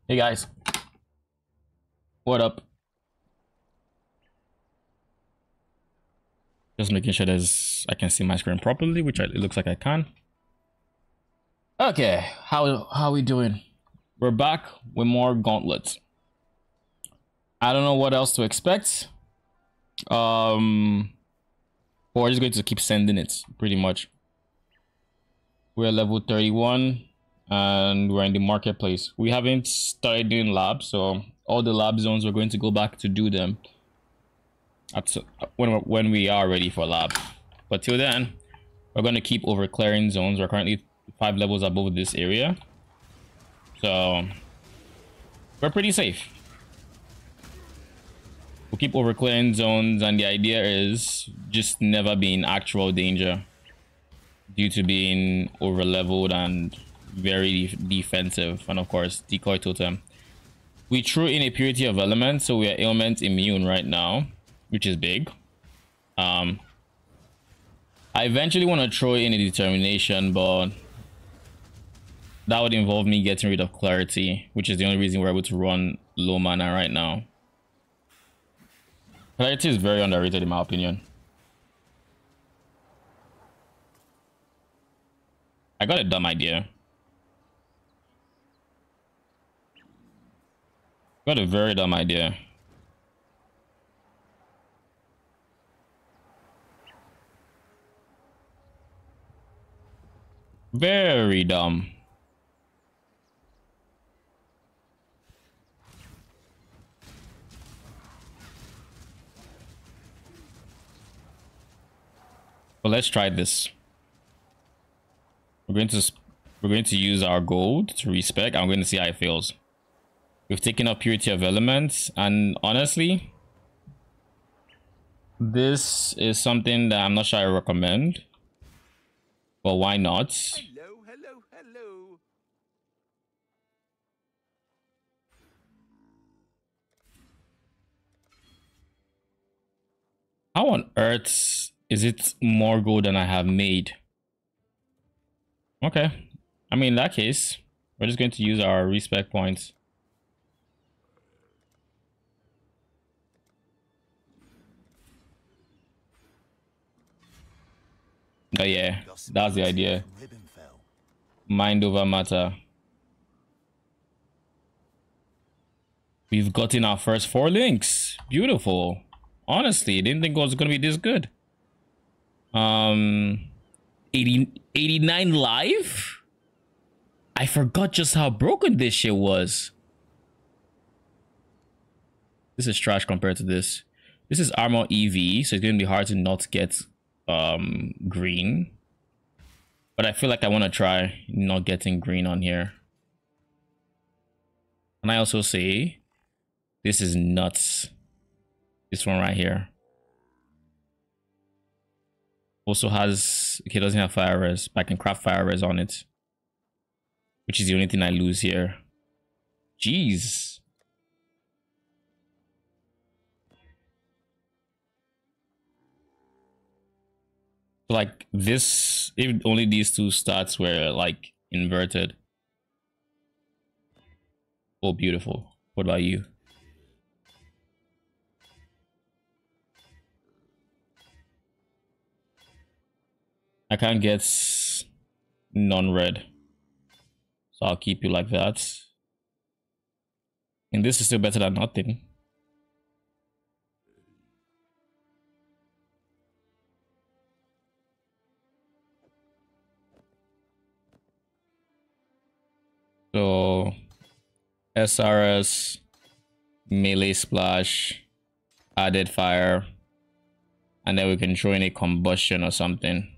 Hey guys, what up? Just making sure I can see my screen properly, which it looks like I can. Okay, how are we doing? We're back with more Gauntlet. I don't know what else to expect. We're just going to keep sending it, pretty much. We're level 31 and we're in the marketplace. We haven't started doing labs, so all the lab zones we're going to go back to do them at when we are ready for lab. But till then, we're going to keep over clearing zones. We're currently 5 levels above this area, so we're pretty safe. We'll keep over clearing zones, and the idea is just never be in actual danger due to being over leveled and very defensive. And of course, decoy totem. We threw in a purity of elements, so we are ailment immune right now, which is big. I eventually want to throw in a determination, but that would involve me getting rid of clarity, which is the only reason we're able to run low mana right now. Clarity is very underrated in my opinion. I got a dumb idea. Got a very dumb idea. Very dumb. But let's try this. We're going to use our gold to respec. I'm going to see how it feels. We've taken up purity of elements, and honestly, this is something that I'm not sure I recommend. But why not? Hello, hello, hello. How on earth is it more gold than I have made? Okay. I mean, in that case, we're just going to use our respec points. Oh yeah, that's the idea. Mind over matter. We've gotten our first 4 links. Beautiful. Honestly, didn't think it was gonna be this good. 89 live? I forgot just how broken this shit was. This is trash compared to this. This is armor EV, so it's gonna be hard to not get green. But I feel like I want to try not getting green on here. And I also say this is nuts. This one right here also has, okay, it doesn't have fire res, but I can craft fire res on it, which is the only thing I lose here. Jeez. Like this, if only these 2 stats were like inverted. Oh, beautiful. What about you? I can't get non-red, so I'll keep you like that. And this is still better than nothing. So SRS, melee splash, added fire, and then we can throw in a combustion or something.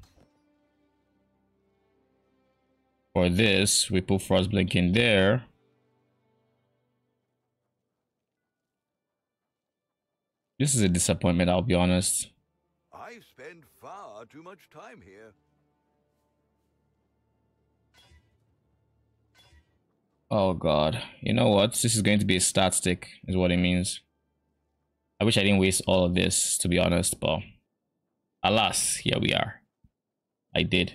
For this, we put frost blink in there. This is a disappointment, I'll be honest. I spend far too much time here. Oh god, you know what? This is going to be a stat stick, is what it means. I wish I didn't waste all of this, to be honest, but alas, here we are. I did.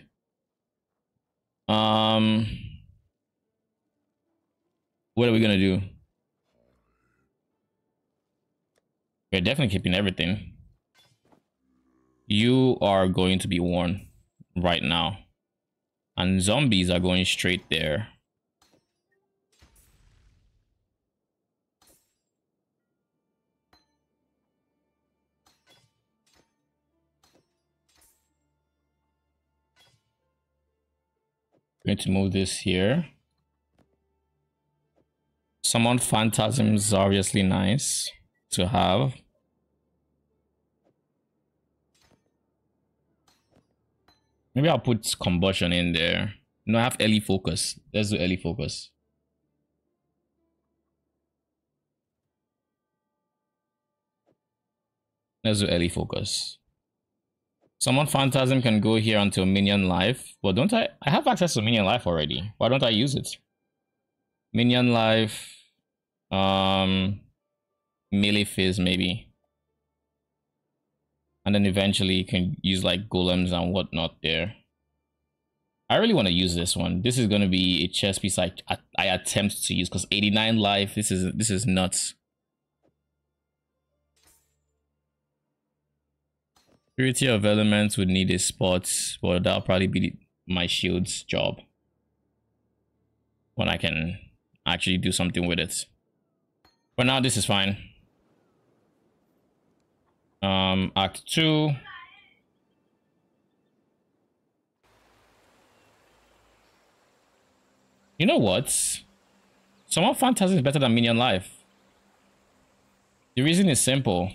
What are we gonna do? We're definitely keeping everything. You are going to be worn right now. And zombies are going straight there. Going to move this here. Summon phantasms is obviously nice to have. Maybe I'll put combustion in there. No, I have early focus. Let's do early focus. Let's do early focus. Summon phantasm can go here until minion life. But don't I have access to minion life already. Why don't I use it? Minion life. Melee phase maybe. And then eventually you can use like golems and whatnot there. I really want to use this one. This is going to be a chess piece I attempt to use because 89 life. This is nuts. Purity of elements would need a spot, but that'll probably be my shield's job when I can actually do something with it. For now, this is fine. Act 2. You know what? Summon Phantasm is better than Minion Life. The reason is simple.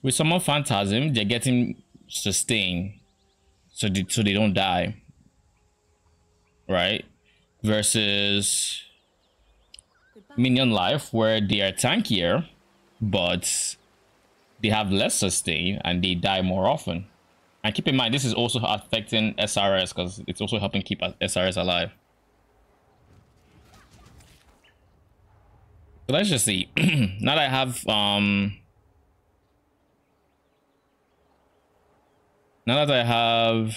With Summon Phantasm, they're getting sustain, so they don't die. Right? Versus Minion Life, where they are tankier, but they have less sustain and they die more often. And keep in mind, this is also affecting SRS because it's also helping keep SRS alive. So let's just see. Now that I have now that I have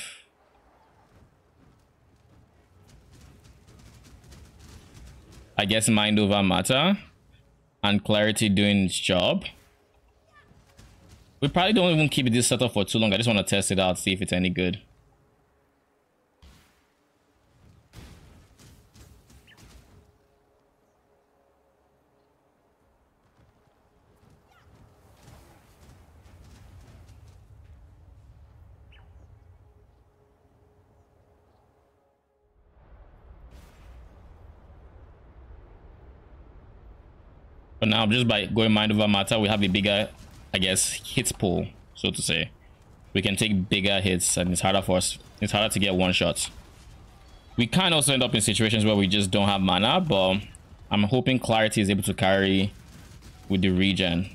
I guess mind over matter and clarity doing its job, we probably don't even keep this setup for too long. I just want to test it out, see if it's any good. But now, just by going mind over matter, we have a bigger, I guess, hit pool, so to say. We can take bigger hits, and it's harder for us. It's harder to get one shots. We can also end up in situations where we just don't have mana, but I'm hoping clarity is able to carry with the regen.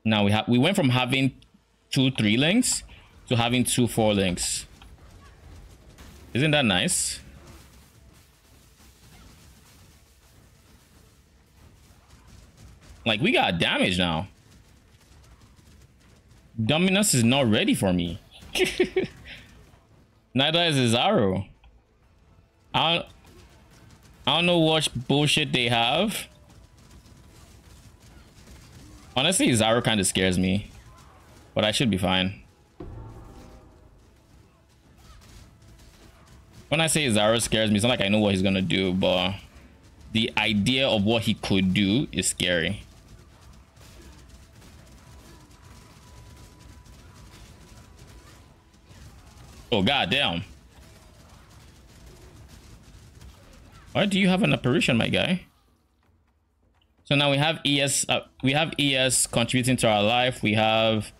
Now we went from having 2 3 links to having 2 4 links. Isn't that nice? Like, we got damage now. Dominus is not ready for me. Neither is Zaro. I don't know what bullshit they have. Honestly, Zaro kind of scares me. But I should be fine. When I say Zaro scares me, it's not like I know what he's gonna do, but the idea of what he could do is scary. Oh, goddamn. Why do you have an apparition, my guy? So now we have ES contributing to our life. We have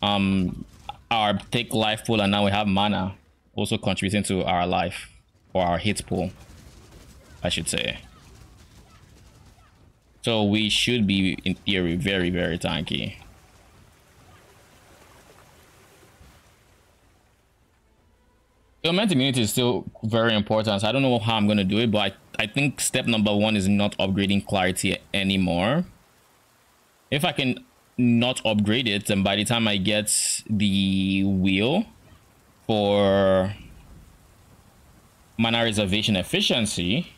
our thick life pool, and now we have mana also contributing to our life, or our hit pool, I should say. So we should be, in theory, very, very tanky. Element immunity is still very important. So I don't know how I'm going to do it, but I think step number 1 is not upgrading clarity anymore. If I can not upgrade it, and by the time I get the wheel for mana reservation efficiency,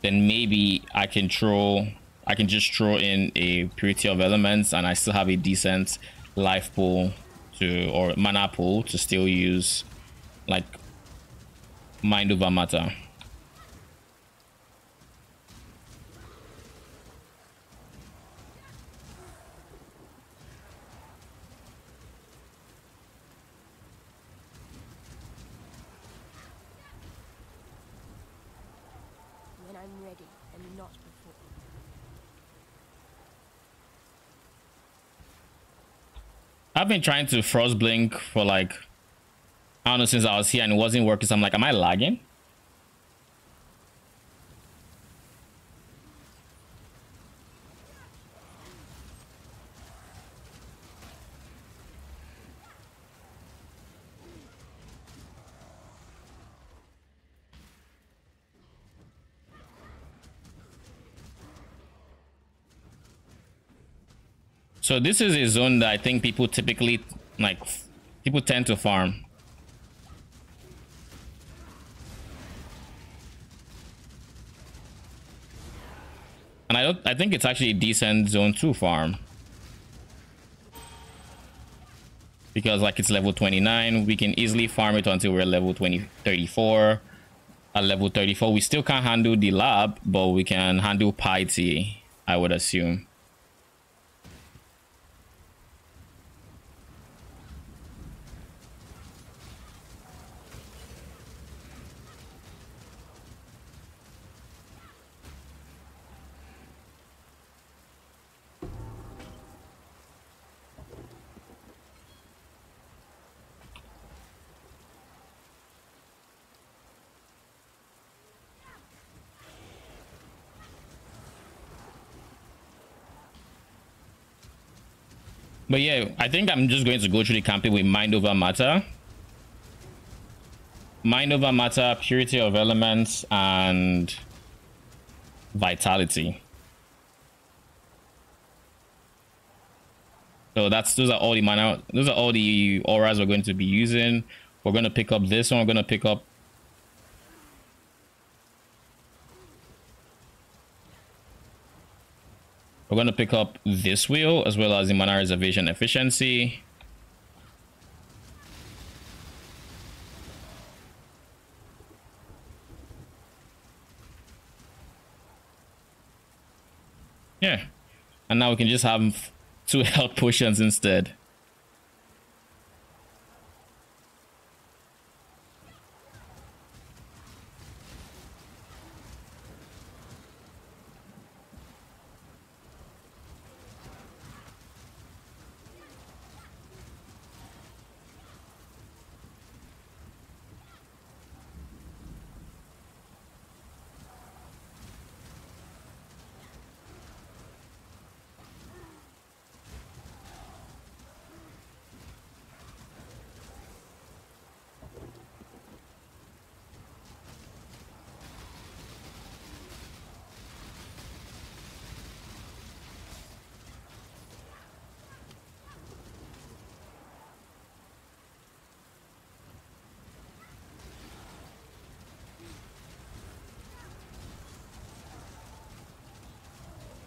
then maybe I can just throw in a Purity of Elements and I still have a decent life pool or mana pool to still use like Mind Over Matter. When I'm ready and not before. I've been trying to Frost Blink for like, I don't know, since I was here and it wasn't working. So I'm like, am I lagging? So this is a zone that I think people typically people tend to farm. And I think it's actually a decent zone to farm. Because like it's level 29, we can easily farm it until we're level 34. At level 34, we still can't handle the lab, but we can handle piety, I would assume. But yeah, I think I'm just going to go through the campaign with Mind Over Matter. Mind Over Matter, Purity of Elements, and Vitality. So those are all the mana, those are all the auras we're going to be using. We're going to pick up this one, we're going to pick up this wheel as well as the mana reservation efficiency. Yeah, and now we can just have 2 health potions instead.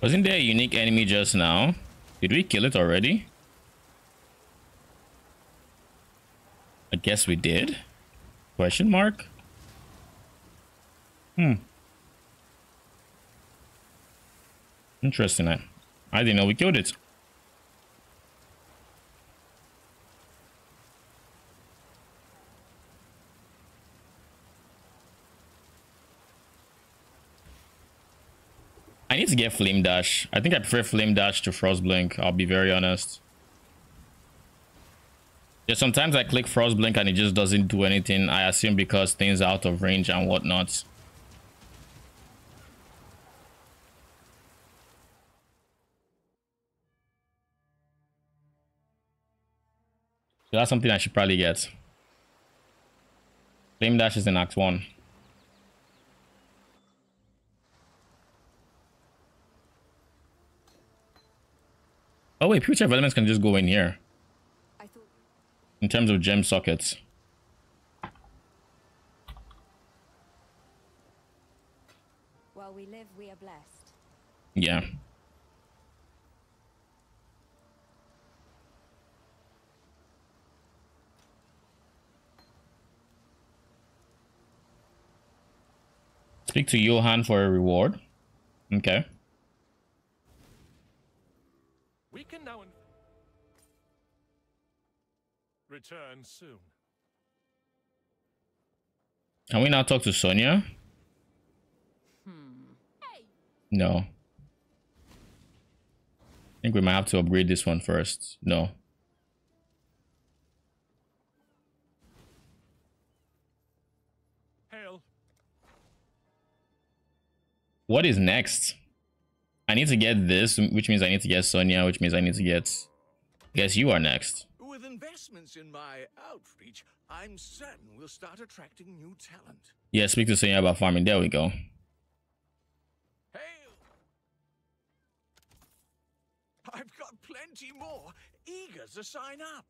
Wasn't there a unique enemy just now? Did we kill it already? I guess we did. Question mark? Interesting. I didn't know we killed it. I need to get Flame Dash. I think I prefer Flame Dash to Frost Blink. I'll be very honest. Yeah, sometimes I click Frost Blink and it just doesn't do anything. I assume because things are out of range and whatnot. So that's something I should probably get. Flame Dash is in Act 1. Oh wait, Purity of Elements can just go in here. In terms of gem sockets. While we live, we are blessed. Yeah. Speak to Johan for a reward. Okay. We can now return soon. Can we now talk to Sonia? No. I think we might have to upgrade this one first. No. Hail. What is next? I need to get this, which means I need to get Sonia, which means I need to get... Guess you are next. With investments in my outreach, I'm certain we'll start attracting new talent. Yeah, speak to Sonia about farming. There we go. Hail! I've got plenty more, eager to sign up.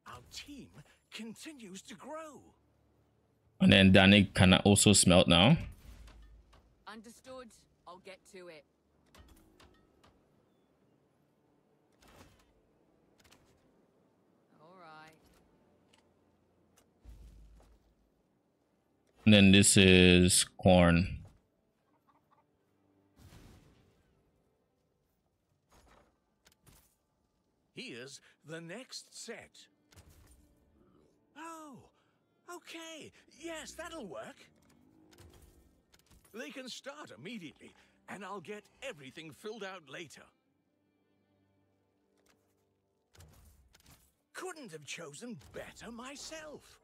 Our team continues to grow. And then Danik can also smelt now. Understood. I'll get to it. All right. And then this is corn. Here's the next set. Oh, okay. Yes, that'll work. They can start immediately, and I'll get everything filled out later. Couldn't have chosen better myself.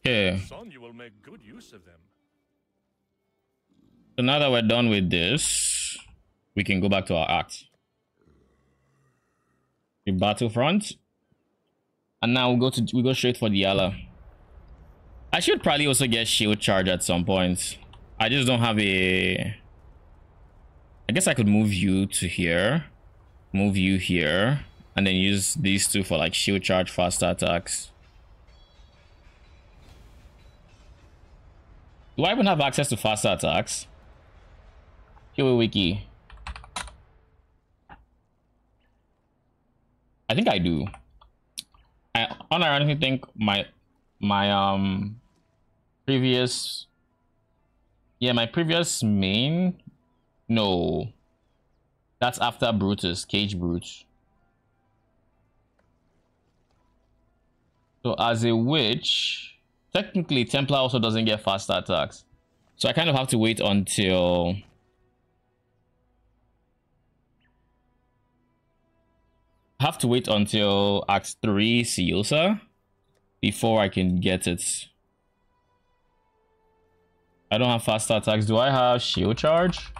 Okay. Son, you will make good use of them. So now that we're done with this, we can go back to our act. The battlefront. And now we go straight for the Ala. I should probably also get shield charge at some point. I just don't have a... I guess I could move you to here. Move you here. And then use these two for like shield charge, faster attacks. Do I even have access to faster attacks? PoE wiki. I think I do. I unironically think my previous, yeah, my previous main, no, that's after Brutus, Cage Brute. So as a witch, technically Templar also doesn't get faster attacks, so I kind of have to wait until Act 3 Siosa before I can get it. I don't have faster attacks. Do I have shield charge?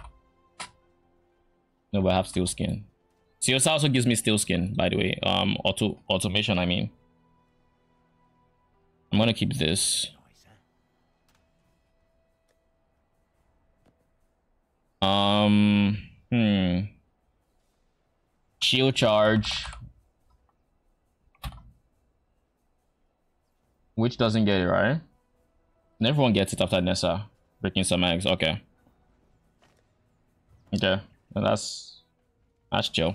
No, but I have steel skin. Siosa also gives me steel skin, by the way. Automation, I mean. I'm gonna keep this. Shield charge, which doesn't get it, right? And everyone gets it after Nessa breaking some eggs. Okay, well, that's chill.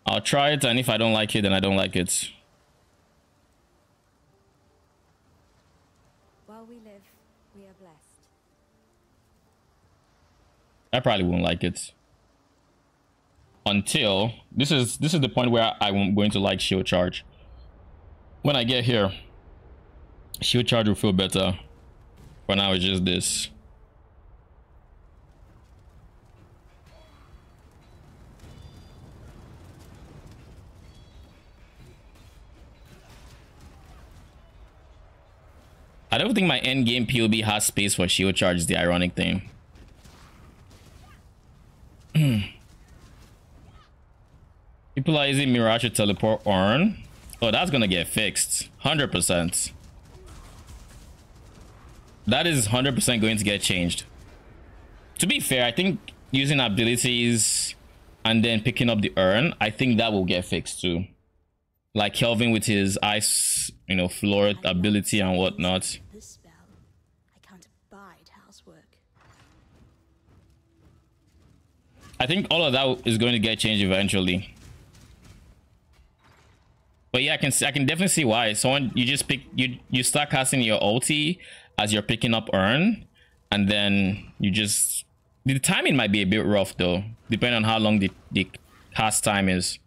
I'll try it, and if I don't like it, then I don't like it. While we live, we are blessed. I probably won't like it until this is the point where I'm going to like shield charge. When I get here, shield charge will feel better. For now, it's just this. I don't think my end game POB has space for shield charge, is the ironic thing. People are using Mirage to teleport Ornn. Oh, that's gonna get fixed. 100%. That is 100% going to get changed. To be fair, I think using abilities and then picking up the urn, I think that will get fixed too. Like Kelvin with his ice, you know, floor ability and whatnot. This spell. I can't abide housework. I think all of that is going to get changed eventually. But yeah, I can definitely see why. Someone, you just pick, you start casting your ulti as you're picking up urn, and then you just, the timing might be a bit rough though, depending on how long the cast time is.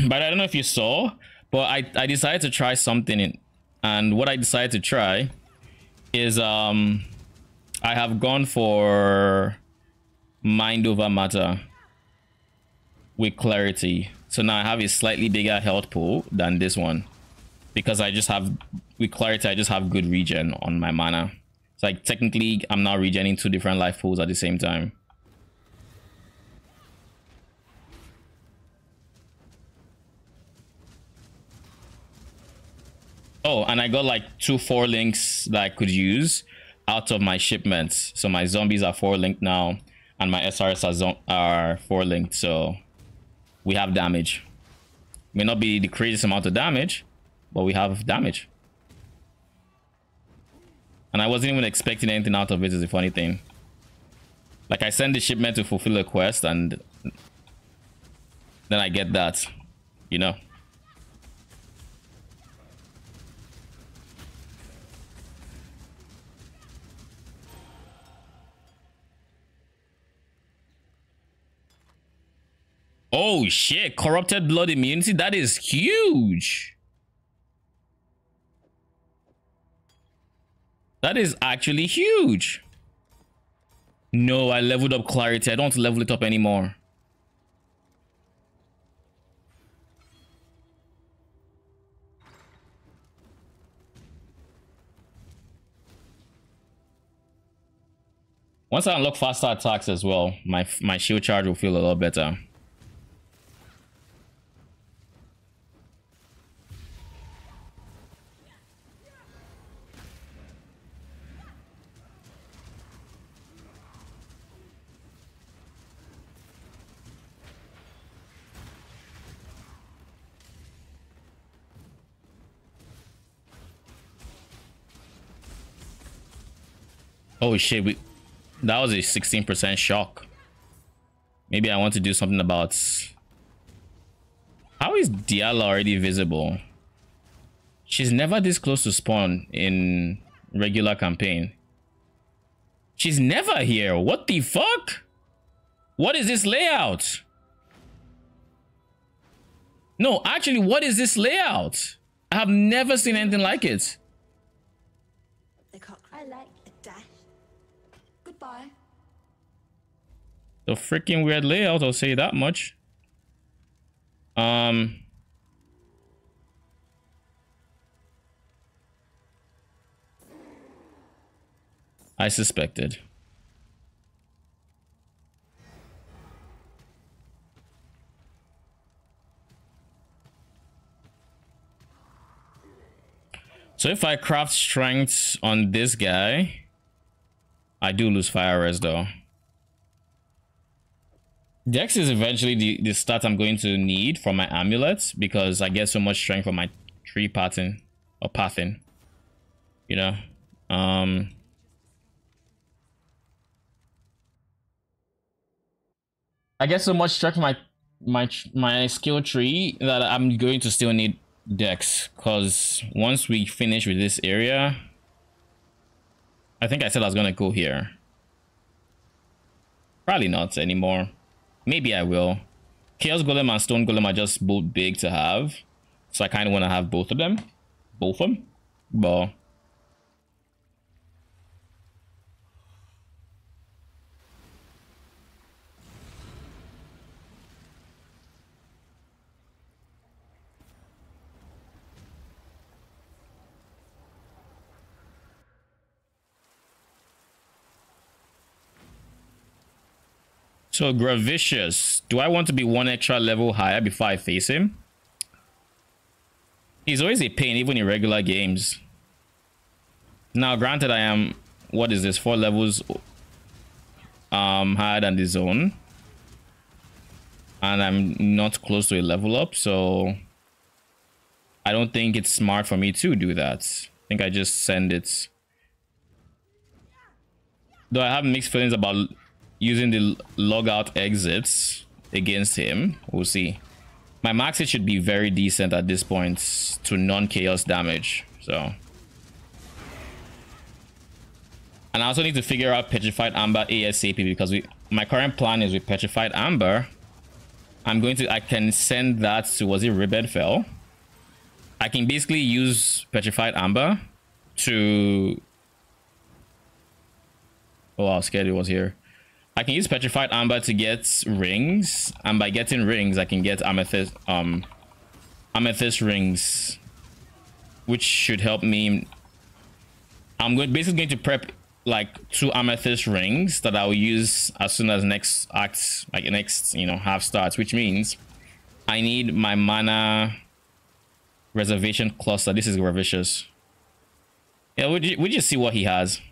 But I don't know if you saw, but I decided to try something, and what I decided to try is I have gone for mind over matter with clarity. So now I have a slightly bigger health pool than this one, because I just have, with clarity, I just have good regen on my mana. So like technically I'm now regening 2 different life pools at the same time. Oh, and I got like 2 4 links that I could use out of my shipments. So my zombies are 4 linked now, and my SRS are 4 linked. So we have damage. May not be the craziest amount of damage, but we have damage. And I wasn't even expecting anything out of it, is the funny thing. Like I send the shipment to fulfill a quest, and then I get that, you know. Oh shit, corrupted blood immunity, that is huge. That is actually huge. No, I leveled up clarity. I don't level it up anymore. Once I unlock faster attacks as well, my shield charge will feel a lot better. Oh shit, that was a 16% shock. Maybe I want to do something about... How is Diala already visible? She's never this close to spawn in regular campaign. She's never here. What the fuck? What is this layout? No, actually, what is this layout? I have never seen anything like it. I like a dash. Goodbye. The freaking weird layout, I'll say that much. I suspected. So if I craft strengths on this guy, I do lose fire res though. Dex is eventually the stat I'm going to need for my amulets, because I get so much strength from my tree pattern or pathing, you know. I get so much strength from my skill tree that I'm going to still need Dex, because once we finish with this area, I think I said I was gonna go here. Probably not anymore. Maybe I will. Chaos Golem and Stone Golem are just both big to have, so I kind of want to have both of them. But So Gravicious, do I want to be one extra level higher before I face him? He's always a pain, even in regular games. Now, granted, I am, what is this, 4 levels higher than the zone, and I'm not close to a level up, so I don't think it's smart for me to do that. I think I just send it. Though I have mixed feelings about using the logout exits against him. We'll see. My max hit should be very decent at this point to non-chaos damage. So, and I also need to figure out Petrified Amber ASAP, because my current plan is with Petrified Amber, I can send that to, was it Ribbedfell? I can basically use Petrified Amber to, oh, I was scared it was here. I can use Petrified Amber to get rings, and by getting rings, I can get amethyst rings, which should help me. I'm basically going to prep like 2 amethyst rings that I'll use as soon as next act, like next, half starts, which means I need my mana reservation cluster. This is Gravicious. Yeah, we just see what he has.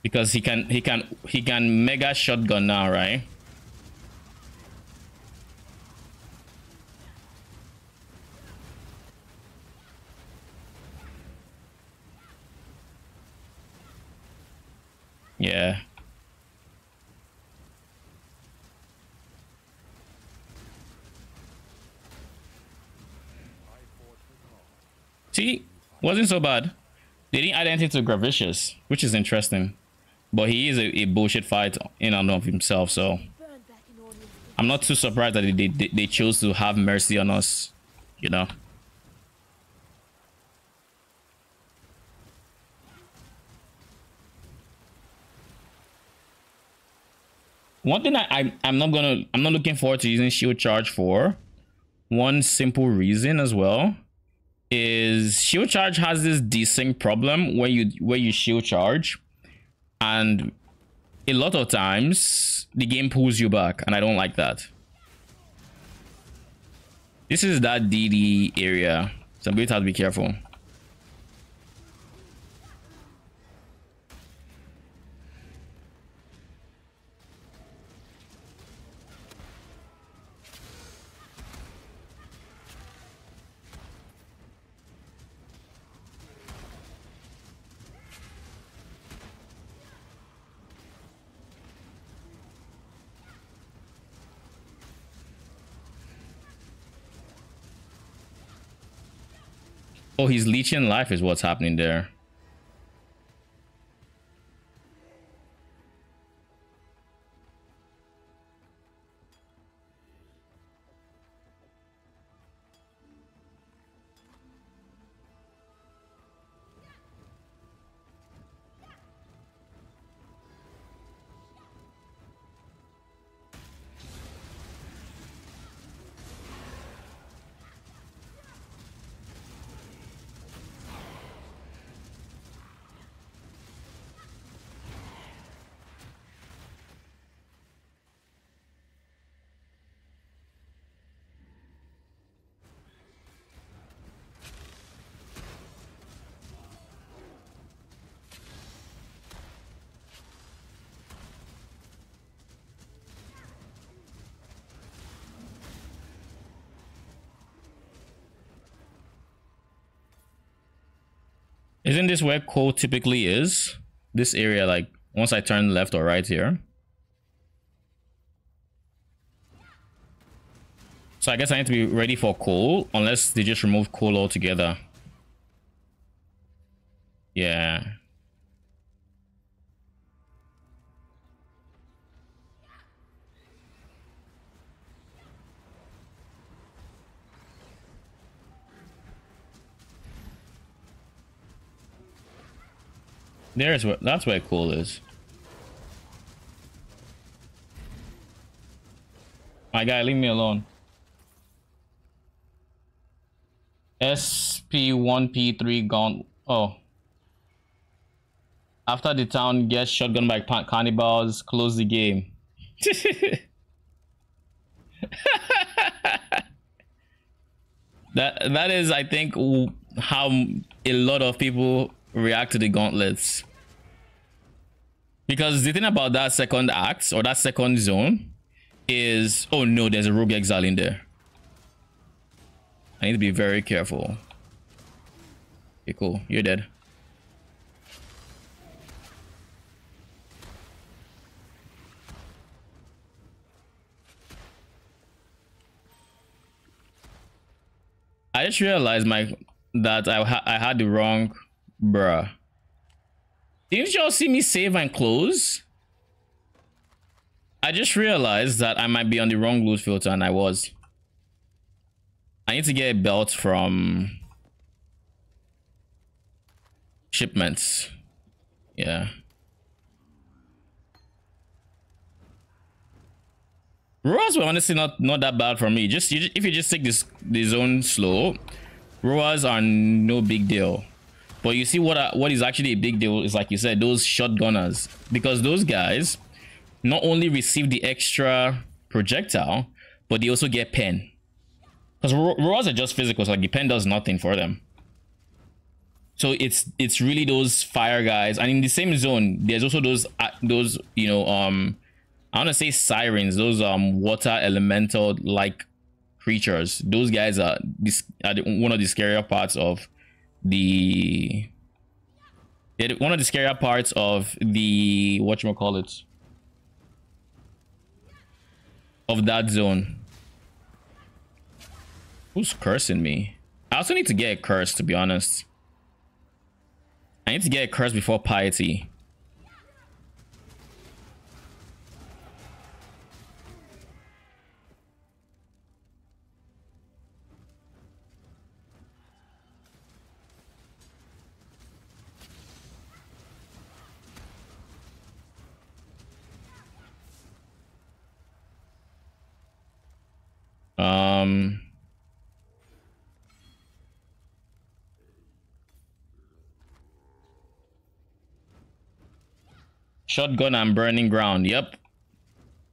Because he can mega shotgun now, right? Yeah. See, wasn't so bad. They didn't add anything to Gravicious, which is interesting. But he is a bullshit fight in and of himself, so I'm not too surprised that they chose to have mercy on us, One thing I'm not looking forward to using shield charge for, one simple reason as well, is shield charge has this desync problem where you shield charge, and a lot of times the game pulls you back, and I don't like that. This is that DD area, so I'm going to have to be careful. Oh, he's leeching life is what's happening there. Isn't this where Cole typically is? This area, like, once I turn left or right here. So I guess I need to be ready for Cole, unless they just remove Cole altogether. Yeah. That's where Cole is. My guy, leave me alone. SP1P3 Gauntlet. Oh. After the town gets shotgun by cannibals, close the game. That is, I think, how a lot of people react to the gauntlets. Because the thing about that second act or that second zone is, oh no, there's a rogue exile in there. I need to be very careful. Okay, cool. You're dead. I just realized that I had the wrong, bruh. Didn't y'all see me save and close? I just realized that I might be on the wrong loot filter, and I was. I need to get a belt from shipments. Yeah. Roars were honestly not that bad for me. If you just take the zone slow, roars are no big deal. But you see what is actually a big deal is, like you said, those shotgunners, because those guys not only receive the extra projectile, but they also get pen. Because roars are just physical, so like the pen does nothing for them. So it's really those fire guys, and in the same zone, there's also those you know I want to say sirens, those water elemental like creatures. Those guys are one of the scarier parts of the whatchamacallit, of that zone. Who's cursing me? I also need to get a curse, to be honest. I need to get a curse before piety. Shotgun and burning ground. Yep.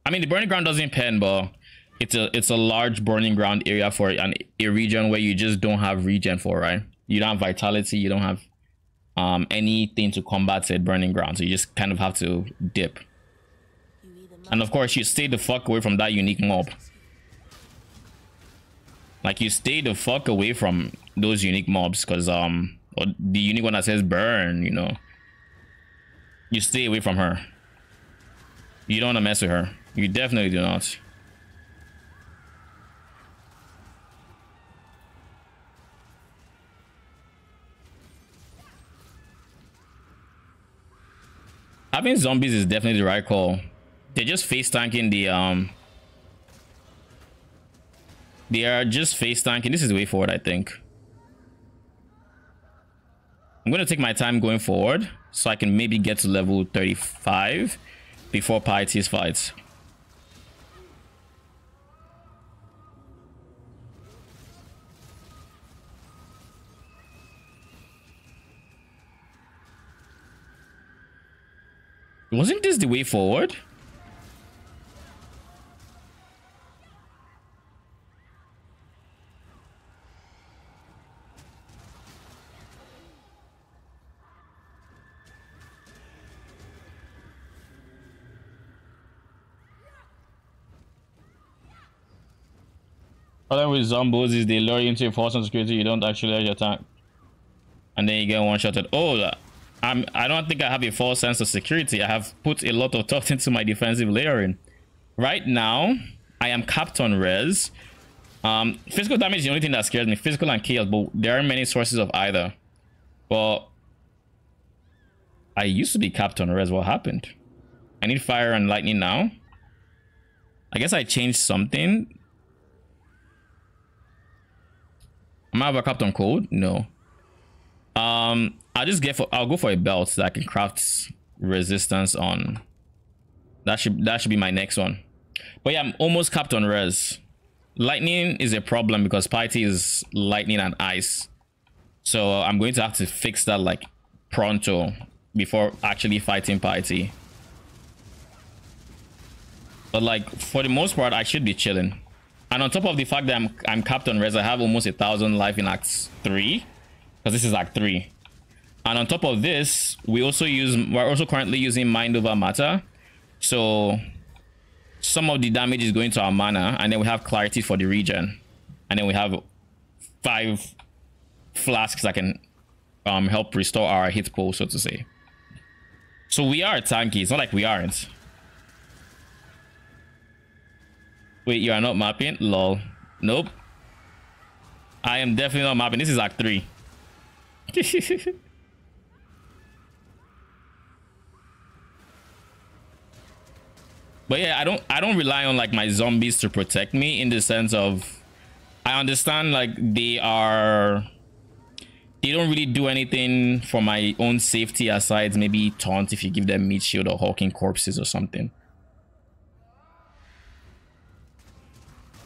I mean, the burning ground doesn't pen, but it's a large burning ground area for a region where you just don't have regen for, right? You don't have vitality, you don't have anything to combat said burning ground, so you just kind of have to dip. And of course, you stay the fuck away from that unique mob. Like, you stay the fuck away from those unique mobs, because or the unique one that says burn, you know. You stay away from her. You don't want to mess with her. You definitely do not. Having zombies is definitely the right call. They're just face tanking the they are just face tanking. This is the way forward, I think. I'm going to take my time going forward so I can maybe get to level 35 before piety's fights. Wasn't this the way forward? Problem with zombos is they lure you into a false security. You don't actually have your tank, and then you get one shotted. Oh, I don't think I have a false sense of security. I have put a lot of thought into my defensive layering. Right now, I am capped on res. Physical damage is the only thing that scares me. Physical and chaos, but there are many sources of either. But I used to be capped on res. What happened? I need fire and lightning now. I guess I changed something. Am I ever capped on cold? No. I'll go for a belt so that I can craft resistance on. That should be my next one. But yeah, I'm almost capped on res. Lightning is a problem because piety is lightning and ice. So I'm going to have to fix that like pronto before actually fighting piety. But like for the most part, I should be chilling. And on top of the fact that I'm capped on res, I have almost 1,000 life in Act 3. Because this is Act 3. And on top of this, we're also currently using Mind Over Matter. So some of the damage is going to our mana, and then we have clarity for the regen. And then we have 5 flasks that can help restore our hit pool, so to say. So we are tanky. It's not like we aren't. Wait, you are not mapping? Lol. Nope. I am definitely not mapping. This is Act 3. But yeah, I don't rely on like my zombies to protect me, in the sense of I understand like they don't really do anything for my own safety aside maybe taunt if you give them meat shield or hawking corpses or something.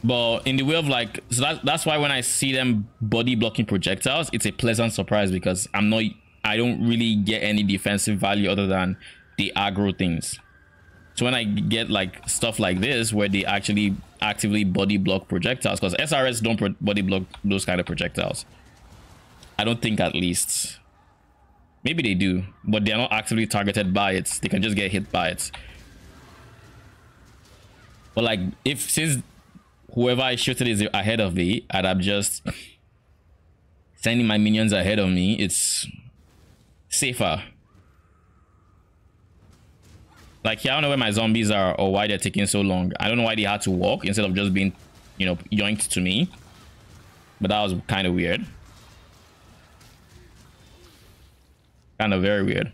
But in the way of like, so that's why when I see them body blocking projectiles, it's a pleasant surprise, because I don't really get any defensive value other than the aggro things. So when I get like stuff like this where they actually actively body block projectiles, because SRS don't body block those kind of projectiles. I don't think, at least. Maybe they do, but they're not actively targeted by it. They can just get hit by it. But like, since whoever I shooted is ahead of me and I'm just sending my minions ahead of me, it's safer. Like, yeah, I don't know where my zombies are or why they're taking so long. I don't know why they had to walk instead of just being, you know, yoinked to me. But that was kind of weird. Kind of very weird.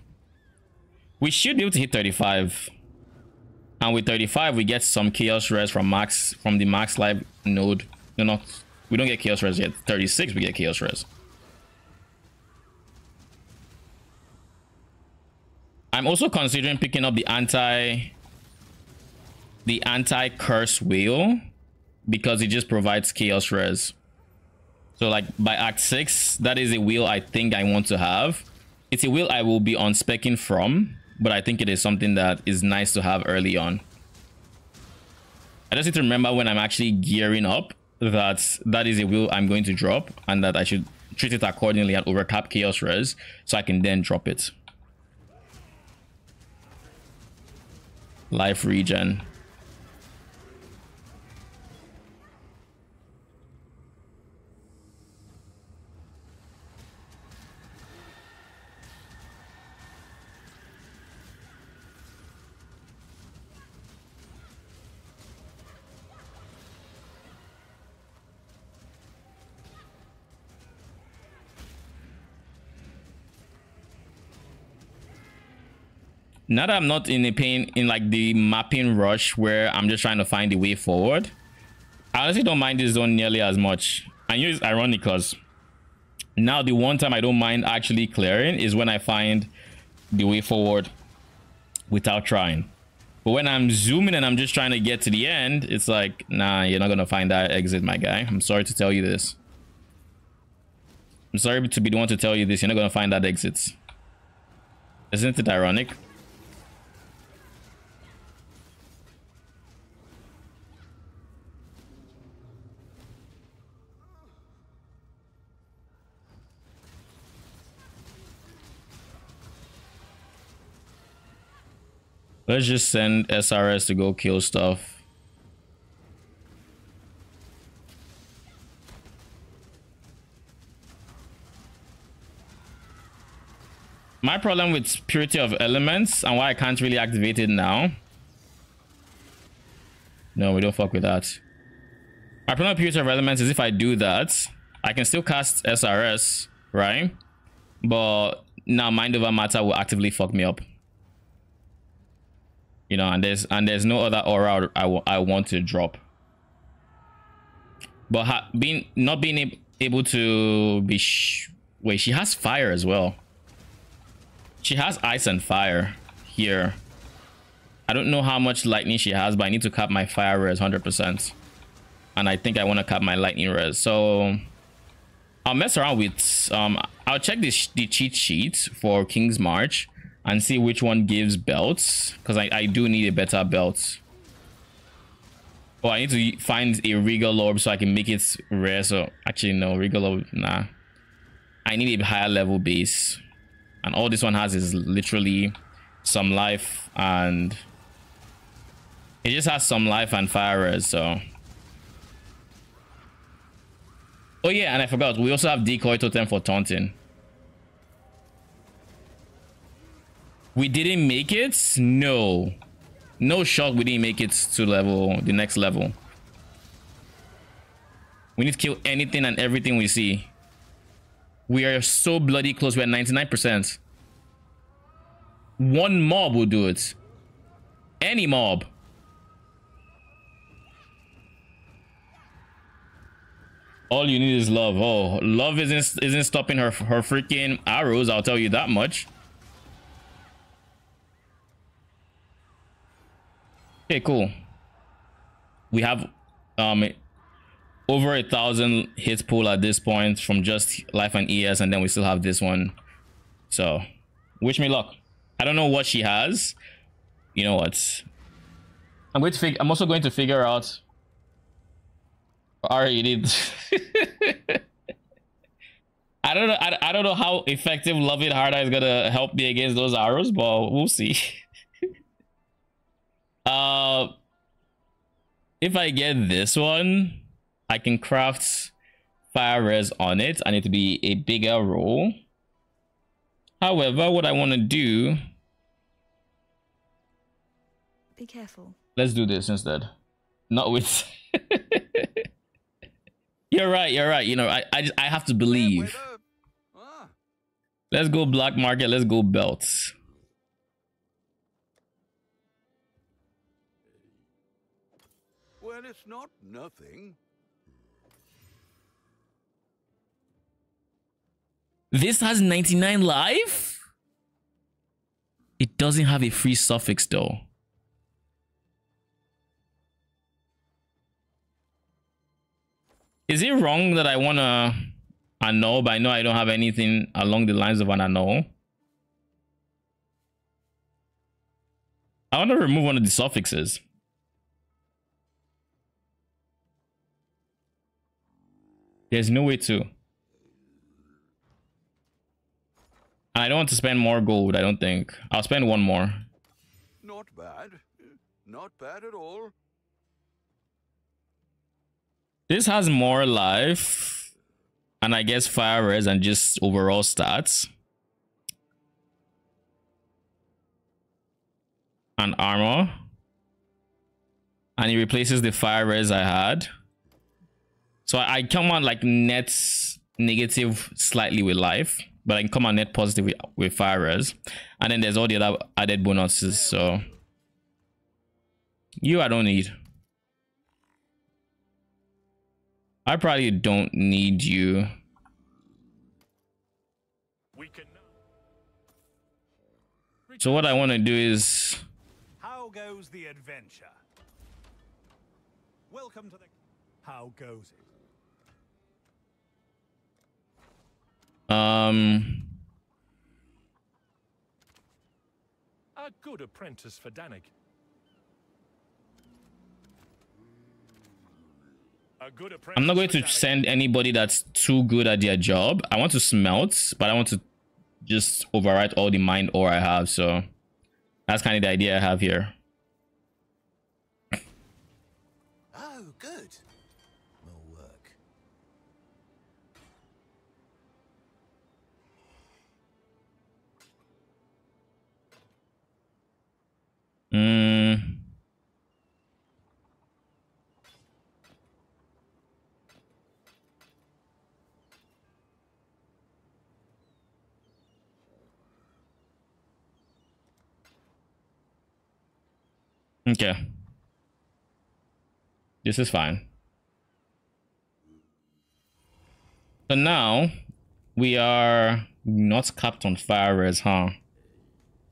We should be able to hit 35. And with 35, we get some chaos res from the max life node. No, we don't get chaos res yet. 36, we get chaos res. I'm also considering picking up the anti-curse wheel, because it just provides chaos res. So like by Act 6, that is a wheel I think I want to have. It's a wheel I will be unspecking from, but I think it is something that is nice to have early on. I just need to remember when I'm actually gearing up that is a wheel I'm going to drop, and that I should treat it accordingly and overcap chaos res so I can then drop it. Life regen. Now that I'm not in like the mapping rush where I'm just trying to find the way forward, I honestly don't mind this zone nearly as much. I know it's ironic because now the one time I don't mind actually clearing is when I find the way forward without trying. But when I'm zooming and I'm just trying to get to the end, it's like, nah, you're not gonna find that exit, my guy. I'm sorry to tell you this. I'm sorry to be the one to tell you this. You're not gonna find that exit. Isn't it ironic? Let's just send SRS to go kill stuff. My problem with Purity of Elements and why I can't really activate it now. No, we don't fuck with that. My problem with Purity of Elements is if I do that, I can still cast SRS, right? But now Mind Over Matter will actively fuck me up. You know, and there's no other aura I want to drop. But not being able to be wait, she has fire as well. She has ice and fire here. I don't know how much lightning she has, but I need to cap my fire res 100%. And I think I want to cap my lightning res. So I'll mess around with I'll check the cheat sheet for King's March and see which one gives belts, because I do need a better belt. Oh, I need to find a regal orb so I can make it rare. So actually no, regal orb, nah. I need a higher level base, and all this one has is literally some life, and it just has some life and fire res. So oh yeah, and I forgot, we also have decoy totem for taunting. We didn't make it? No. No shock, we didn't make it to the next level. We need to kill anything and everything we see. We are so bloody close. We're at 99%. One mob will do it. Any mob. All you need is love. Oh, love isn't stopping her freaking arrows, I'll tell you that much. Okay, cool. We have over 1,000 hit pool at this point from just life and ES, and then we still have this one. So wish me luck. I don't know what she has. You know what? I'm also going to figure out. Alright, you did. I don't know how effective Love It Harder is gonna help me against those arrows, but we'll see. If I get this one, I can craft fire res on it. I need to be a bigger roll. However, what I want to do, Be careful. let's do this instead. Not with you're right, you know, I have to believe. Let's go black market, let's go belts. Well, it's not nothing. This has 99 life? It doesn't have a free suffix though. Is it wrong that I wanna annul, but I know I don't have anything along the lines of an annul? I want to remove one of the suffixes. There's no way to. I don't want to spend more gold, I don't think. I'll spend one more. Not bad. Not bad at all. This has more life, and I guess fire res and just overall stats. And armor. And it replaces the fire res I had. So I come on like net negative slightly with life, but I can come on net positive with fire res. And then there's all the other added bonuses. So you I don't need. I probably don't need you. So what I want to do is, how goes the adventure? Welcome to the... How goes it? A good apprentice for Danik. I'm not going to send anybody that's too good at their job. I want to smelt, but I want to just overwrite all the mind ore I have. So that's kind of the idea I have here. Oh, good. Will work. Okay. This is fine. So now we are not capped on fire res, huh?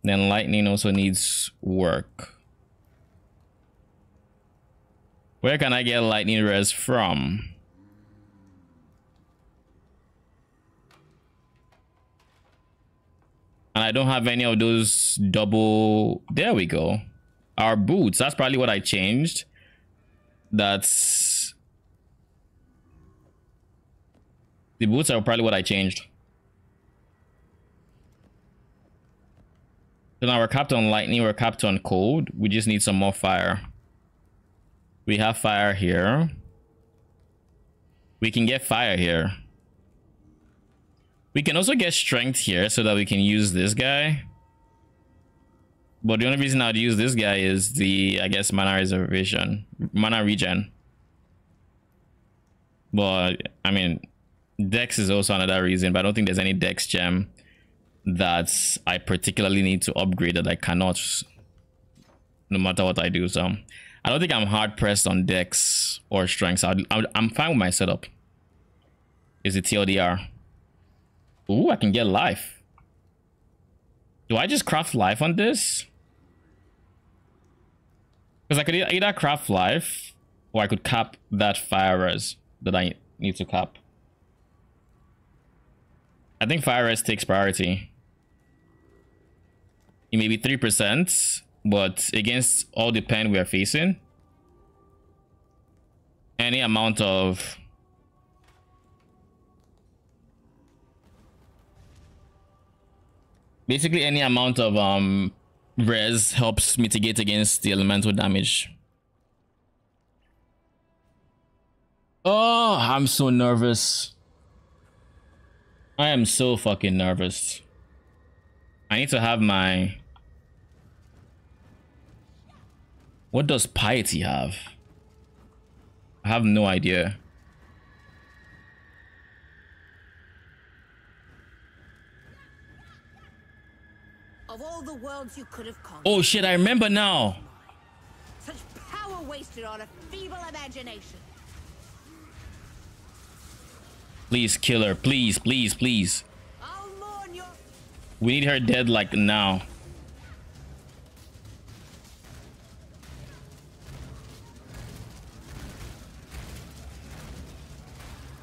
Then lightning also needs work. Where can I get lightning res from? And I don't have any of those double. There we go. Our boots. That's probably what I changed. That's the boots are probably what I changed. So now we're capped on lightning. We're capped on cold. We just need some more fire. We have fire here. We can get fire here. We can also get strength here so that we can use this guy. But the only reason I'd use this guy is the, I guess, mana regen. But, I mean, Dex is also another reason, but I don't think there's any Dex gem that I particularly need to upgrade that I cannot, no matter what I do. So, I don't think I'm hard-pressed on Dex or Strength. So I'm fine with my setup. Is it TLDR? Ooh, I can get life. Do I just craft life on this? Because I could either craft life or I could cap that fire res that I need to cap. I think fire res takes priority. It may be 3%, but against all the pen we are facing, any amount of basically any amount of res helps mitigate against the elemental damage. Oh, I'm so nervous. I am so fucking nervous. I need to have my... What does piety have? I have no idea. Of all the worlds you could have conquered. Oh shit, I remember now. Such power wasted on a feeble imagination. Please kill her. Please, please, please. I'll mourn your... We need her dead like now.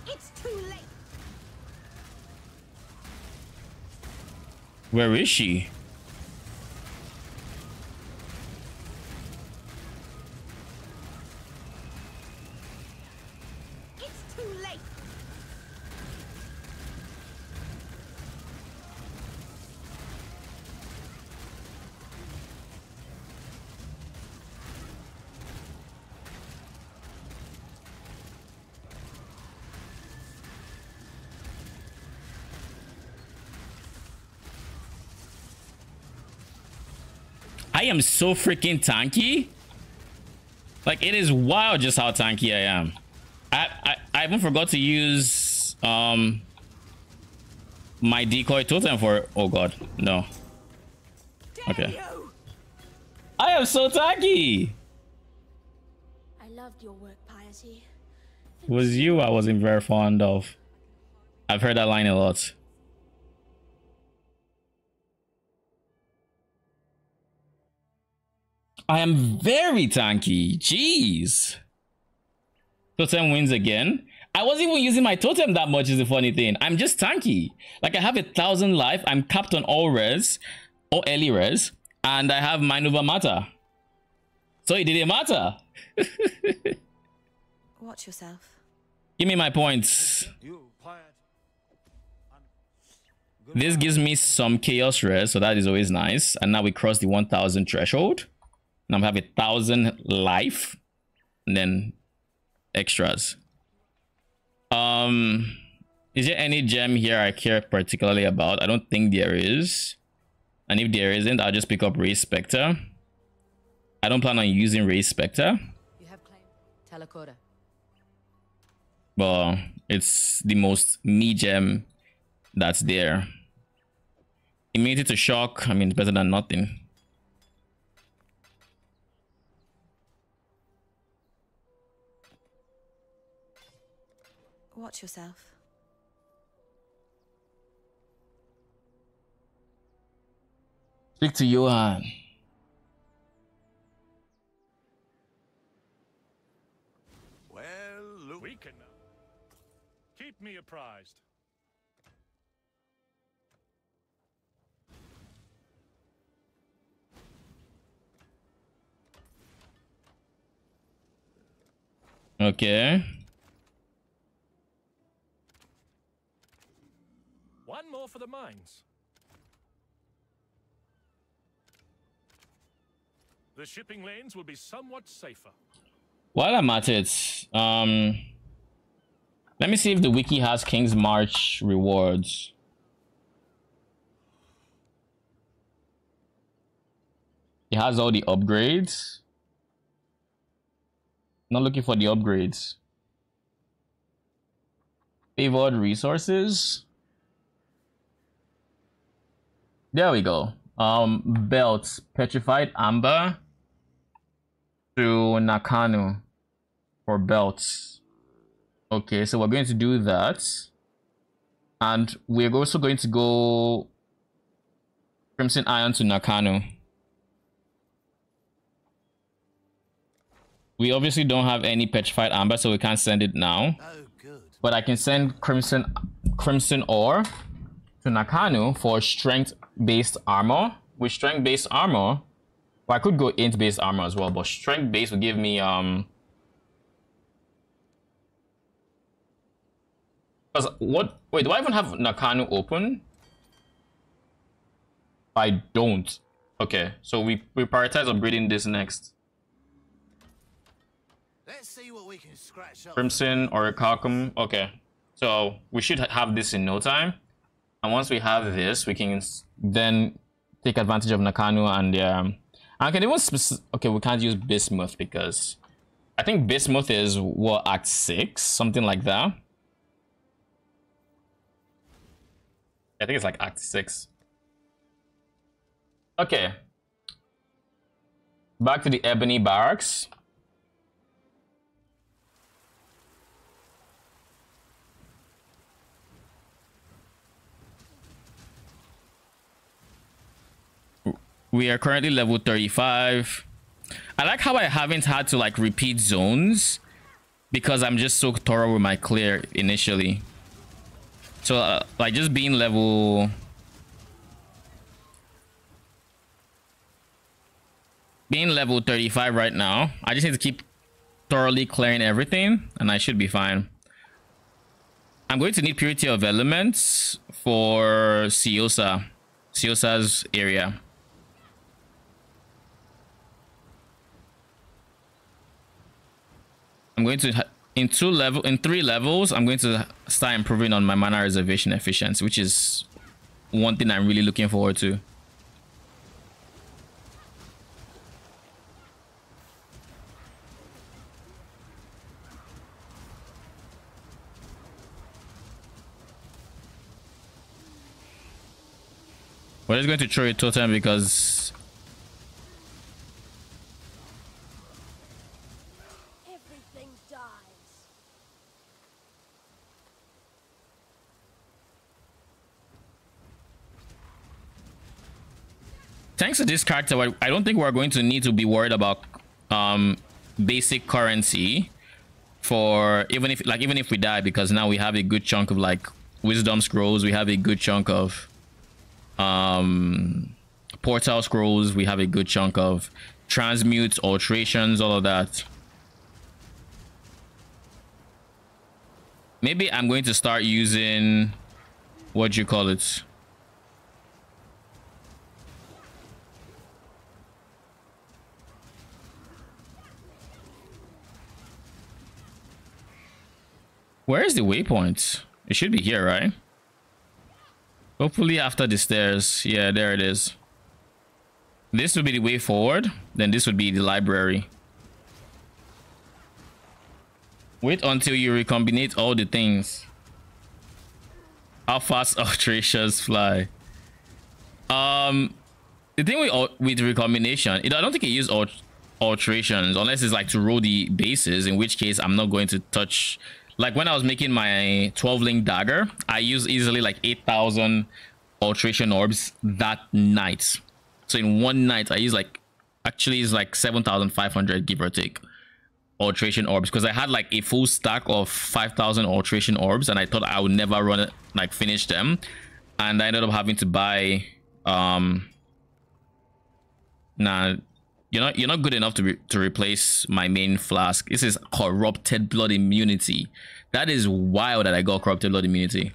It's too late. Where is she? It's too late. I am so freaking tanky. Like, it is wild just how tanky I am. I even forgot to use my decoy totem for... Oh god, no. Okay. I am so tanky. I loved your work, Piety. It was you I wasn't very fond of. I've heard that line a lot. I am very tanky. Jeez. Totem wins again. I wasn't even using my totem that much is the funny thing. I'm just tanky. Like, I have 1,000 life. I'm capped on all res. All early res. And I have mind over matter. So it didn't matter. Watch yourself. Give me my points. This gives me some chaos res. So that is always nice. And now we cross the 1,000 threshold. Now I have 1,000 life. And then extras. Is there any gem here I care particularly about? I don't think there is. And if there isn't, I'll just pick up Ray Spectre. I don't plan on using Ray Spectre. You have claim. Telecoda. But it's the most me gem that's there. Immunity to shock. I mean, it's better than nothing. Watch yourself. Speak to Johan. can keep me apprised. Okay. One more for the mines. The shipping lanes will be somewhat safer. While I'm at it, let me see if the wiki has King's March rewards. It has all the upgrades. Not looking for the upgrades. Favored resources. There we go. Belts, petrified amber to Nakano for belts. Okay, so we're going to do that. And we're also going to go Crimson Iron to Nakano. We obviously don't have any petrified amber, so we can't send it now. Oh, good. But I can send crimson ore to Nakano for strength-based armor. With strength-based armor, well, I could go int-based armor as well, but strength-based would give me what? Wait, do I even have Nakano open? I don't. Okay, so we prioritize upgrading this next. Let's see what we can scratch up. Crimson or Kalkum. Okay, so we should have this in no time. And once we have this, we can then take advantage of Nakano and I can even okay, we can't use Bismuth because I think Bismuth is what, Act 6, something like that. I think it's like Act 6. Okay. Back to the Ebony Barracks. We are currently level 35. I like how I haven't had to like repeat zones because I'm just so thorough with my clear initially. So like just being level 35 right now, I just need to keep thoroughly clearing everything and I should be fine. I'm going to need Purity of Elements for Siosa's area. I'm going to in 3 levels I'm going to start improving on my mana reservation efficiency, which is one thing I'm really looking forward to. We're just going to throw a totem because Everything dies. thanks to this character, I don't think we're going to need to be worried about basic currency for even if we die, because now we have a good chunk of like wisdom scrolls, we have a good chunk of portal scrolls, we have a good chunk of transmutes, alterations, all of that. Maybe I'm going to start using, what do you call it, where is the waypoint? It should be here, right? Hopefully after the stairs. Yeah, there it is. This would be the way forward. Then this would be the library. Wait until you recombinate all the things. How fast alterations fly. The thing with recombination, I don't think it uses alterations unless it's like to roll the bases, in which case I'm not going to touch. Like when I was making my 12-link dagger, I used easily like 8,000 alteration orbs that night. So in one night, I used like, actually it's like 7,500 give or take alteration orbs, because I had like a full stack of 5,000 alteration orbs, and I thought I would never run it, like finish them, and I ended up having to buy nah, you're not good enough to replace my main flask. This is corrupted blood immunity. That is wild that I got corrupted blood immunity.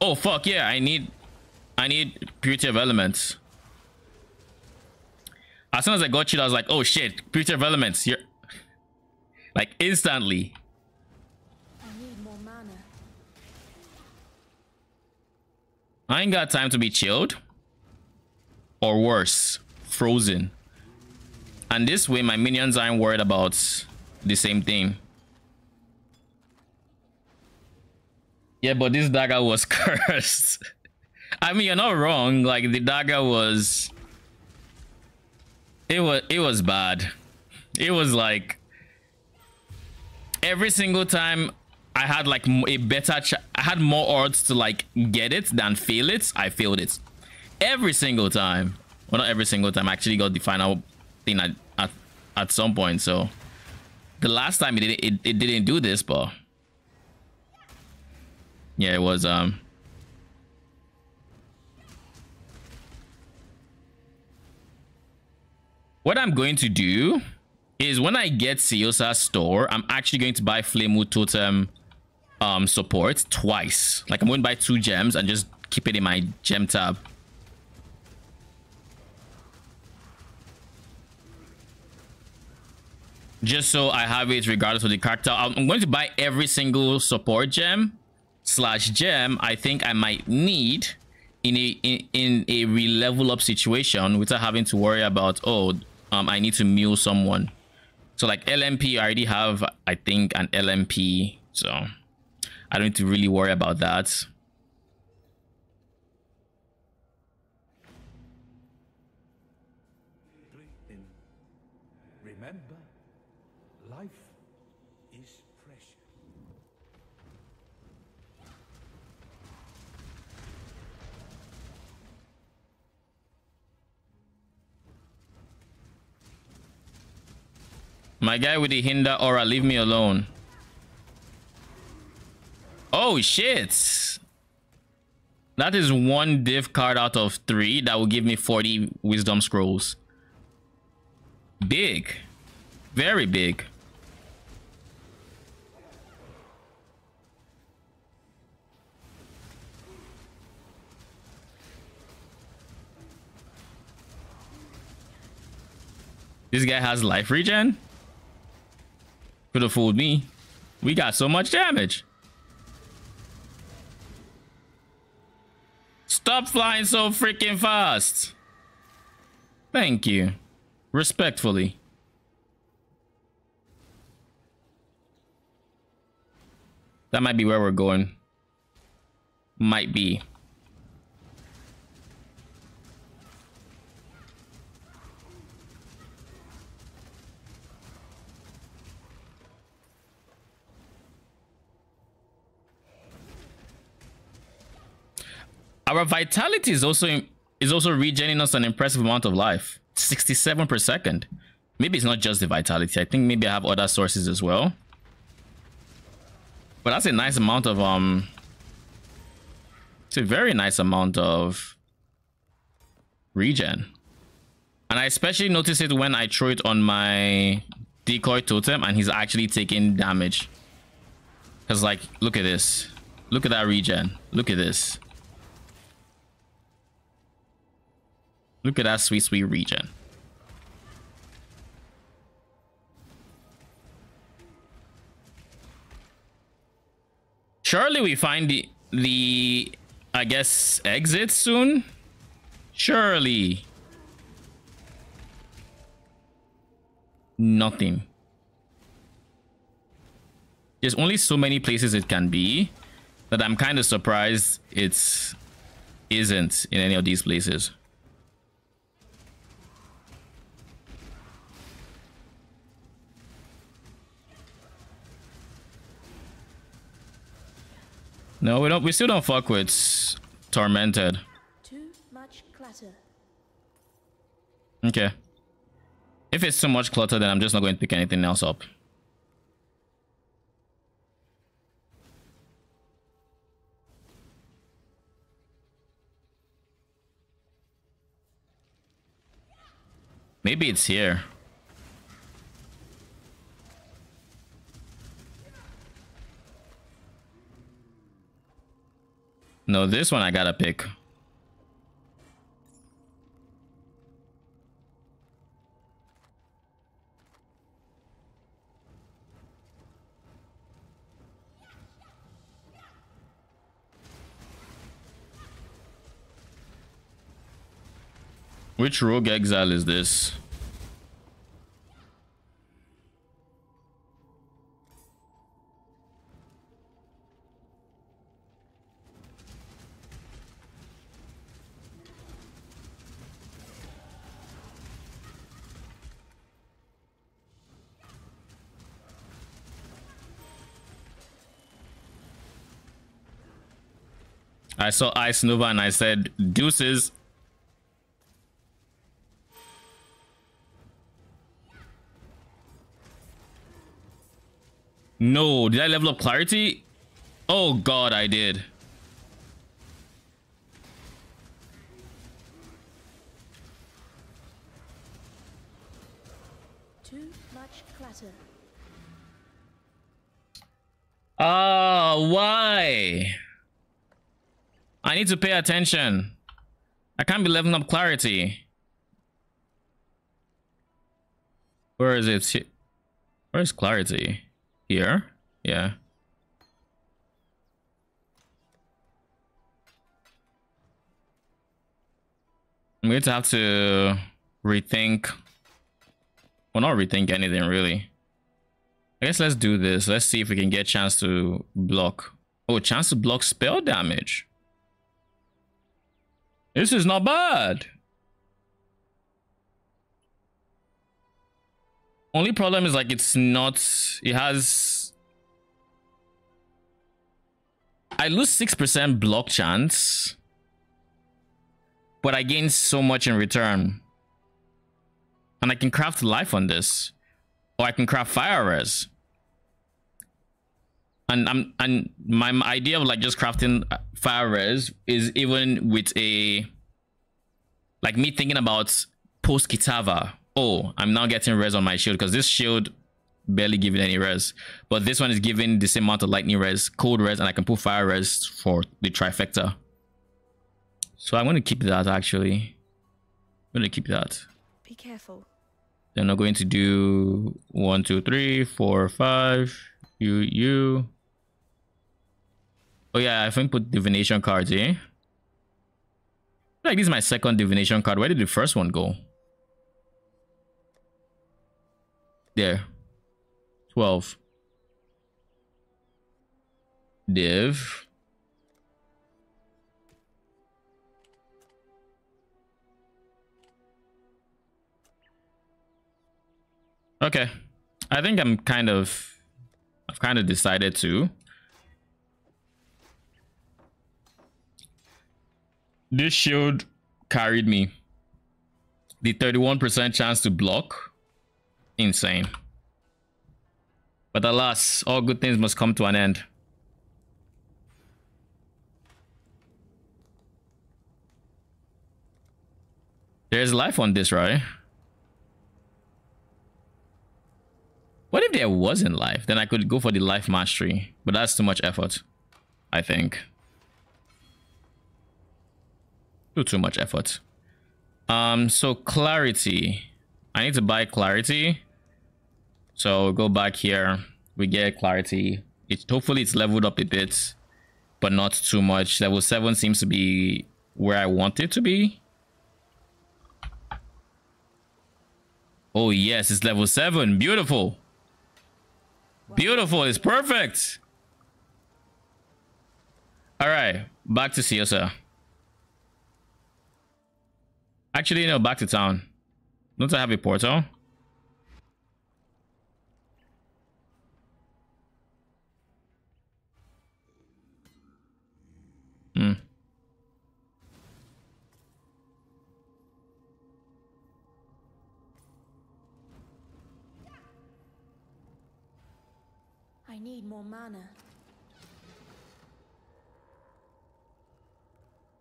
Oh fuck yeah, I need purity of elements. As soon as I got you, I was like, oh shit, purity of elements. You're like instantly. I need more mana. I ain't got time to be chilled. Or worse, frozen. And this way, my minions aren't worried about the same thing. Yeah, but this dagger was cursed. I mean, you're not wrong. Like, the dagger was... It was bad. It was like... Every single time I had like a better... I had more odds to like get it than fail it. I failed it. Every single time. Well, not every single time. I actually got the final thing at some point. So the last time it didn't do this, but yeah, it was what I'm going to do is when I get Siosa's store, I'm actually going to buy Flamewood Totem support twice. Like I'm going to buy 2 gems and just keep it in my gem tab. Just so I have it regardless of the character. I'm going to buy every single support gem / gem I think I might need in a re-level up situation without having to worry about, oh, I need to mule someone. So like LMP, I already have, I think, an LMP, so I don't need to really worry about that. Remember, life is precious. My guy with the hinder aura, leave me alone. Oh shit, that is 1 div card out of 3 that will give me 40 wisdom scrolls. Big, very big. This guy has life regen. Could have fooled me. We got so much damage. Stop flying so freaking fast. Thank you. Respectfully. That might be where we're going. Might be. Our vitality is also regening us an impressive amount of life. 67 per second. Maybe it's not just the vitality. I think maybe I have other sources as well. But that's a nice amount of it's a very nice amount of regen. And I especially notice it when I throw it on my decoy totem and he's actually taking damage. Cause like, look at this. Look at that regen. Look at this. Look at that sweet, sweet regen. Surely we find the I guess exit soon. Surely. Nothing. There's only so many places it can be that I'm kind of surprised it isn't in any of these places. No, we don't. We still don't fuck with Tormented. Too much clutter. Okay. If it's too much clutter, then I'm just not going to pick anything else up. Maybe it's here. No, this one I gotta pick. Which rogue exile is this? I saw Ice Nova and I said, deuces. No, did I level up clarity? Oh god, I did. Too much clutter. Why? I need to pay attention. I can't be leveling up clarity. Where is it? Where's clarity? Here? Yeah. I'm going to have to rethink. Well, not rethink anything, really. I guess let's do this. Let's see if we can get a chance to block. Oh, chance to block spell damage. This is not bad. Only problem is like it's not. It has. I lose 6% block chance, but I gain so much in return. And I can craft life on this, or I can craft fire res. And my idea of like just crafting fire res is even with a like me thinking about post Kitava. Oh, I'm now getting res on my shield because this shield barely giving any res, but this one is giving the same amount of lightning res, cold res, and I can put fire res for the trifecta. So I'm going to keep that actually. I'm going to keep that. Be careful. Then I'm going to do 1, 2, 3, 4, 5. You. Oh yeah, I think put divination cards, eh? Like this is my second divination card. Where did the first one go? There. 12. Div. Okay. I think I've kind of decided to. This shield carried me. The 31% chance to block. Insane. But alas, all good things must come to an end. There's life on this, right? What if there wasn't life? Then I could go for the life mastery. But that's too much effort, I think. Too much effort. So clarity. I need to buy clarity. So go back here. We get clarity. Hopefully it's leveled up a bit, but not too much. Level 7 seems to be where I want it to be. Oh yes, it's level 7. Beautiful. Beautiful. It's perfect. All right, back to Ciosa. Actually, no, back to town. Don't I have a portal? I need more mana.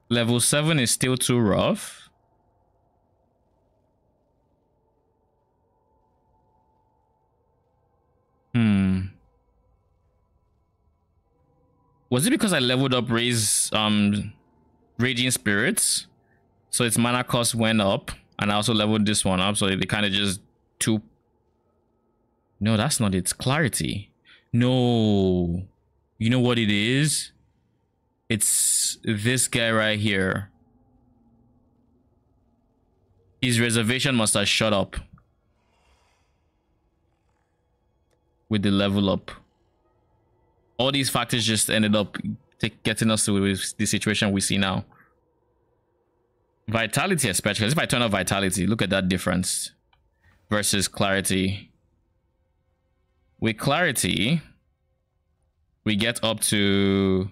Level 7 is still too rough. Was it because I leveled up Raging Spirits? So its mana cost went up, and I also leveled this one up, so they kind of just two. No, that's not its Clarity. No. You know what it is? It's this guy right here. His reservation must have shut up with the level up. All these factors just ended up getting us to the situation we see now. Vitality especially. If I turn off Vitality, look at that difference versus Clarity. With Clarity, we get up to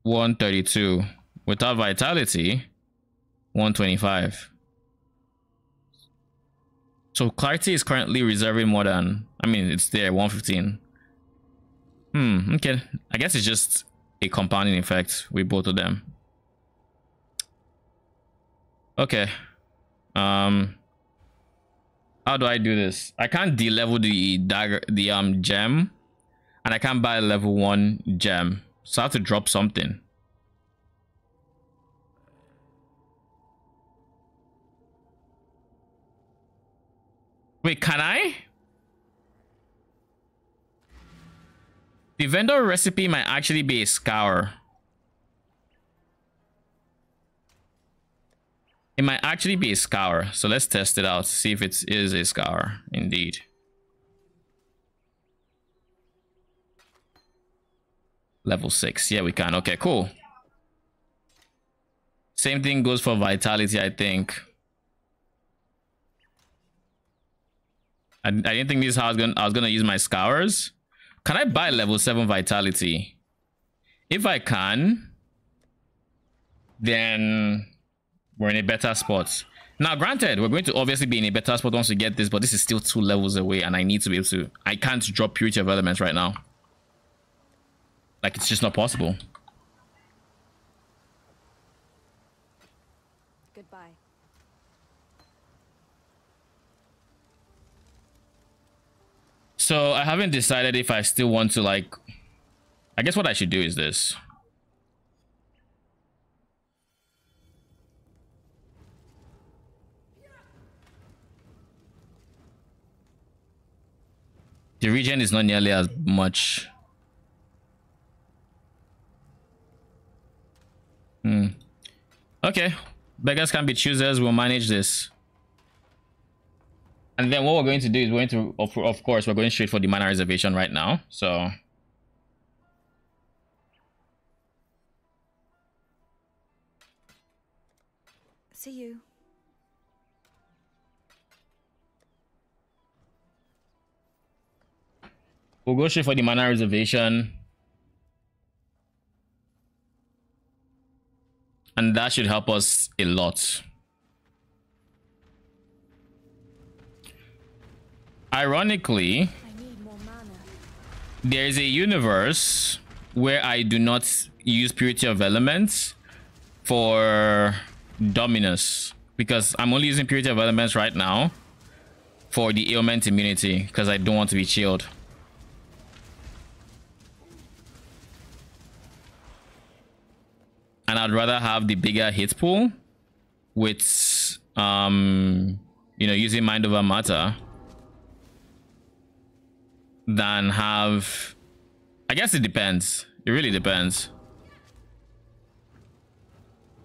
132. Without Vitality, 125. So Clarity is currently reserving more than, I mean, it's there, 115. Okay. I guess it's just a compounding effect with both of them. Okay. How do I do this? I can't de-level the dagger, the gem, and I can't buy a level 1 gem. So I have to drop something. Wait, can I? The vendor recipe might actually be a scour. It might actually be a scour. So let's test it out. See if it is a scour indeed. Level 6. Yeah, we can. Okay, cool. Same thing goes for Vitality, I think. I didn't think this is how I was gonna use my scours. Can I buy level 7 Vitality? If I can, then we're in a better spot. Now, granted, we're going to obviously be in a better spot once we get this, but this is still 2 levels away, and I need to be able to. I can't drop Purity of Elements right now. Like, it's just not possible. Goodbye. So I haven't decided if I still want to, like, I guess what I should do is this. The regen is not nearly as much. Okay, beggars can be choosers. We'll manage this. And then what we're going to do is we're going to, of course, we're going straight for the mana reservation right now. So See you. we'll go straight for the mana reservation. And that should help us a lot. Ironically, I need more mana. there is a universe where I do not use Purity of Elements for Dominus, because I'm only using Purity of Elements right now for the ailment immunity, because I don't want to be chilled. And I'd rather have the bigger hit pool with you know, using Mind Over Matter than have, I guess it depends. It really depends.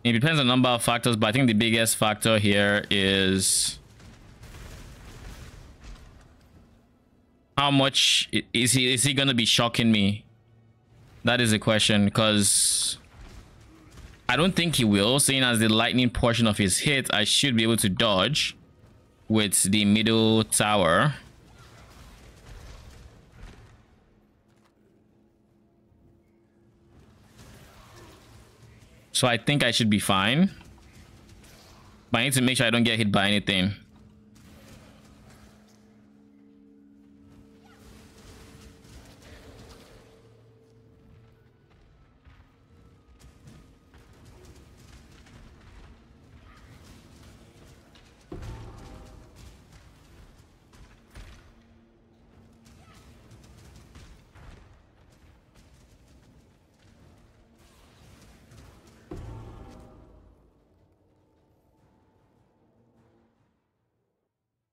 It depends on a number of factors, but I think the biggest factor here is how much is he gonna be shocking me? That is the question, because I don't think he will, seeing as the lightning portion of his hit I should be able to dodge with the middle tower. So I think I should be fine. But I need to make sure I don't get hit by anything.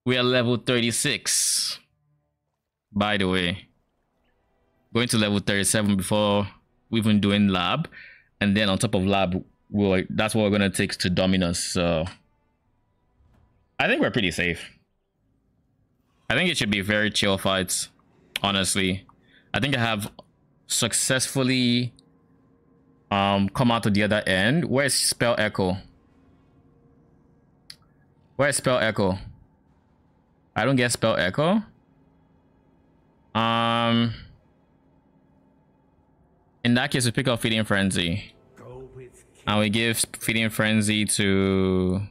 We are level 36. By the way. Going to level 37 before we even doing lab. And then on top of lab, that's what we're going to take to Dominus. So I think we're pretty safe. I think it should be very chill fights, honestly. I think I have successfully come out to the other end. Where's Spell Echo? Where's Spell Echo? I don't get Spell Echo. In that case, we pick up Feeding Frenzy. And we give Feeding Frenzy to...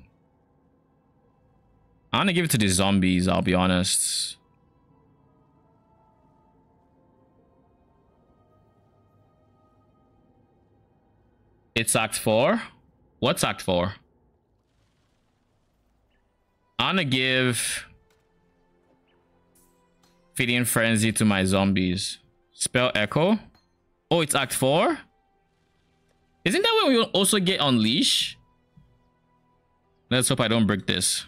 I'm gonna give it to the zombies, I'll be honest. It's Act 4? What's Act 4? I'm gonna give Feeding Frenzy to my zombies. Spell Echo? Oh, it's Act 4? Isn't that when we also get Unleash? Let's hope I don't break this.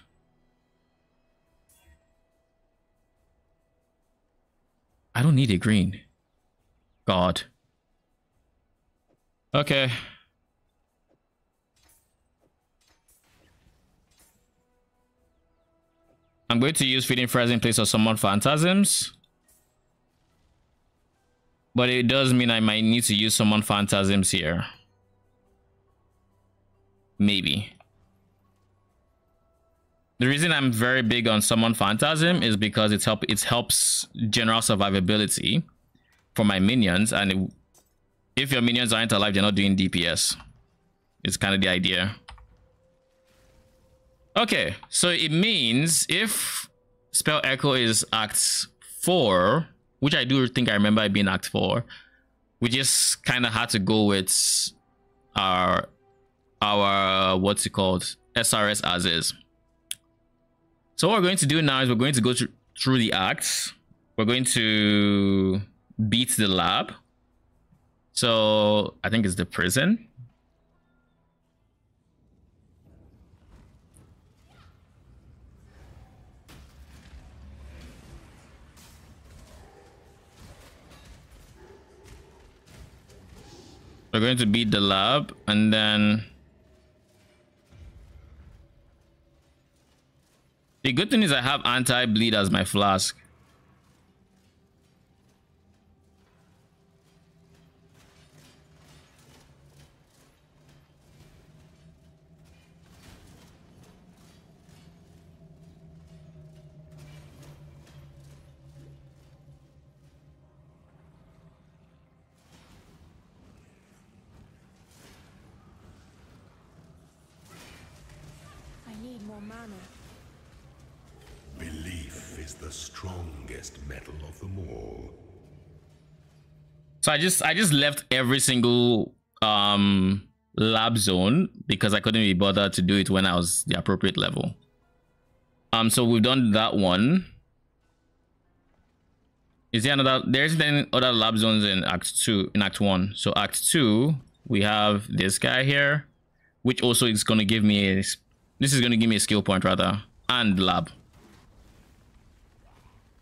I don't need a green. God. Okay. I'm going to use Feeding Frenzy in place of Summon Phantasms. But it does mean I might need to use Summon Phantasms here. Maybe. The reason I'm very big on Summon Phantasm is because it helps general survivability for my minions. And if your minions aren't alive, they're not doing DPS. It's kind of the idea. Okay, so it means if Spell Echo is Act 4, which I do think I remember it being Act 4, we just kind of had to go with our what's it called, SRS as is. So what we're going to do now is we're going to go through the acts. We're going to beat the lab. So I think it's the prison. We're going to beat the lab, and then the good thing is I have anti-bleed as my flask. Mana. Belief is the strongest metal of them all. So I just left every single lab zone because I couldn't be bothered to do it when I was the appropriate level. So we've done that one. Is there another? There's any other lab zones in Act 2, in Act 1. So Act 2, we have this guy here, which also is going to give me a... This is going to give me a skill point rather, and lab.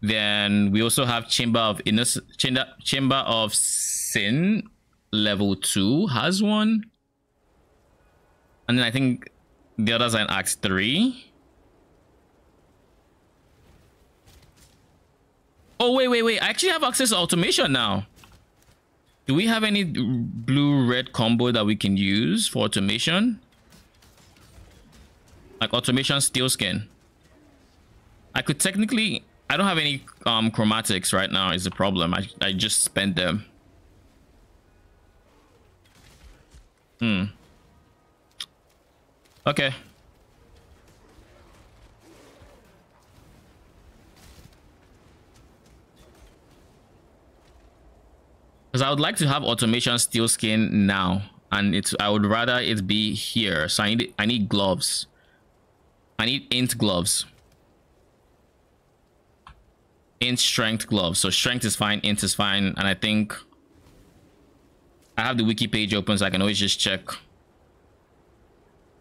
Then we also have Chamber of Sin, level 2 has one. And then I think the others are in Act 3. Oh, wait. I actually have access to automation now. Do we have any blue-red combo that we can use for automation? Like automation steel skin. I could technically... I don't have any chromatics right now is the problem. I just spent them. Okay. Because I would like to have automation steel skin now, and I would rather it be here. So I need gloves. I need int gloves. Int strength gloves. So strength is fine, int is fine, and I think I have the wiki page open, so I can always just check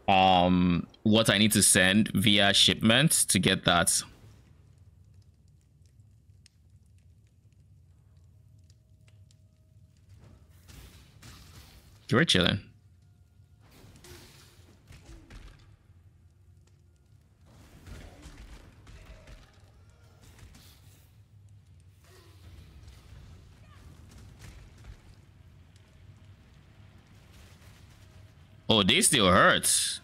what I need to send via shipment to get that. We're chilling. Oh, they still hurts.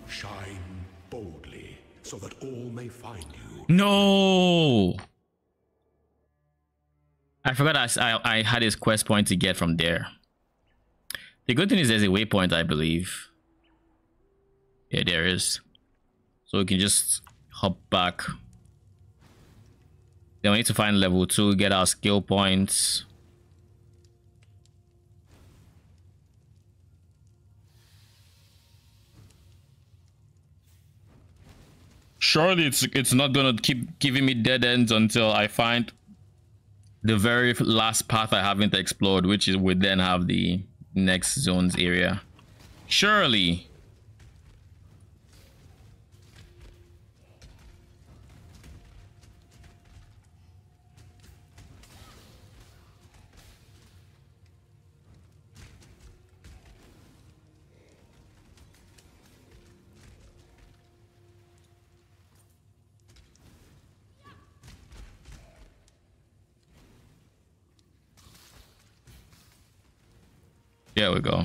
Shine boldly, so that all may find you. No, I forgot I had his quest point to get from there. The good thing is there's a waypoint, I believe. Yeah, there is. So we can just hop back. Then we need to find level 2, get our skill points. Surely it's not gonna keep giving me dead ends until I find the very last path I haven't explored, which is would then have the next zones area. Surely. There we go.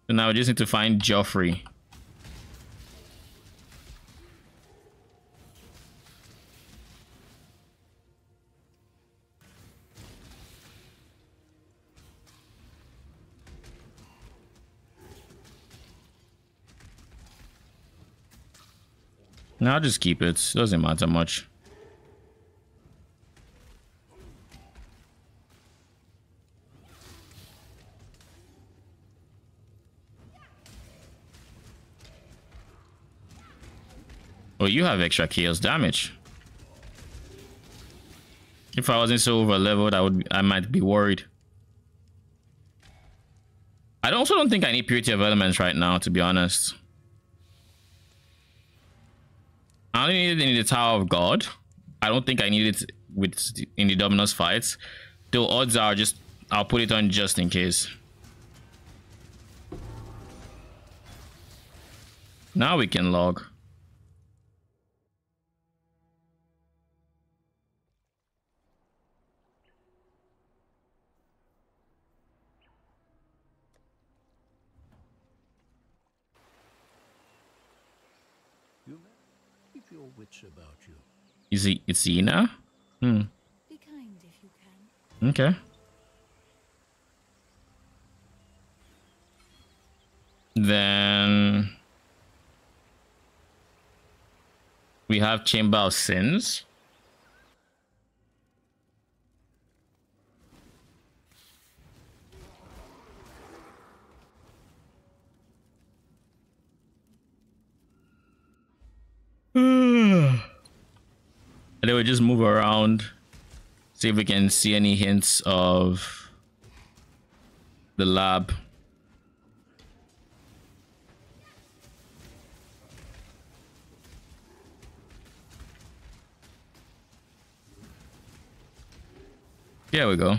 So now we just need to find Joffrey. No, I'll just keep it. Doesn't matter much. Oh, you have extra chaos damage. If I wasn't so over leveled, I might be worried. I also don't think I need Purity of Elements right now, to be honest. I only need it in the Tower of God. I don't think I need it in the Dominus fights. Though odds are I'll put it on just in case. Now we can log. Your wits about you. It's Ina? Hmm. Be kind if you can. Okay. Then we have Chamber of Sins. And then we just move around, see if we can see any hints of the lab. There we go.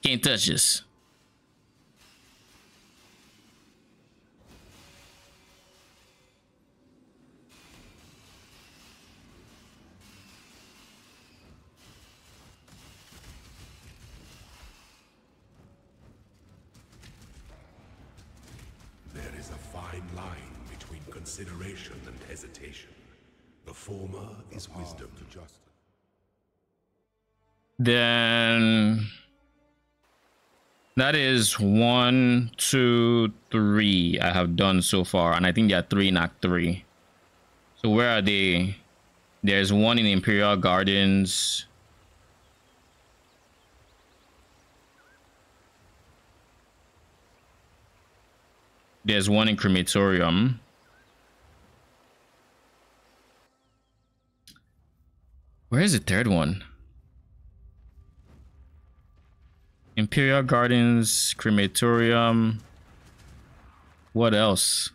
Can't touch this. There is a fine line between consideration and hesitation. The former is wisdom. Then That is 1, 2, 3 I have done so far, and I think there are 3 in Act 3. So where are they? There's 1 in Imperial Gardens. There's 1 in Crematorium. Where is the 3rd one? Imperial Gardens, Crematorium. What else?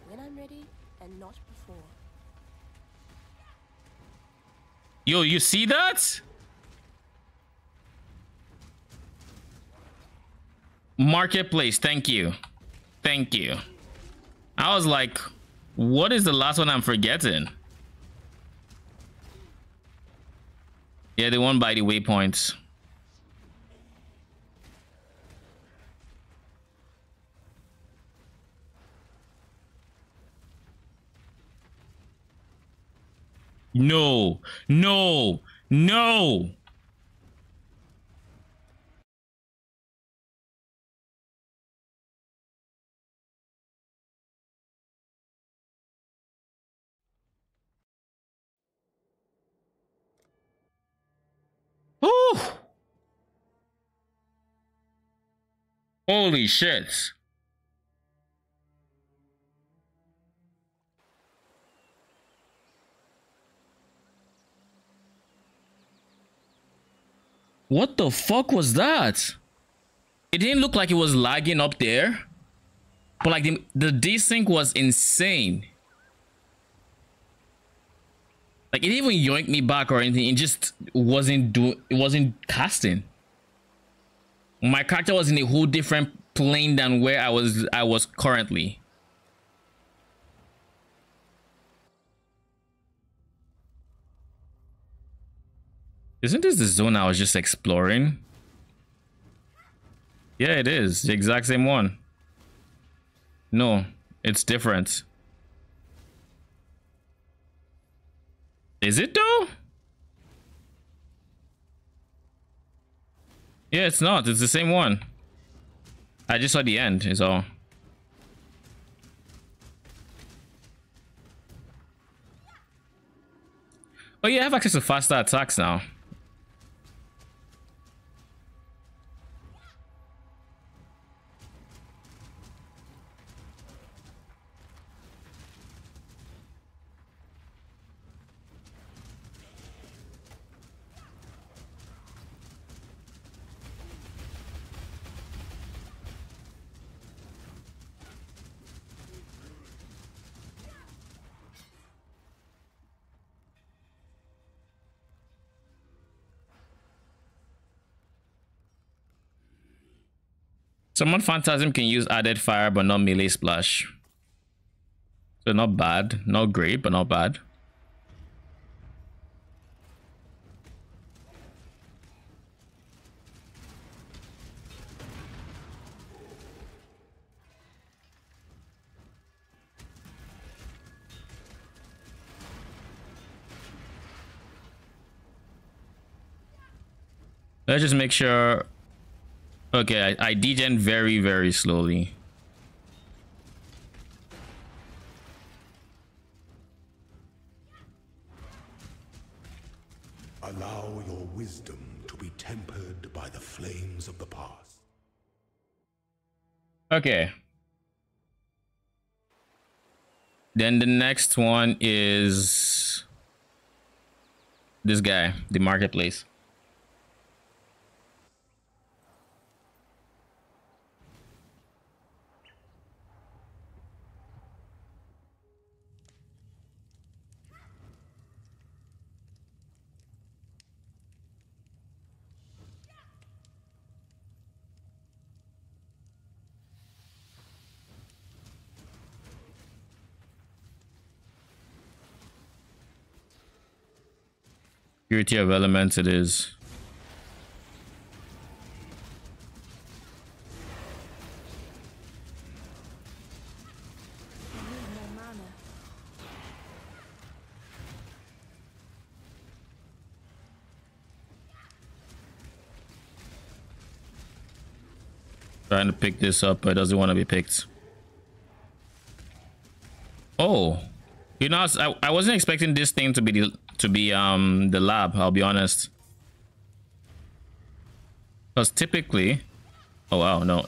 When I'm ready, and not before. Yo, you see that? Marketplace, thank you. Thank you. I was like, what is the last one I'm forgetting? Yeah, the one by the waypoints. No, no, no. Whew. Holy shit. What the fuck was that? It didn't look like it was lagging up there, but like the desync was insane. Like it didn't even yoink me back or anything. It just it wasn't casting. My character was in a whole different plane than where I was currently. Isn't this the zone I was just exploring? Yeah, it is. The exact same one. No, it's different. Is it though? Yeah, it's not. It's the same one. I just saw the end, is all. Oh yeah, I have access to faster attacks now. Summon Phantasm can use added fire but not melee splash. So not bad. Not great, but not bad. Let's just make sure. Okay, I degen very, very slowly. Allow your wisdom to be tempered by the flames of the past. Okay. Then the next one is this guy, the marketplace. Purity of elements it is. I need more mana. Trying to pick this up, but it doesn't want to be picked. Oh, you know, I wasn't expecting this thing to be the lab. I'll be honest, because typically, oh wow, no.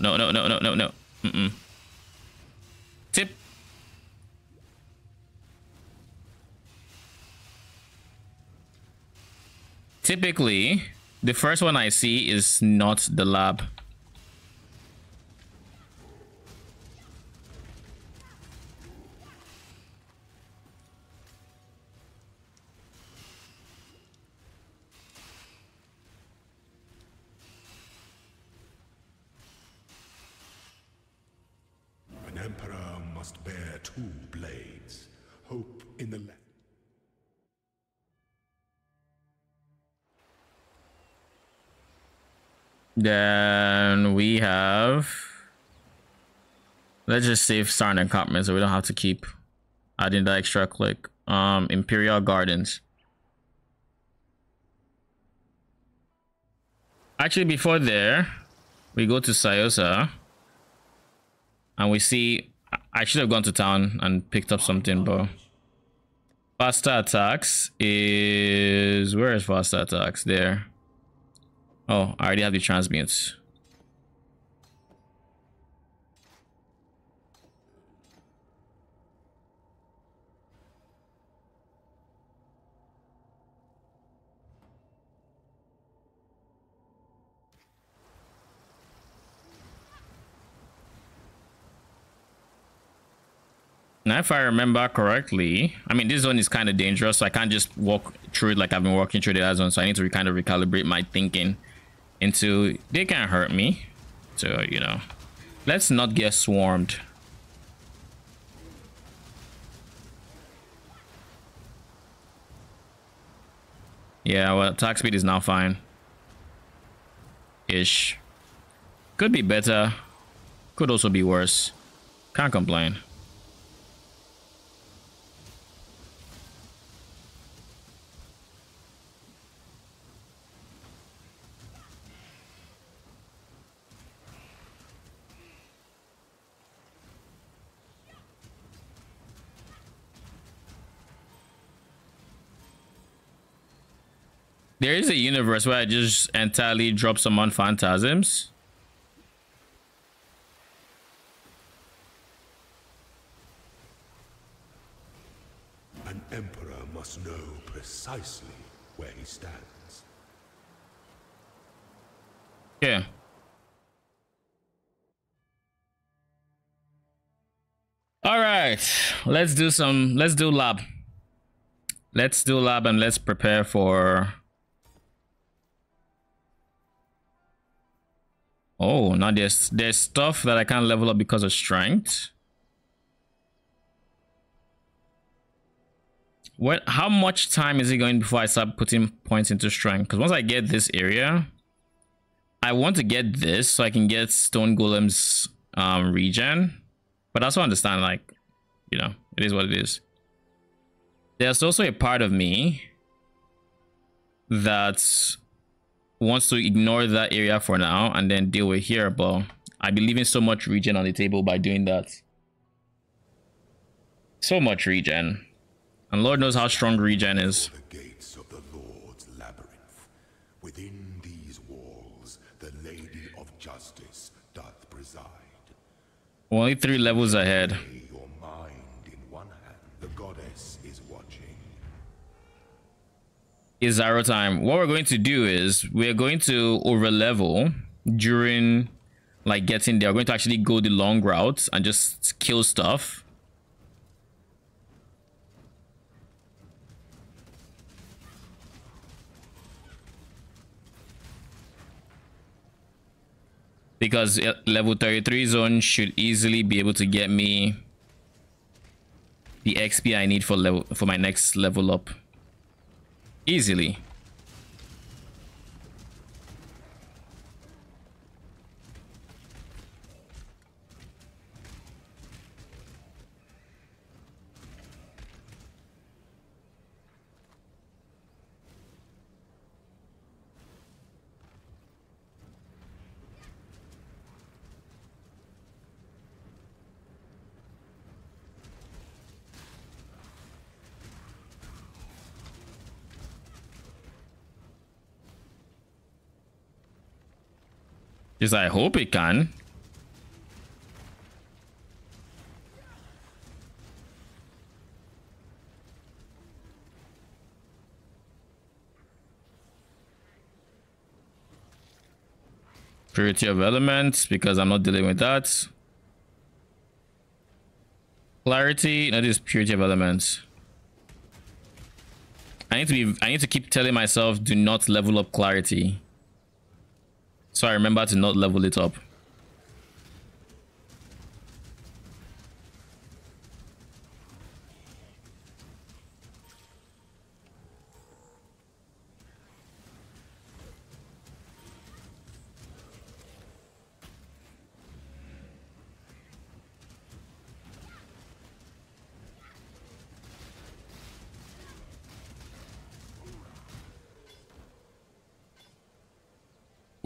Typically, the first one I see is not the lab. An emperor must bear two blades. Hope in the left. Then we have, let's just save Sarn encampment so we don't have to keep adding the extra click. Imperial Gardens. Actually, before there, we go to Sayosa and we see, I should have gone to town and picked up something, but faster attacks is, where is faster attacks? There. Oh, I already have the transmutes. Now, if I remember correctly, I mean, this zone is kind of dangerous, so I can't just walk through it like I've been walking through the other zone, so I need to kind of recalibrate my thinking into, they can't hurt me, so you know, let's not get swarmed. Yeah, well, attack speed is now fine ish. Could be better, could also be worse, can't complain. There is a universe where I just entirely drop some on phantasms. An emperor must know precisely where he stands. Yeah. All right, let's do lab. Let's do lab and let's prepare for. Oh, now there's stuff that I can't level up because of strength. What? How much time is it going before I start putting points into strength? Because once I get this area, I want to get this so I can get Stone Golem's regen. But I also understand, like, you know, it is what it is. There's also a part of me that wants to ignore that area for now and then deal with here, but I'd be leaving so much regen on the table by doing that. So much regen. And Lord knows how strong regen is. The gates of the Lord's labyrinth. Within these walls, the Lady of Justice doth preside. Only 3 levels ahead. Lay your mind in one hand. The goddess is watching. Is Zaro time. What we're going to do is we're going to over level during like getting there. We're going to actually go the long route and just kill stuff. Because level 33 zone should easily be able to get me the XP I need for my next level up. Easily. Yes, I hope it can. Purity of elements, because I'm not dealing with that. Clarity, no, this is purity of elements. I need to keep telling myself, do not level up clarity. So I remember to not level it up.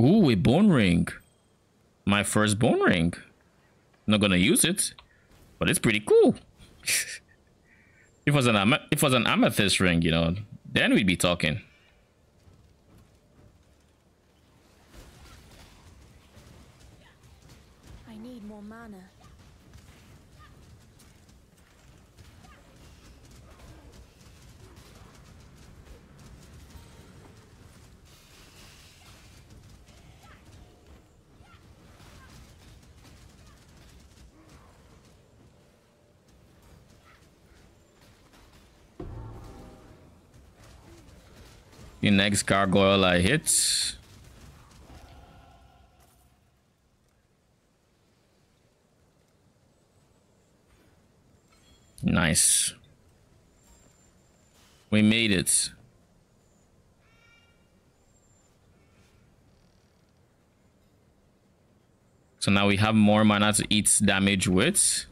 Ooh, a bone ring. My first bone ring. Not gonna use it, but it's pretty cool. If it was an amethyst ring, you know, then we'd be talking. I need more mana. The next gargoyle I hit. Nice. We made it. So now we have more mana to eat damage with.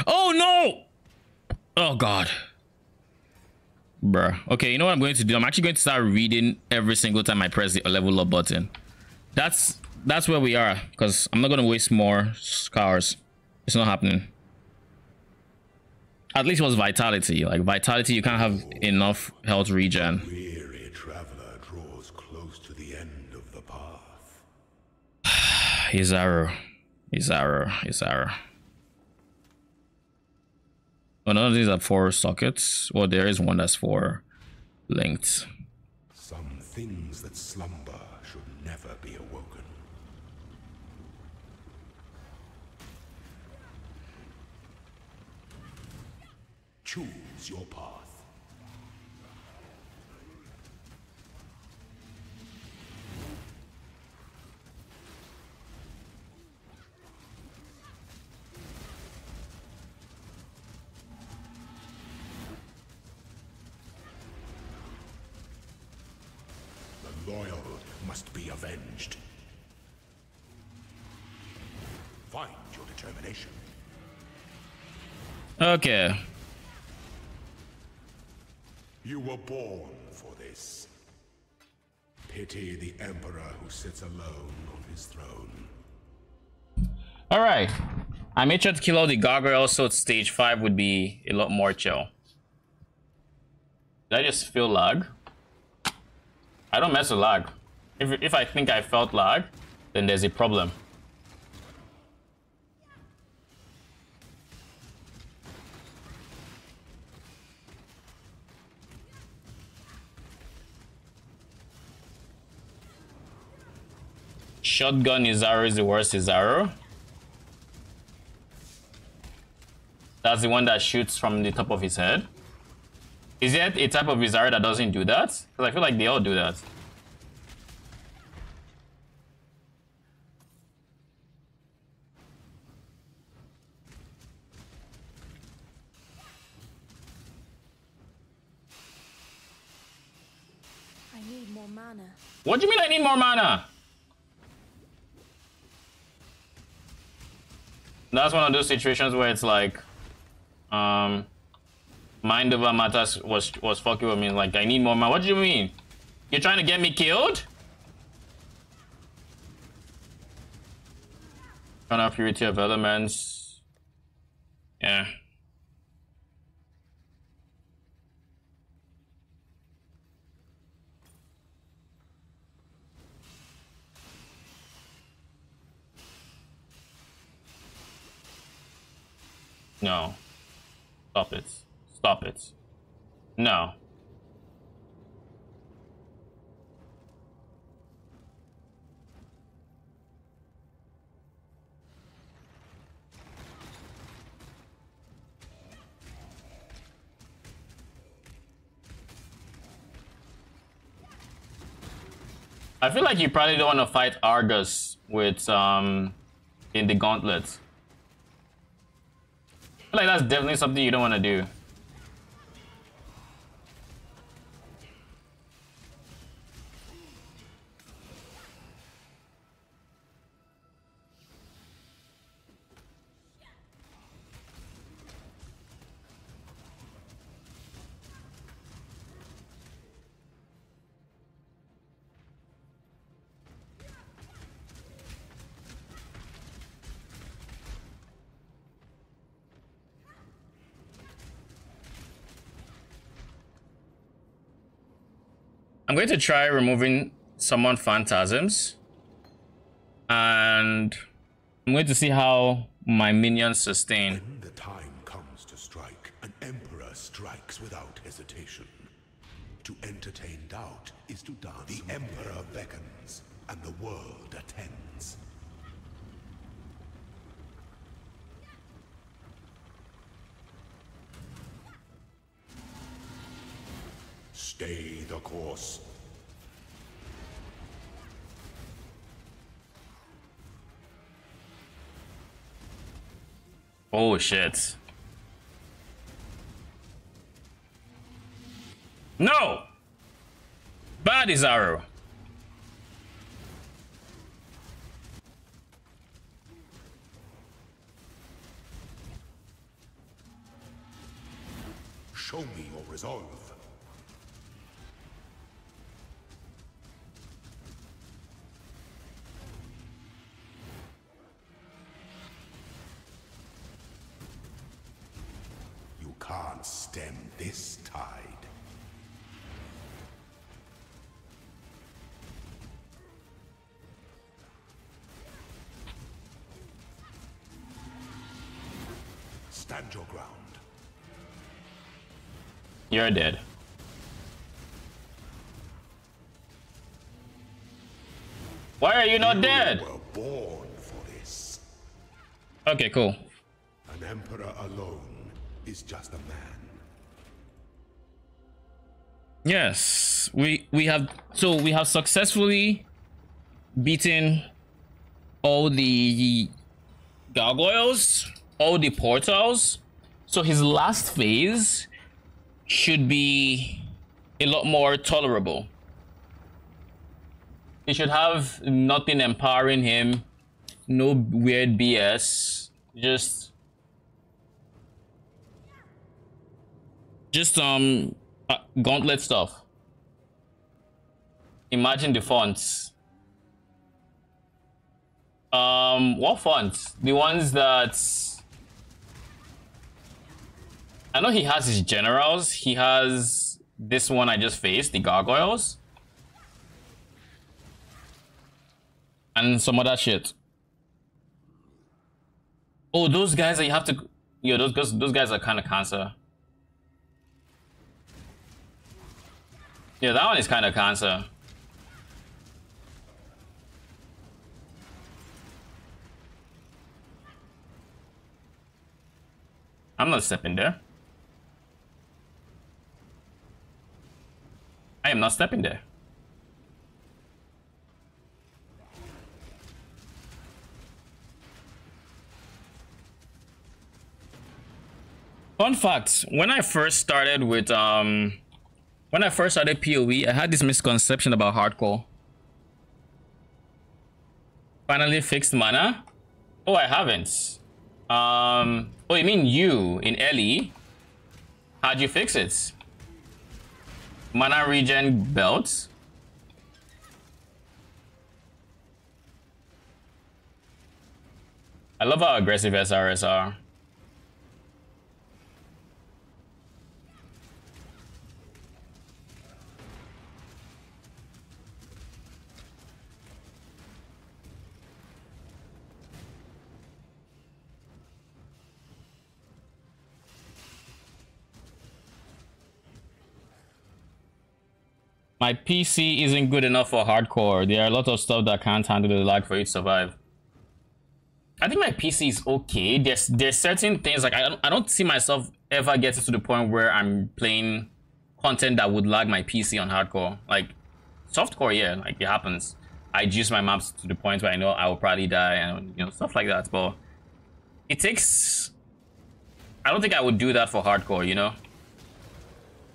Oh no! Oh god. Bruh. Okay, you know what I'm going to do? I'm actually going to start reading every single time I press the level up button. That's where we are, because I'm not going to waste more scars. It's not happening. At least it was vitality. Like vitality, you can't have enough health regen. Weary traveler draws close to the end of the path. His arrow. His arrow. His arrow. Oh, none of these are 4 sockets. Well, there is one that's 4 linked. Some things that slumber should never be awoken. Choose your path. The loyal must be avenged. Find your determination. Okay. You were born for this. Pity the emperor who sits alone on his throne. All right. I made sure to kill all the gargoyles, so stage 5 would be a lot more chill. Did I just feel lag? I don't mess with lag. If I think I felt lag, then there's a problem. Shotgun Izaro is the worst Izaro. That's the one that shoots from the top of his head. Is there a type of Izaro that doesn't do that? Because I feel like they all do that. I need more mana. What do you mean I need more mana? That's one of those situations where it's like, mind over matters was fucking with me. Like, I need more mana. What do you mean? You're trying to get me killed? Kind purity of elements. Yeah. No. Stop it. Stop it. No. I feel like you probably don't want to fight Argus with in the Gauntlet. I feel like that's definitely something you don't want to do. I'm going to try removing summon phantasms, and I'm going to see how my minions sustain. When the time comes to strike, an emperor strikes without hesitation. To entertain doubt is to dance. The emperor beckons, and the world attends. Stay the course. Oh shit. No! Bad is arrow. Show me your resolve. You can't stem this tide. Stand your ground. You're dead. Why are you not dead? You were born for this. Okay, cool. An emperor alone is just a man. Yes, we have successfully beaten all the gargoyles, all the portals. So his last phase should be a lot more tolerable. He should have nothing empowering him, no weird BS, just Gauntlet stuff. Imagine the fonts. What fonts? The ones that I know he has his generals. He has this one I just faced, the gargoyles, and some other shit. Oh, those guys that you have to, yo, those guys are kind of cancer. Yeah, that one is kind of cancer. I'm not stepping there. I am not stepping there. Fun fact, when I first started with PoE, I had this misconception about hardcore. Finally fixed mana? Oh, I haven't. Oh, you mean you in Ellie? How'd you fix it? Mana regen belts? I love how aggressive SRS are. My PC isn't good enough for hardcore. There are a lot of stuff that can't handle the lag for it to survive. I think my PC is okay. There's certain things like I don't see myself ever getting to the point where I'm playing content that would lag my PC on hardcore. Like softcore, yeah, like it happens. I juice my maps to the point where I know I will probably die and you know stuff like that. But it takes. I don't think I would do that for hardcore. You know.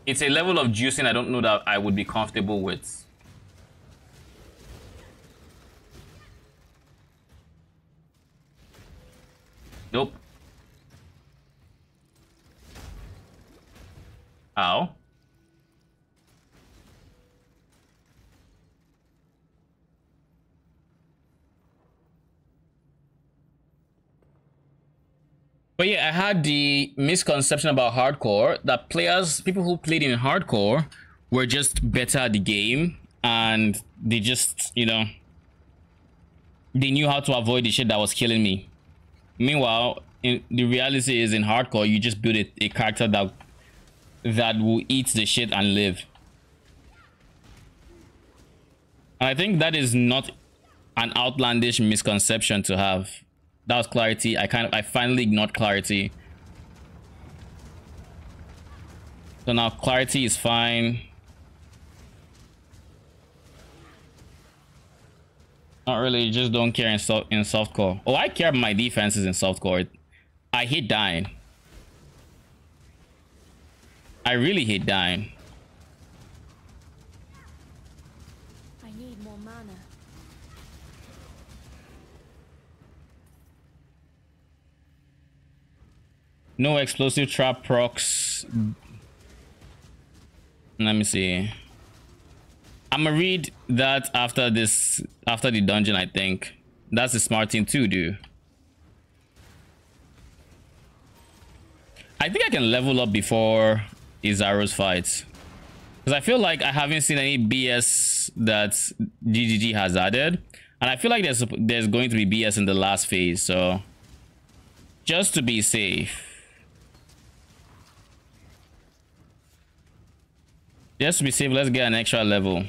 It's a level of juicing I don't know that I would be comfortable with. Nope. Ow. But yeah, I had the misconception about hardcore that people who played in hardcore were just better at the game and they just, you know, they knew how to avoid the shit that was killing me. Meanwhile, the reality is in hardcore, you just build a character that will eat the shit and live. And I think that is not an outlandish misconception to have. That was clarity. I finally ignored clarity. So now clarity is fine. Not really, just don't care in softcore. Oh, I care about my defenses in softcore. I hate dying. I really hate dying. I need more mana. No explosive trap procs. Let me see. I'm gonna read that after the dungeon, I think. That's the smart thing to do. I think I can level up before Izaru's fights. Because I feel like I haven't seen any BS that GGG has added. And I feel like there's going to be BS in the last phase, so just to be safe. Just to be safe, let's get an extra level.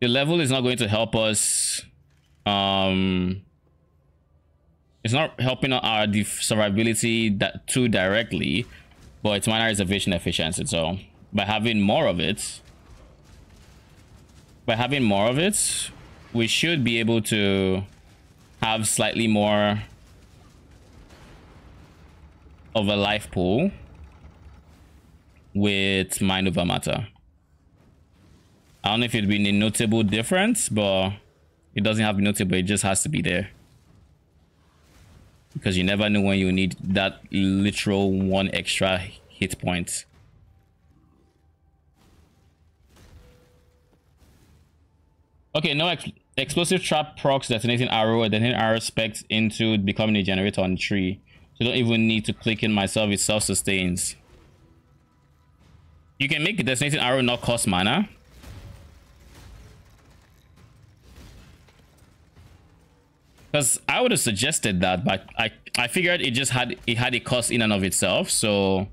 The level is not going to help us. It's not helping our survivability too directly, but it's mana reservation efficiency. So by having more of it, we should be able to have slightly more of a life pool with Mind Over Matter. I don't know if it'd be a notable difference, but it doesn't have to be notable, it just has to be there. Because you never know when you need that literal one extra hit point. Okay, no explosive trap procs detonating arrow, and then arrow specs into becoming a generator on the tree. So you don't even need to click in myself, it self-sustains. You can make the detonating arrow not cost mana. Because I would have suggested that, but I figured it had a cost in and of itself, so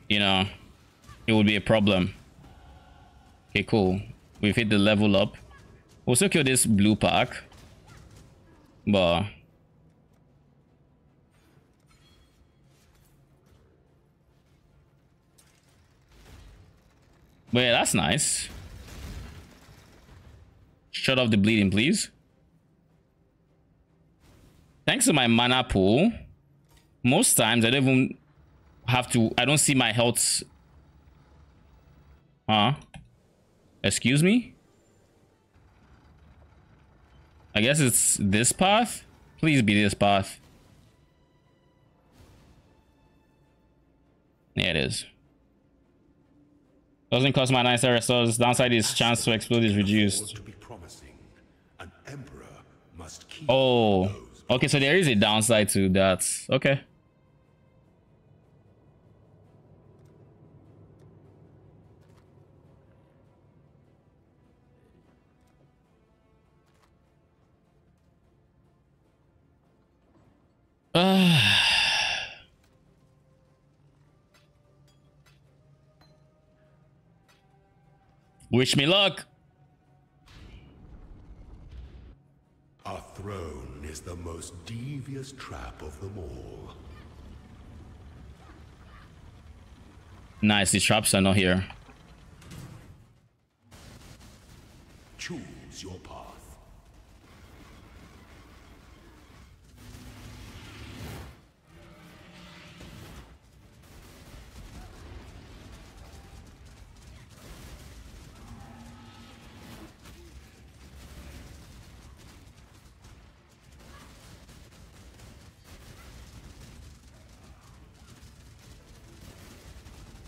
you know it would be a problem. Okay, cool. We've hit the level up. We'll still kill this blue pack, but yeah, that's nice. Shut off the bleeding, please. Thanks to my mana pool, most times I don't even have to, I don't see my health. Excuse me? I guess it's this path. Please be this path. Yeah, it is. Doesn't cost my 9-star restores. Downside is chance to explode is reduced. To be promising, an emperor must keep Oh, okay. So there is a downside to that. Okay. Wish me luck. Our throne is the most devious trap of them all. Nice, the traps are not here. Choose your path.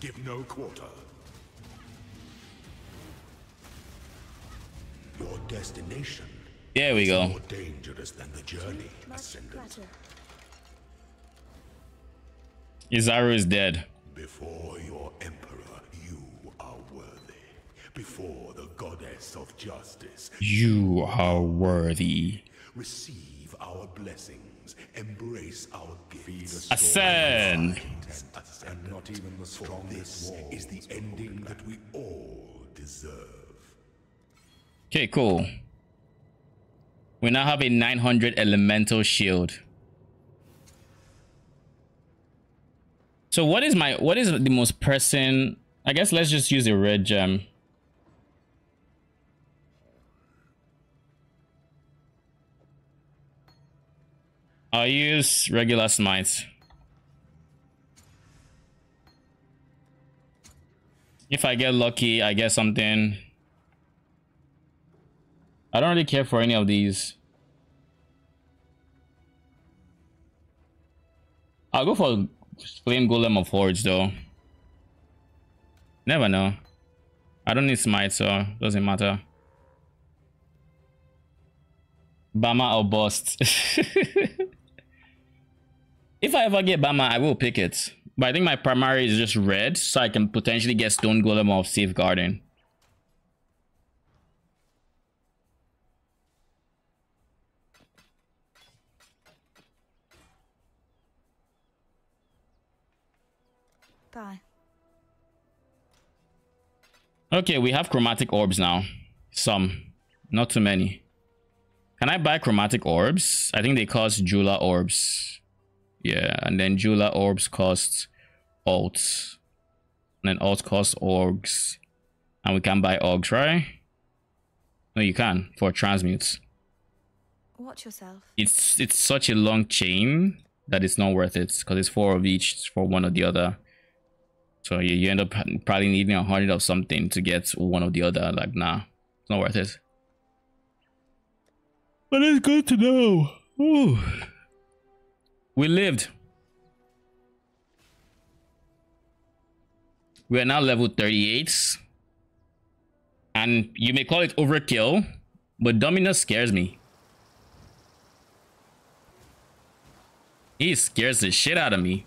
Give no quarter. Your destination There we is go. more dangerous than the journey, Much Ascendant. clatter. Izaru is dead. Before your emperor, you are worthy. Before the goddess of justice, You are worthy. receive our blessings. Embrace our gifts. Ascend. And not even the strongest war is the ending that we all deserve. Okay, cool. We now have a 900 elemental shield. So what is the most pressing? I guess let's just use a red gem. I'll use regular smites. If I get lucky, I get something. I don't really care for any of these. I'll go for Flame Golem of Hordes though. Never know. I don't need smite, so it doesn't matter. Bama or bust. If I ever get Bama, I will pick it. But I think my primary is just red, so I can potentially get Stone Golem of Safeguarding. Bye. Okay, we have chromatic orbs now. Some, not too many. Can I buy chromatic orbs? I think they cost Jula orbs. Yeah, and then Jula orbs cost alts. And then alts cost orgs. And we can buy orgs, right? No, you can for transmutes. Watch yourself. It's such a long chain that it's not worth it because it's 4 of each for one or the other. So you end up probably needing 100 of something to get one or the other. Like, nah, it's not worth it. But it's good to know. Ooh. We lived. We are now level 38. And you may call it overkill, but Dominus scares me. He scares the shit out of me.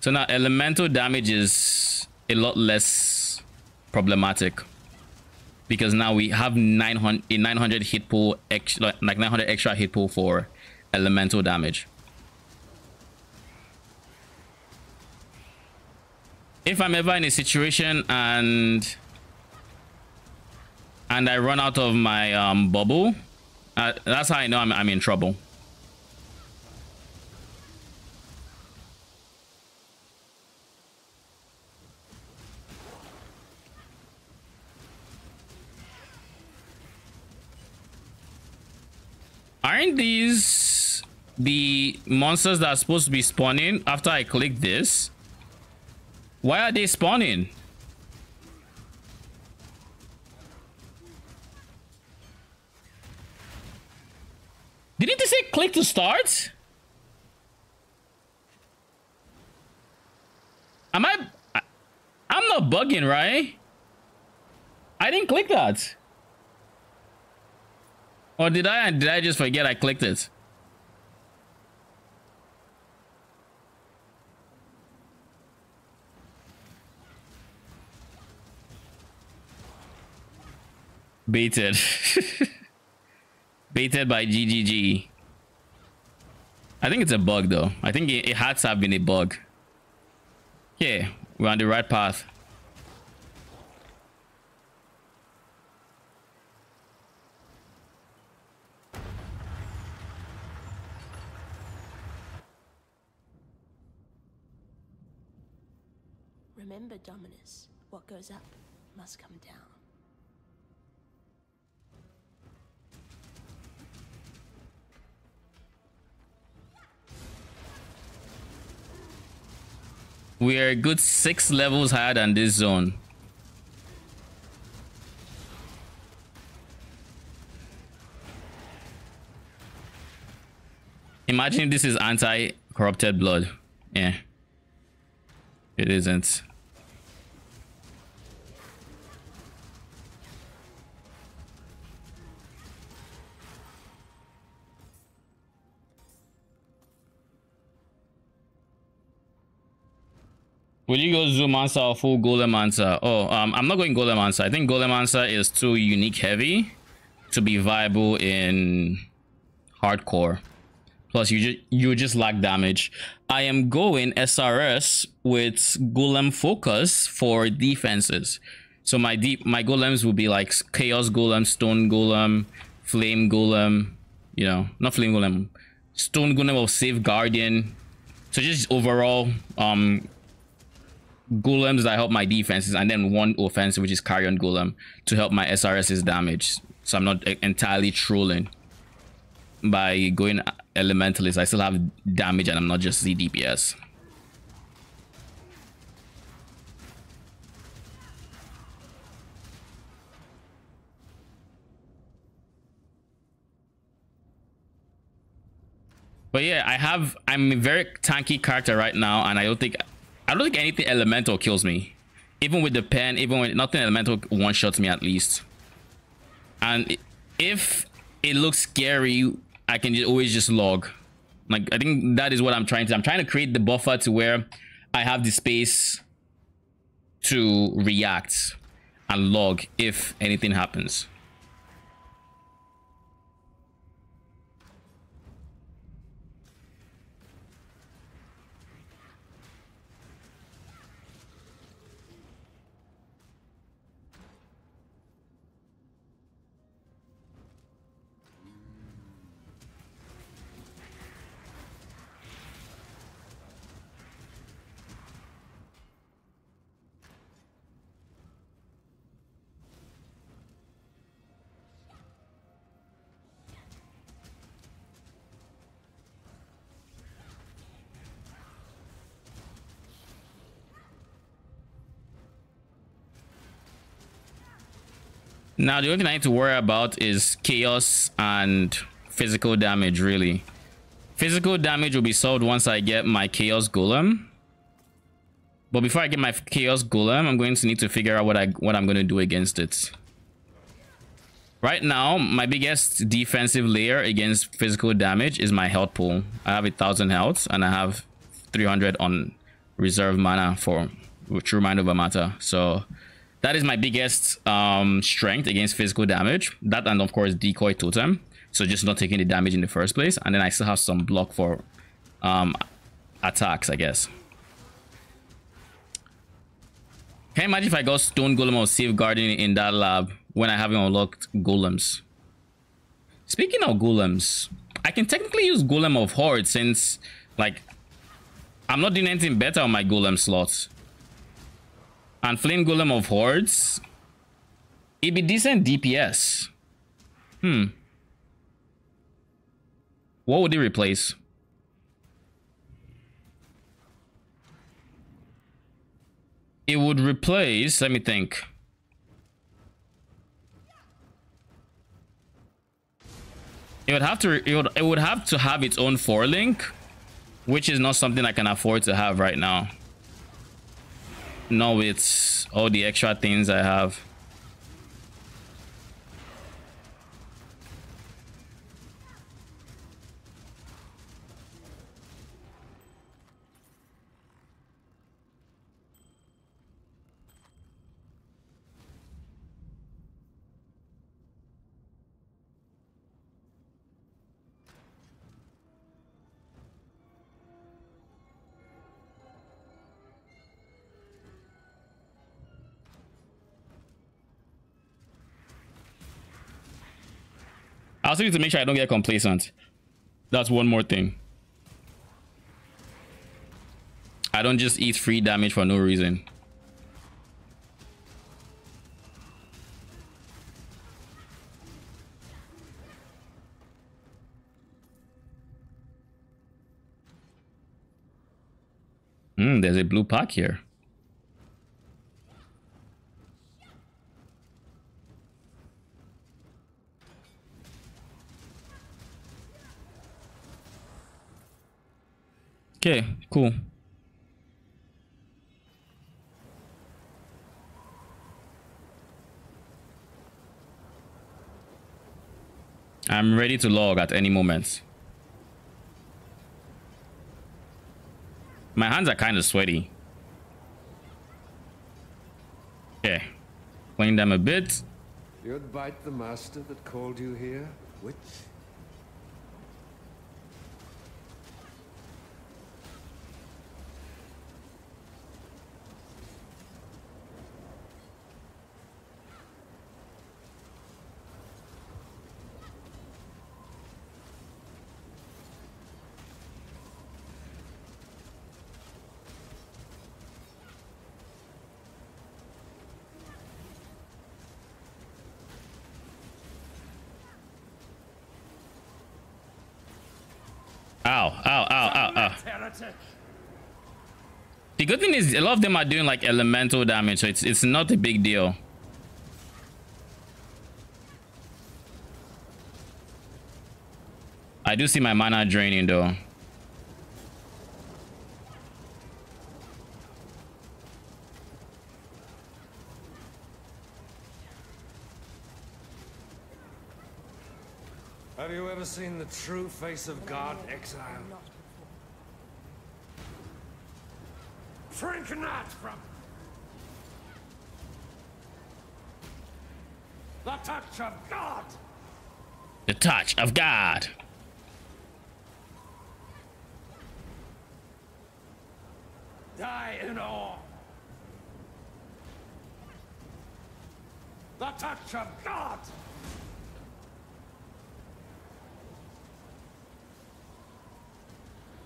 So now elemental damage is a lot less problematic. Because now we have 900 hit pool, like 900 extra hit pool for elemental damage. If I'm ever in a situation and I run out of my bubble, that's how I know I'm in trouble. Aren't these the monsters that are supposed to be spawning after I click this? Why are they spawning? Didn't they say click to start? I'm not bugging, right? I didn't click that. Or did I? Did I just forget I clicked it? Baited. Baited by GGG. I think it's a bug though. I think it had to have been a bug. Yeah, we're on the right path. Remember, Dominus, what goes up must come down. We are a good 6 levels higher than this zone. Imagine if this is anti-corrupted blood. Yeah. It isn't. Will you go Zoom answer or full Golem answer? Oh, I'm not going Golem answer. I think Golem answer is too unique heavy to be viable in hardcore. Plus, you just lack damage. I am going SRS with Golem focus for defenses. So my golems will be like Chaos Golem, Stone Golem, Flame Golem. You know, not Flame Golem, Stone Golem of Safe Guardian. So just overall, golems that help my defenses, and then one offensive, which is Carrion Golem, to help my SRS's damage. So I'm not entirely trolling by going Elementalist. I still have damage and I'm not just Z DPS. But yeah, I'm a very tanky character right now, and I don't think anything elemental kills me. Even with the pen, even when nothing elemental one-shots me at least. And if it looks scary, I can always just log. Like, I think that is what I'm trying to create the buffer to where I have the space to react and log if anything happens. Now, the only thing I need to worry about is chaos and physical damage, really. Physical damage will be solved once I get my Chaos Golem. But before I get my Chaos Golem, I'm going to need to figure out what I'm going to do against it. Right now, my biggest defensive layer against physical damage is my health pool. I have 1,000 health, and I have 300 on reserve mana for True Mind Over Matter. So that is my biggest strength against physical damage. That, and of course Decoy Totem, so just not taking the damage in the first place. And then I still have some block for attacks, I guess. Can you imagine if I got Stone Golem or Safeguarding in that lab when I haven't unlocked golems? Speaking of golems, I can technically use Golem of Horde, since like I'm not doing anything better on my golem slots. And Flame Golem of Hordes, it'd be decent DPS. What would it replace? It would replace, let me think. It would have to it would have to have its own 4-link, which is not something I can afford to have right now. No, it's all the extra things I have. I also need to make sure I don't get complacent. That's one more thing. I don't just eat free damage for no reason. There's a blue pack here. Okay, cool. I'm ready to log at any moment. My hands are kind of sweaty. Okay, clean them a bit. You'd bite the master that called you here, witch? Ow, ow, ow, ow, ow. The good thing is a lot of them are doing like elemental damage, so it's not a big deal. I do see my mana draining though. Have you ever seen the true face of God, exile? Shrink not from the touch of God. The touch of God. Die in awe. The touch of God.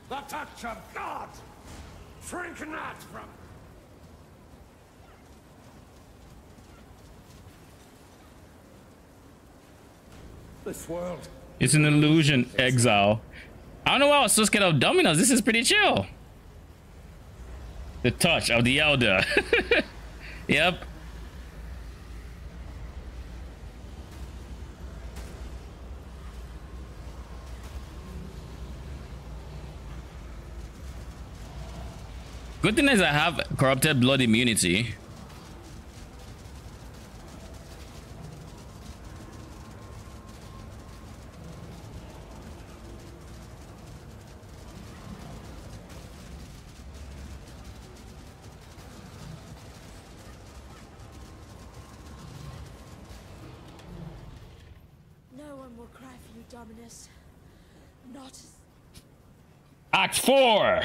The touch of God. Shrink not from. This world. It's an illusion, exile. I don't know why I was so scared of Dominos. This is pretty chill. The touch of the elder. Yep. Good thing is I have corrupted blood immunity. No one will cry for you, Dominus. Not. Act 4.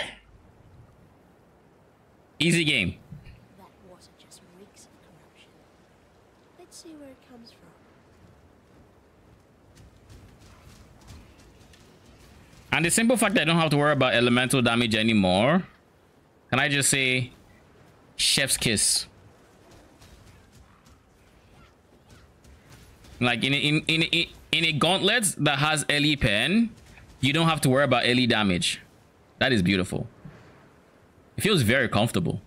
Easy game. That water just reeks of corruption. Let's see where it comes from. And the simple fact that I don't have to worry about elemental damage anymore. Can I just say chef's kiss? Like in a gauntlet that has early pen, you don't have to worry about early damage. That is beautiful. It feels very comfortable.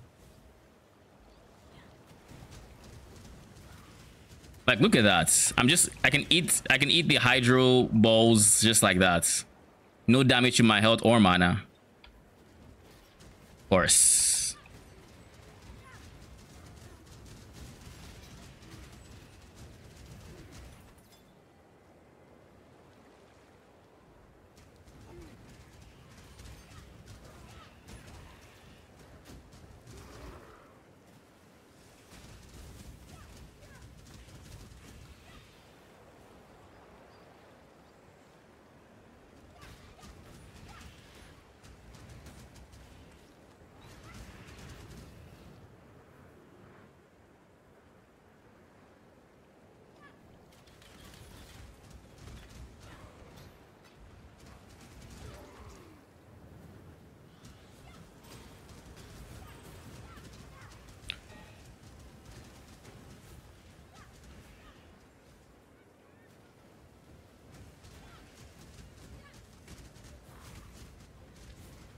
Like, look at that. I can eat the hydro balls just like that. No damage to my health or mana. Of course.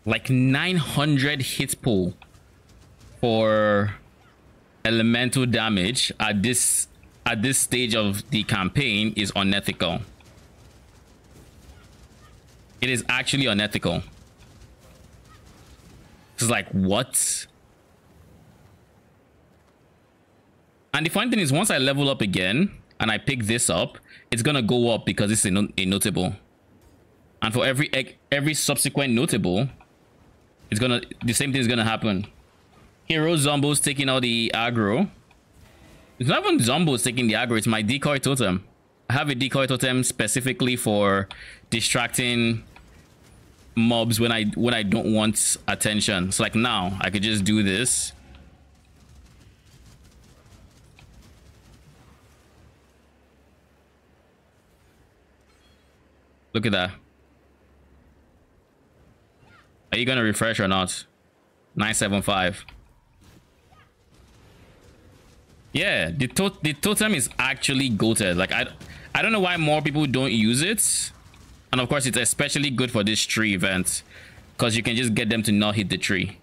Like 900 hit pool for elemental damage at this stage of the campaign is unethical. It is actually unethical. It's like, what? And the funny thing is, once I level up again and I pick this up, it's gonna go up because it's a notable. And for every subsequent notable, the same thing is gonna happen. Hero Zombo's taking out the aggro. It's not even Zombo's taking the aggro, it's my decoy totem. I have a decoy totem specifically for distracting mobs when I don't want attention. So like now, I could just do this. Look at that. Are you gonna refresh or not? 975. Yeah, the totem is actually goated. Like I don't know why more people don't use it. And of course, it's especially good for this tree event because you can just get them to not hit the tree.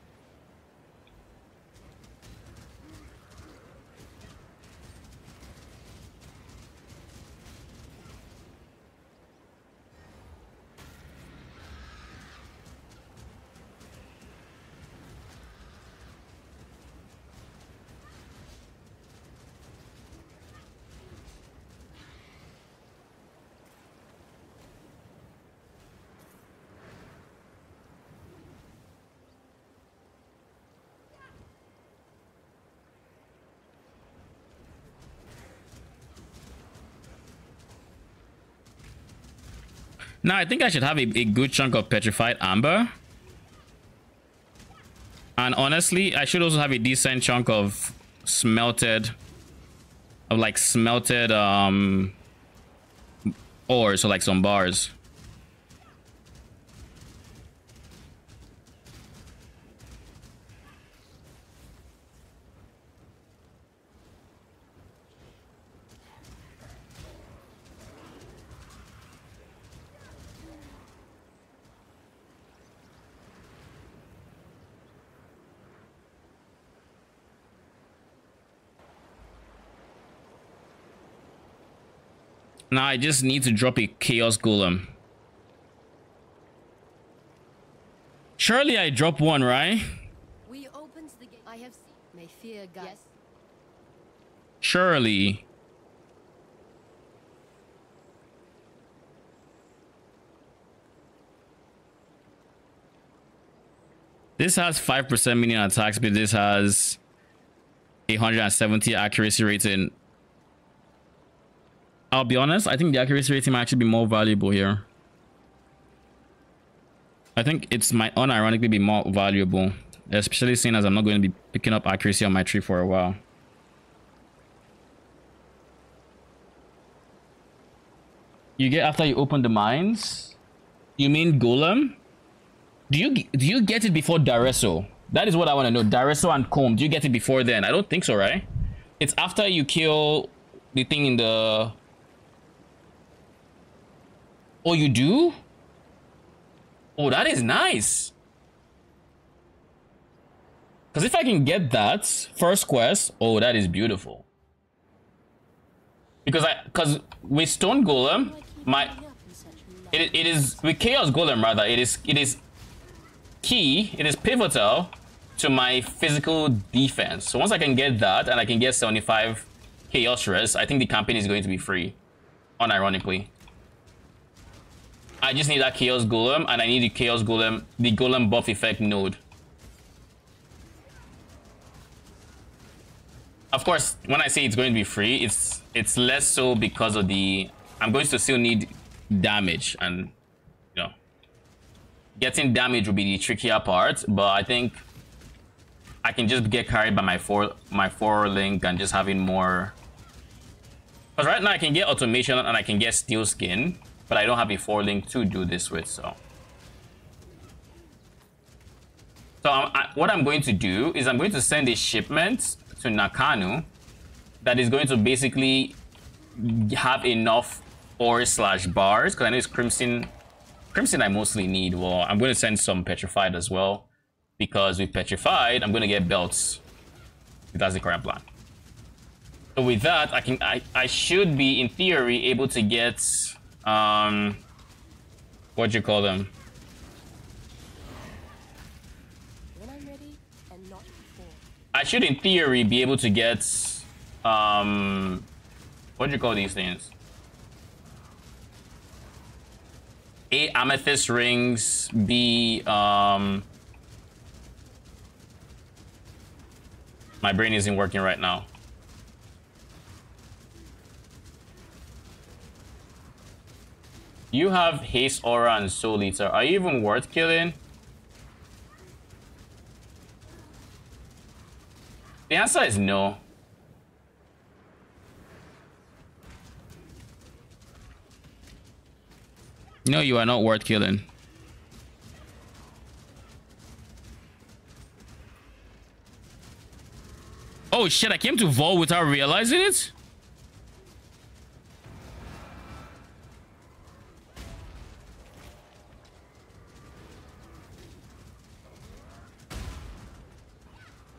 Now, I think I should have a good chunk of petrified amber. And honestly, I should also have a decent chunk of smelted ore, so like some bars. Now I just need to drop a chaos golem. Surely I drop one, right? We opens the gate. I have seen. May fear God. Yes. Surely. This has 5% minion attacks, but this has 170 accuracy rating. I'll be honest, I think the accuracy rating might actually be more valuable here. I think it's might unironically be more valuable, especially seeing as I'm not going to be picking up accuracy on my tree for a while. You get after you open the mines? You mean golem? Do you get it before Dareso? That is what I want to know. Dareso and Comb, do you get it before then? I don't think so, right? It's after you kill the thing in the... Oh, you do? Oh, that is nice. Because if I can get that first quest, oh, that is beautiful. because with Stone Golem, it is with Chaos Golem rather, it is key, it is pivotal to my physical defense. So once I can get that and I can get 75 Chaos Res, I think the campaign is going to be free. Unironically. I just need that Chaos Golem, and I need the Chaos Golem, the Golem buff effect node. Of course, when I say it's going to be free, it's less so because of the... I'm going to still need damage, and you know, getting damage will be the trickier part. But I think I can just get carried by my four link and just having more. Because right now I can get automation and I can get steel skin, but I don't have a 4 link to do this with. So what I'm going to do is I'm going to send a shipment to Nakano that is going to basically have enough ore/bars, because I know it's crimson I mostly need. Well, I'm going to send some petrified as well, because with petrified I'm going to get belts. That's the current plan. So with that, I should be in theory able to get what you call them, I should in theory be able to get what do you call these things? A, amethyst rings. B, my brain isn't working right now. You have haste aura and soul eater. Are you even worth killing? The answer is no. No, you are not worth killing. Oh shit, I came to Vol without realizing it?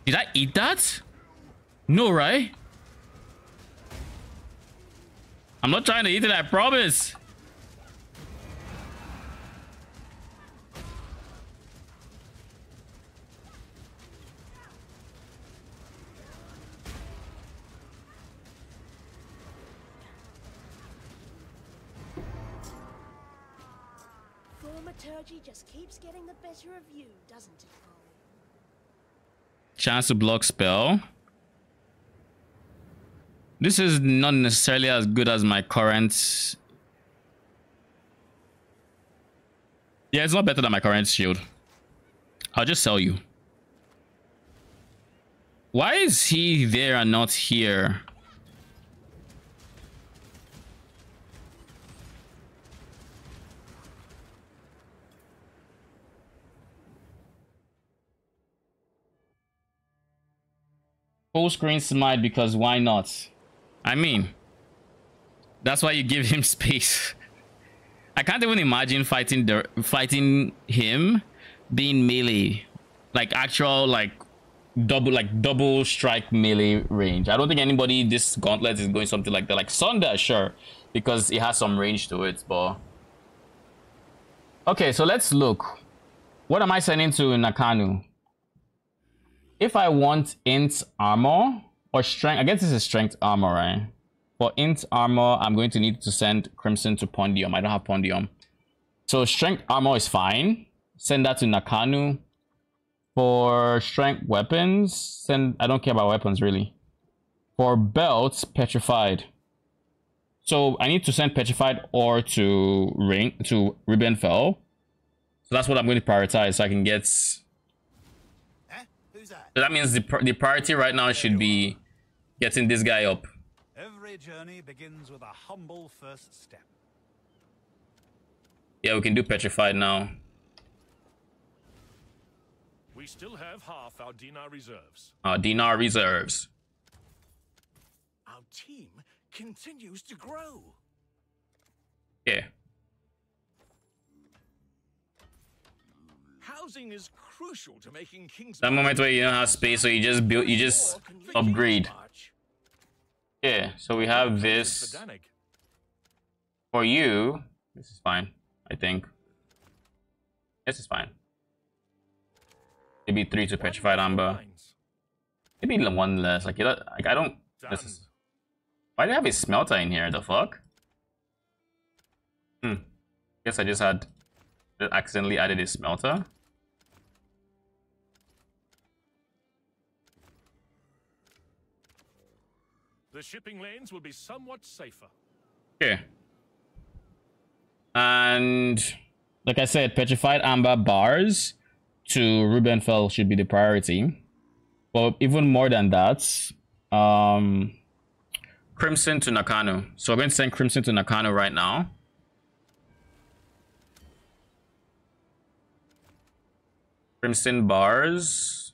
Did I eat that? No, right? I'm not trying to eat it, I promise. Thaumaturgy just keeps getting the better of you, doesn't it, Cole? Chance to block spell. This is not necessarily as good as my current. Yeah, it's not better than my current shield. I'll just sell you. Why is he there and not here? Full screen smite, because why not? I mean, that's why you give him space. I can't even imagine fighting him being melee, like actual double strike melee range. I don't think anybody this gauntlet is going something like that. Like Sunder, sure, because it has some range to it. But okay, so let's look. What am I sending to Nakano? If I want int armor or strength, I guess this is strength armor, right? For int armor, I'm going to need to send Crimson to Pondium. I don't have Pondium. So strength armor is fine. Send that to Nakano. For strength weapons, I don't care about weapons really. For belts, petrified. So I need to send petrified or to Ribbonfell. So that's what I'm going to prioritize so I can get. So that means the priority right now should be getting this guy up. Every journey begins with a humble first step. Yeah, we can do petrified now. We still have half our dinar reserves. Our dinar reserves. Our team continues to grow. Yeah. Housing is crucial to making King's. That moment where you don't have space, so you just upgrade. Yeah, so we have this for you. This is fine, I think. This is fine. Maybe 3 to petrified amber. Maybe 1 less. Like, I don't. This is. Why do I have a smelter in here? The fuck? Guess I just accidentally added a smelter. The shipping lanes will be somewhat safer. Okay. And like I said, petrified amber bars to Rubenfell should be the priority. But even more than that, Crimson to Nakano. So we're going to send Crimson to Nakano right now. Crimson bars.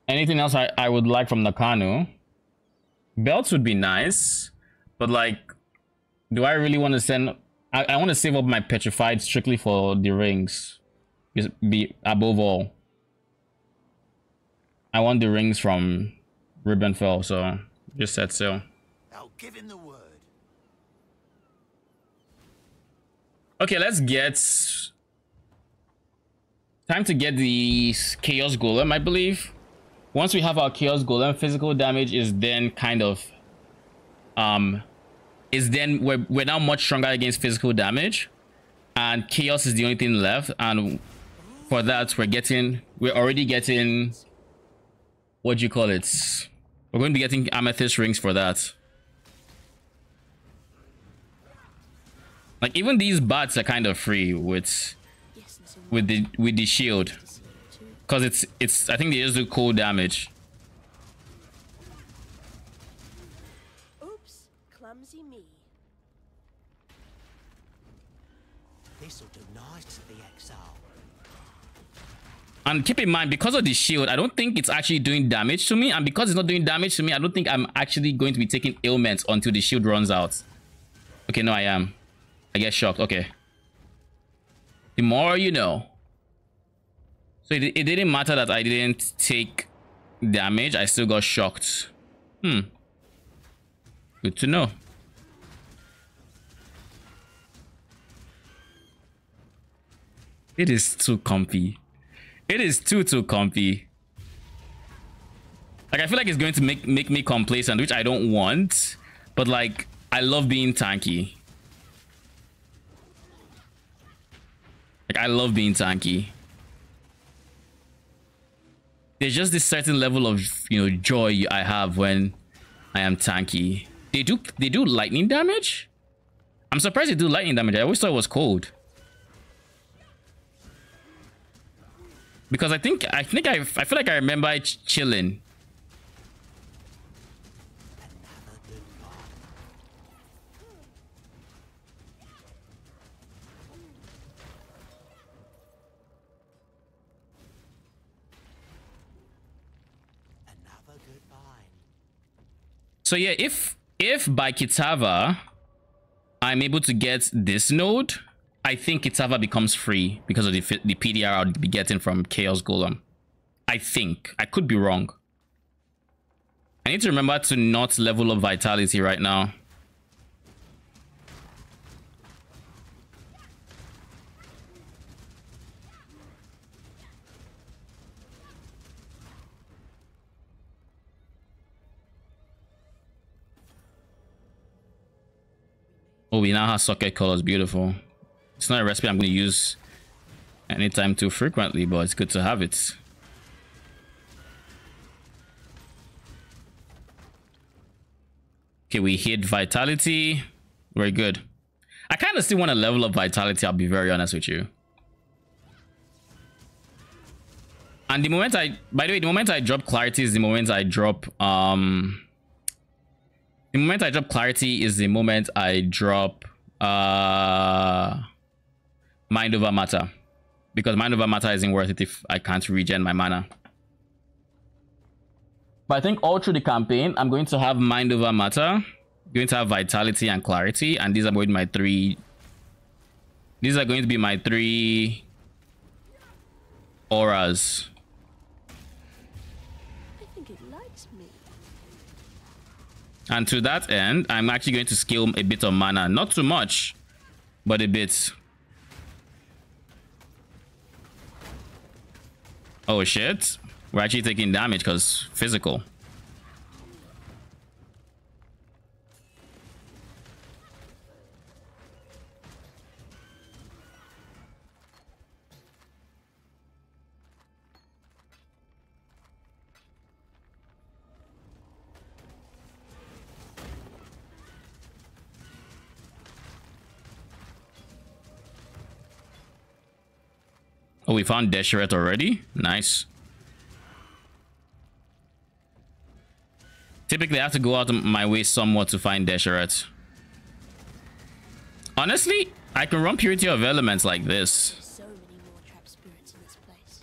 Anything else I would like from Nakano? Belts would be nice, but like, do I really want to send? I want to save up my petrified strictly for the rings. Be above all, I want the rings from Rubenfell, so just said so. I'll give him the word. Okay, let's get time to get the Chaos Golem, I believe. Once we have our Chaos Golem, physical damage is then kind of we're now much stronger against physical damage, and Chaos is the only thing left. And for that, we're already getting, what do you call it? We're going to be getting amethyst rings for that. Like, even these bats are kind of free with the shield, because it's I think they just do cold damage. Oops, clumsy me. This'll do nice at the exile. And keep in mind, because of the shield, I don't think it's actually doing damage to me, and because it's not doing damage to me, I don't think I'm actually going to be taking ailments until the shield runs out. Okay, no, I am. I get shocked. Okay. The more you know. So it didn't matter that I didn't take damage. I still got shocked. Good to know. It is too comfy. It is too comfy. Like, I feel like it's going to make me complacent, which I don't want. But like, I love being tanky. Like, I love being tanky. There's just this certain level of, joy I have when I am tanky. They do lightning damage? I'm surprised they do lightning damage. I always thought it was cold. Because I feel like I remember chilling. So yeah, if by Kitava I'm able to get this node, I think Kitava becomes free because of the PDR I'll be getting from Chaos Golem. I think. I could be wrong. I need to remember to not level up Vitality right now. Oh, we now have socket colors. Beautiful. It's not a recipe I'm going to use anytime too frequently, but it's good to have it. Okay, we hit Vitality. Very good. I kind of still want to level up Vitality, I'll be very honest with you. And the moment by the way, the moment I drop Clarity is the moment I drop the moment I drop Clarity is the moment I drop Mind Over Matter, because Mind Over Matter isn't worth it if I can't regen my mana. But I think all through the campaign, I'm going to have Mind Over Matter, going to have Vitality and Clarity, and these are going to be my three. These are going to be my three auras. I think it likes me. And to that end, I'm actually going to scale a bit of mana. Not too much, but a bit. Oh shit. We're actually taking damage because physical. Oh, we found Deshret already? Nice. Typically, I have to go out of my way somewhat to find Deshret. Honestly, I can run Purity of Elements like this. So many more trapped spirits in this place.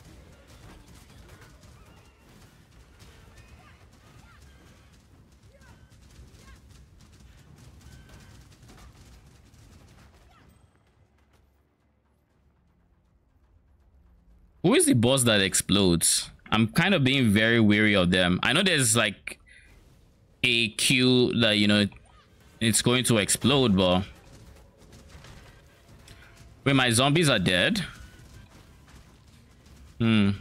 Who is the boss that explodes? I'm kind of being very wary of them. I know there's like a queue that, you know, it's going to explode, but wait, my zombies are dead. Good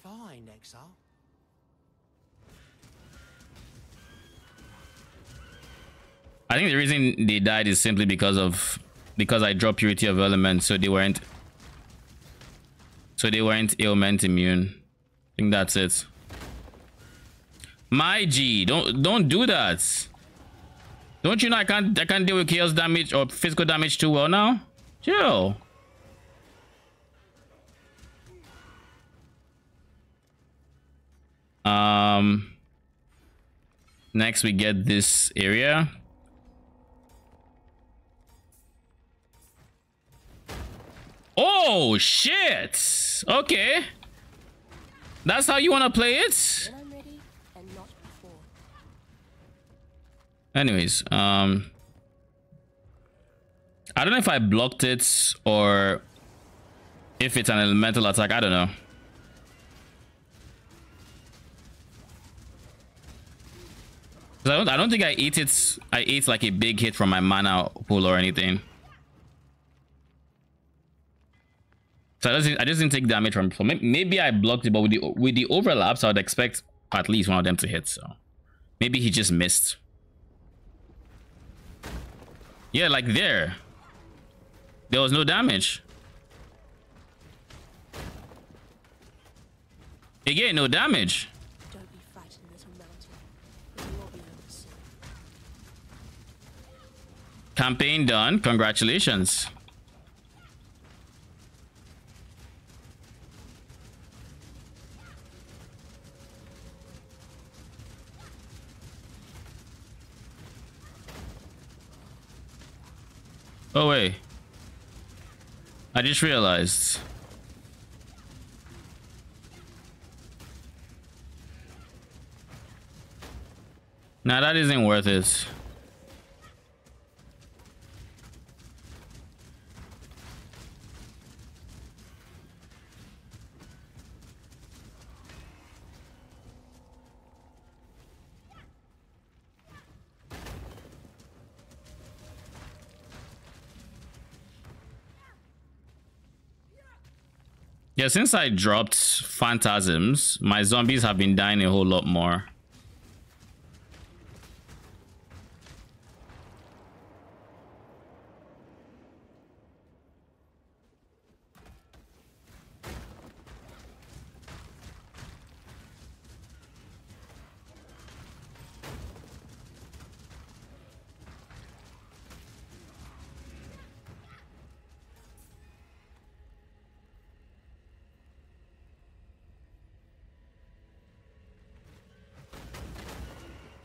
find, Exile. I think the reason they died is simply because I dropped Purity of Elements, so they weren't ailment immune. I think that's it. My G, don't do that. Don't you know I can't deal with chaos damage or physical damage too well now? Chill. Next we get this area. Oh shit! Okay, that's how you want to play it. When I'm ready, and not before. Anyways, I don't know if I blocked it or if it's an elemental attack. I don't know. I don't think I ate it. I ate like a big hit from my mana pool or anything. So I just didn't take damage from. So maybe I blocked it, but with the overlaps, I would expect at least one of them to hit. So maybe he just missed. Yeah, like there was no damage. Again, no damage. Don't be frightened, little mountain. It will be over soon. Campaign done. Congratulations. Oh wait, I just realized. Nah, that isn't worth it. Yeah, since I dropped phantasms, my zombies have been dying a whole lot more.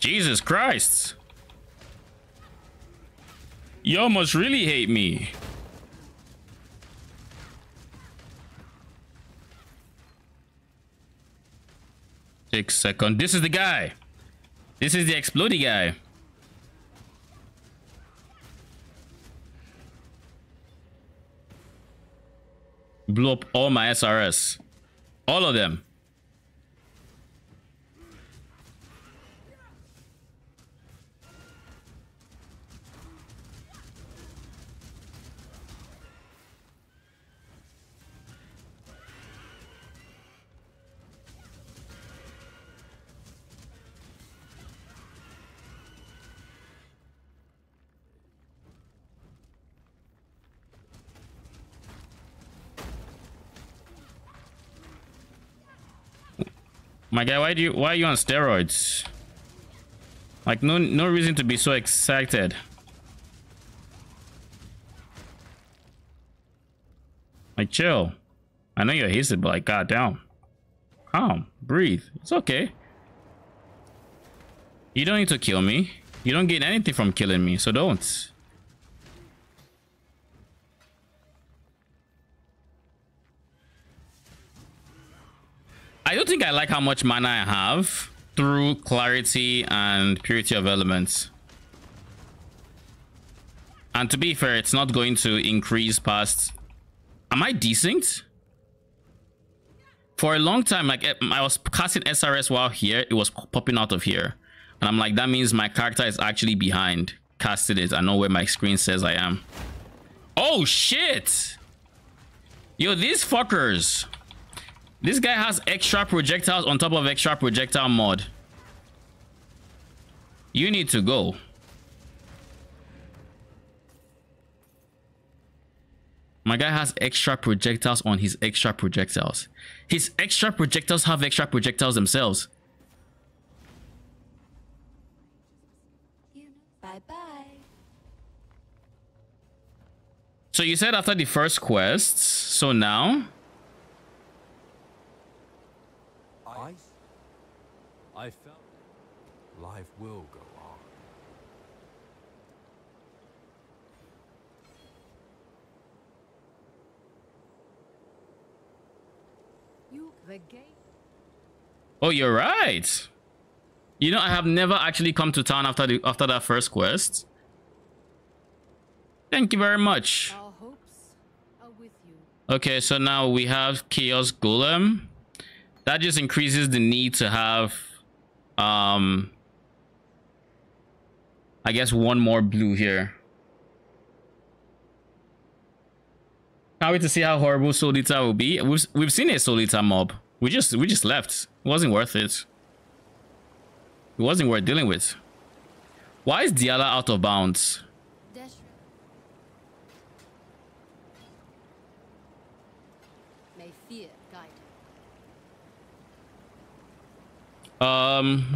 Jesus Christ. Y'all must really hate me. Take a second. This is the guy. This is the explodey guy. blew up all my SRS. All of them. My guy, why are you on steroids? Like no reason to be so excited. Like chill. I know you're hasted, but like goddamn. Calm, breathe. It's okay. You don't need to kill me. You don't get anything from killing me, so don't. I don't think I like how much mana I have through clarity and purity of elements. And to be fair, it's not going to increase past... Am I decent? For a long time, like I was casting SRS while here, it was popping out of here. And I'm like, that means my character is actually behind. Casting it, I know where my screen says I am. Oh shit! Yo, these fuckers. This guy has extra projectiles on top of extra projectile mod. You need to go. My guy has extra projectiles on his extra projectiles. His extra projectiles have extra projectiles themselves. Bye-bye. So you said after the first quest, so now... I felt life will go on. The gate. Oh, you're right. You know, I have never actually come to town after that first quest. Thank you very much. Our hopes are with you. Okay, so now we have Chaos Golem. That just increases the need to have I guess one more blue here. Can't wait to see how horrible Solita will be. We've seen a Solita mob. We just left. It wasn't worth it. It wasn't worth dealing with. Why is Diala out of bounds? May fear guide.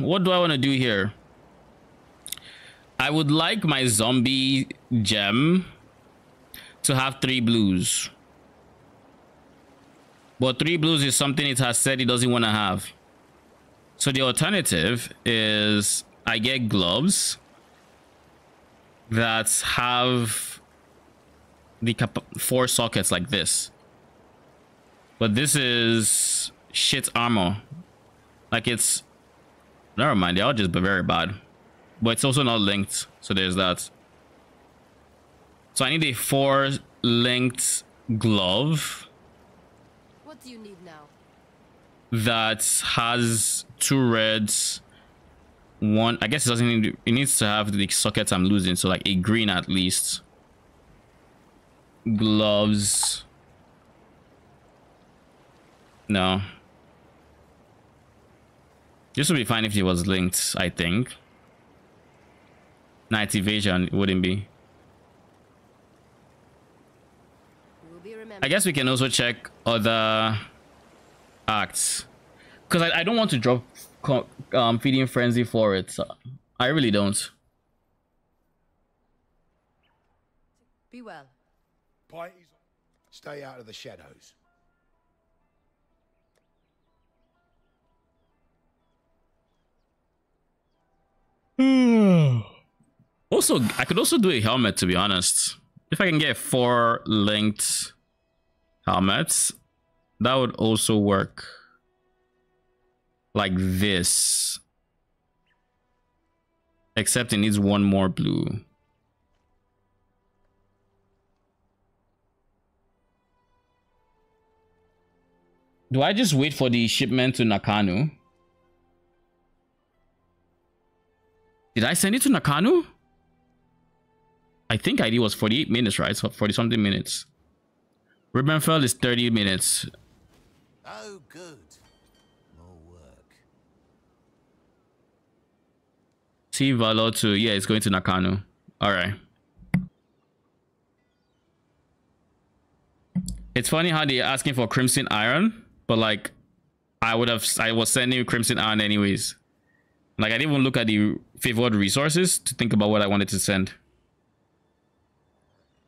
What do I want to do here? I would like my zombie gem to have 3 blues. But 3 blues is something it has said it doesn't want to have. So the alternative is I get gloves that have the 4 sockets like this. But this is shit armor. Like it's... Never mind, they're all just very bad. But it's also not linked, so there's that. So I need a 4 linked glove. What do you need now? That has 2 reds. 1, I guess it doesn't need, it needs to have the sockets I'm losing, so like a green at least. Gloves. No. This would be fine if it was linked, I think. Night evasion wouldn't be. I guess we can also check other acts, because I don't want to drop feeding frenzy for it. So I really don't. Be well. Stay out of the shadows. Also, I could also do a helmet, to be honest. If I can get 4 linked helmets, that would also work. Like this. Except it needs 1 more blue. Do I just wait for the shipment to Nakano? Did I send it to Nakano? I think ID was 48 minutes, right? So 40 something minutes. Ribbonfell is 30 minutes. Oh, good. More work. See Valo to, yeah, it's going to Nakano. All right. It's funny how they're asking for Crimson Iron, but like I was sending Crimson Iron anyways. Like I didn't even look at the favored resources to think about what I wanted to send.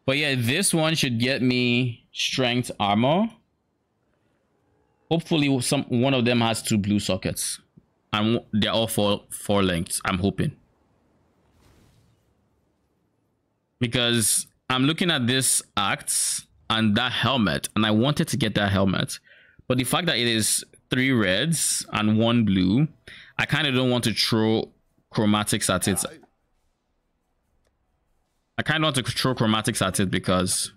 But yeah, this one should get me strength armor. Hopefully one of them has 2 blue sockets. And they're all four lengths, I'm hoping. Because I'm looking at this axe and that helmet, and I wanted to get that helmet. But the fact that it is 3 reds and 1 blue, I kind of don't want to throw chromatics at it. I kind of want to throw chromatics at it because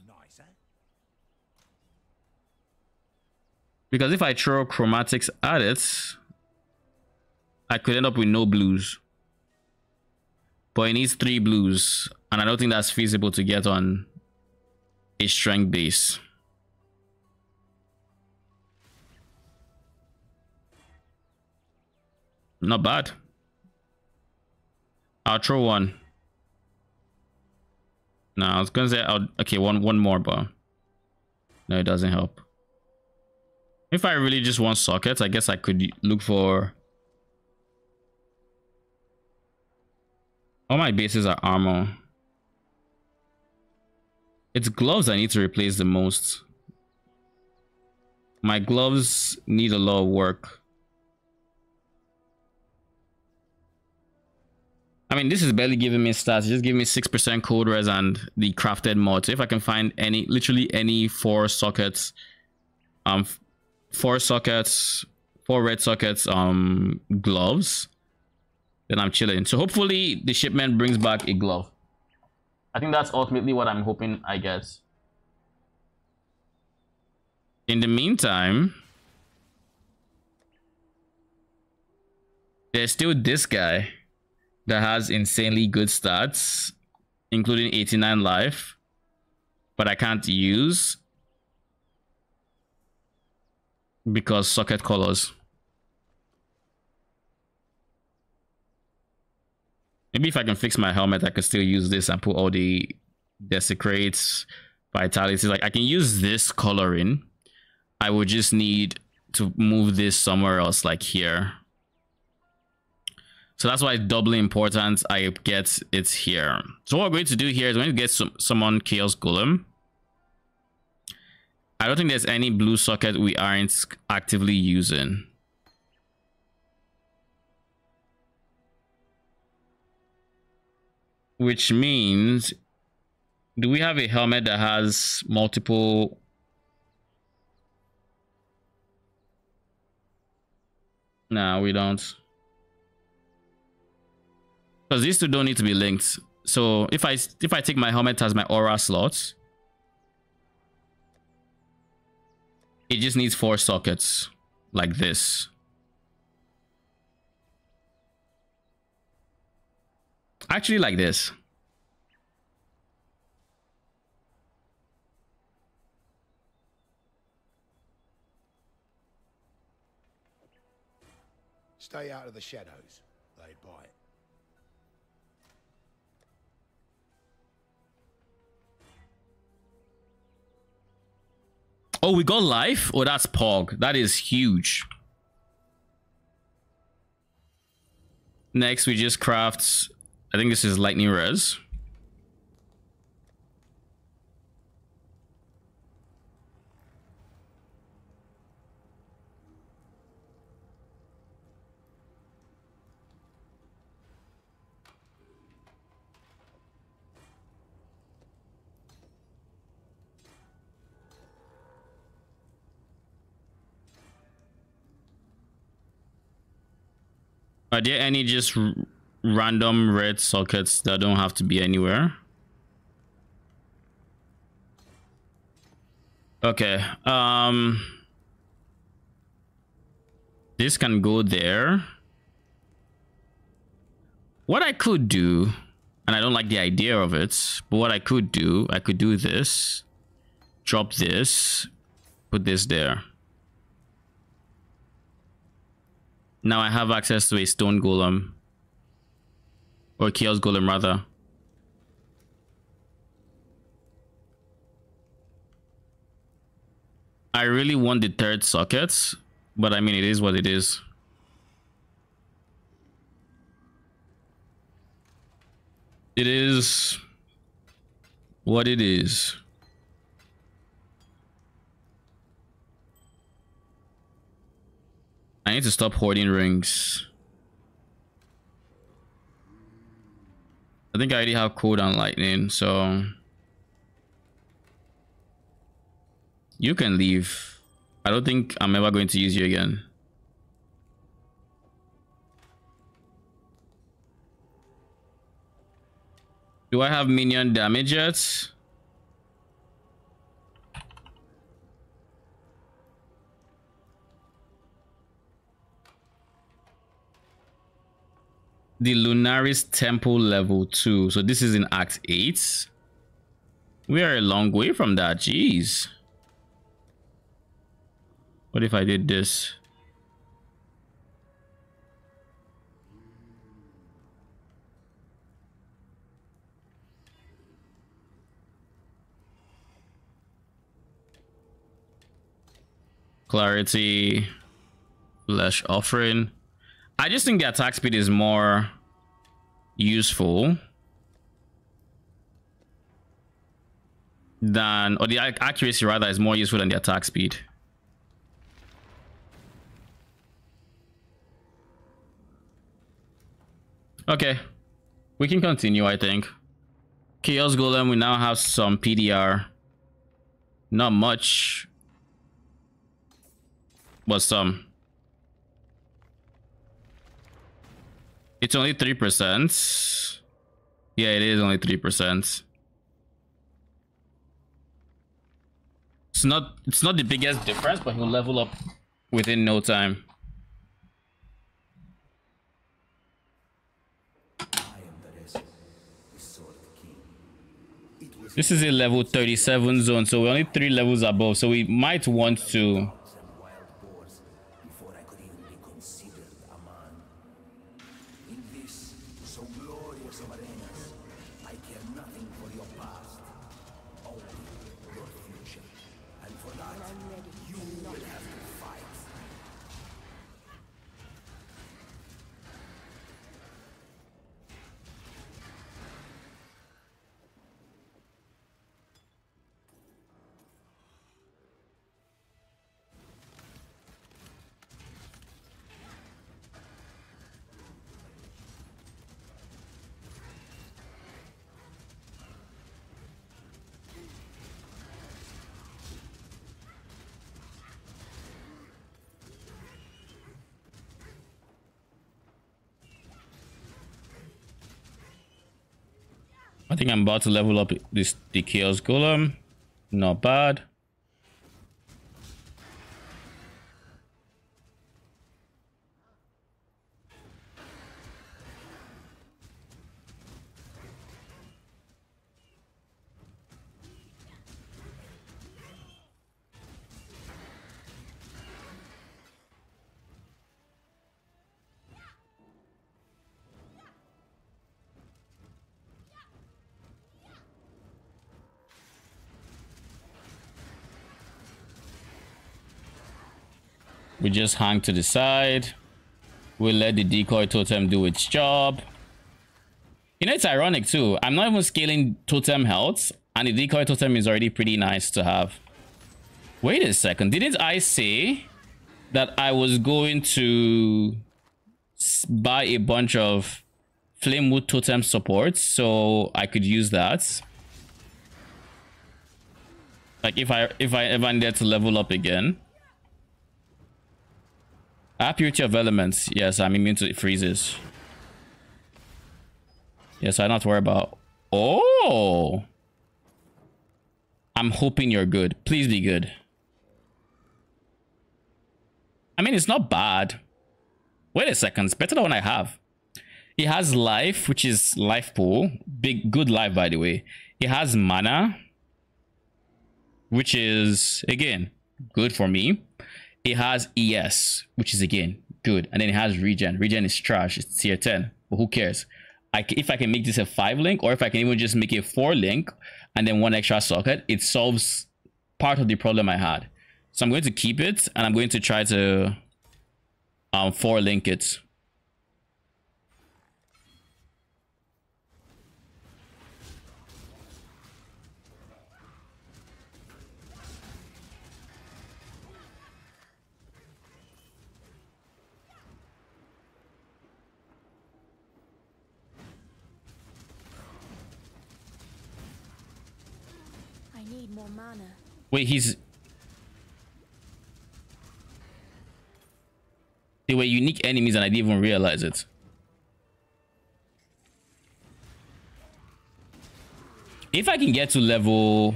if I throw chromatics at it, I could end up with no blues. But it needs 3 blues, and I don't think that's feasible to get on a strength base. Not bad. I'll throw 1. No, I was gonna say okay, one more, but no, it doesn't help. If I really just want sockets, I guess I could look for. All my bases are armor. It's gloves I need to replace the most. My gloves need a lot of work. I mean, this is barely giving me stats. Just give me 6% cold res and the crafted mod. So if I can find any, literally any 4 sockets, 4 red sockets, gloves, then I'm chilling. So hopefully the shipment brings back a glove. I think that's ultimately what I'm hoping I get. In the meantime, there's still this guy that has insanely good stats, including 89 life, but I can't use because socket colors. Maybe if I can fix my helmet, I could still use this and put all the desecrates, vitalities. Like I can use this coloring. I would just need to move this somewhere else, like here. So that's why it's doubly important I get it here. So what we're going to do here is we're going to get summon Chaos Golem. I don't think there's any blue socket we aren't actively using. Which means, do we have a helmet that has multiple? No, we don't. Because these two don't need to be linked. So if I take my helmet as my aura slots, it just needs 4 sockets like this. Actually, like this. Stay out of the shadows. They'd bite. Oh, we got life? Oh, that's Pog. That is huge. Next, we just craft, I think this is lightning res. Are there any just random red sockets that don't have to be anywhere? Okay. This can go there. What I could do, and I don't like the idea of it, but what I could do this, drop this, put this there. Now I have access to a stone golem, or chaos golem rather. I really want the third socket, but I mean, it is what it is. It is what it is. I need to stop hoarding rings. I think I already have code on lightning, so you can leave. I don't think I'm ever going to use you again. Do I have minion damage yet? The Lunaris Temple level 2. So this is in Act 8. We are a long way from that. Jeez. What if I did this? Clarity, flesh offering. I just think the attack speed is more useful than, or the accuracy rather is more useful than the attack speed. Okay, we can continue, I think. Chaos Golem, we now have some PDR. Not much, but some. It's only 3%. Yeah, it is only 3%. It's not the biggest difference, but he'll level up within no time. This is a level 37 zone, so we're only 3 levels above, so we might want to I think I'm about to level up the Chaos Golem. Not bad. We just hang to the side. We'll let the decoy totem do its job. You know, it's ironic too. I'm not even scaling totem health, and the decoy totem is already pretty nice to have. Wait a second. Didn't I say that I was going to buy a bunch of Flamewood totem supports so I could use that? Like if I ever needed to level up again. Purity of Elements. Yes, I'm immune to freezes. Yes, I don't have to worry about. Oh! I'm hoping you're good. Please be good. I mean, it's not bad. Wait a second, it's better than what I have. He has life, which is life pool. Good life, by the way. He has mana, which is, again, good for me. He has ES, which is, again, good. And then he has regen. Regen is trash. It's tier 10. But who cares? If I can make this a 5 link, or if I can even just make it a 4 link, and then 1 extra socket, it solves part of the problem I had. So I'm going to keep it, and I'm going to try to 4 link it. More mana. Wait, he's... They were unique enemies and I didn't even realize it. If I can get to level,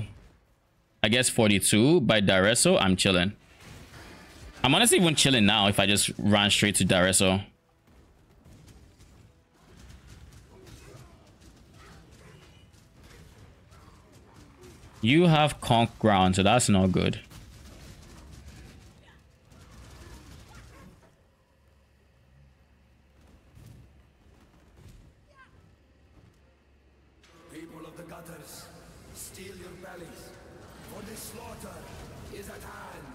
I guess 42 by Dareso, I'm chilling. I'm honestly even chilling now if I just ran straight to Dareso. You have conk ground, so that's not good. People of the gutters, steel your bellies, for the slaughter is at hand.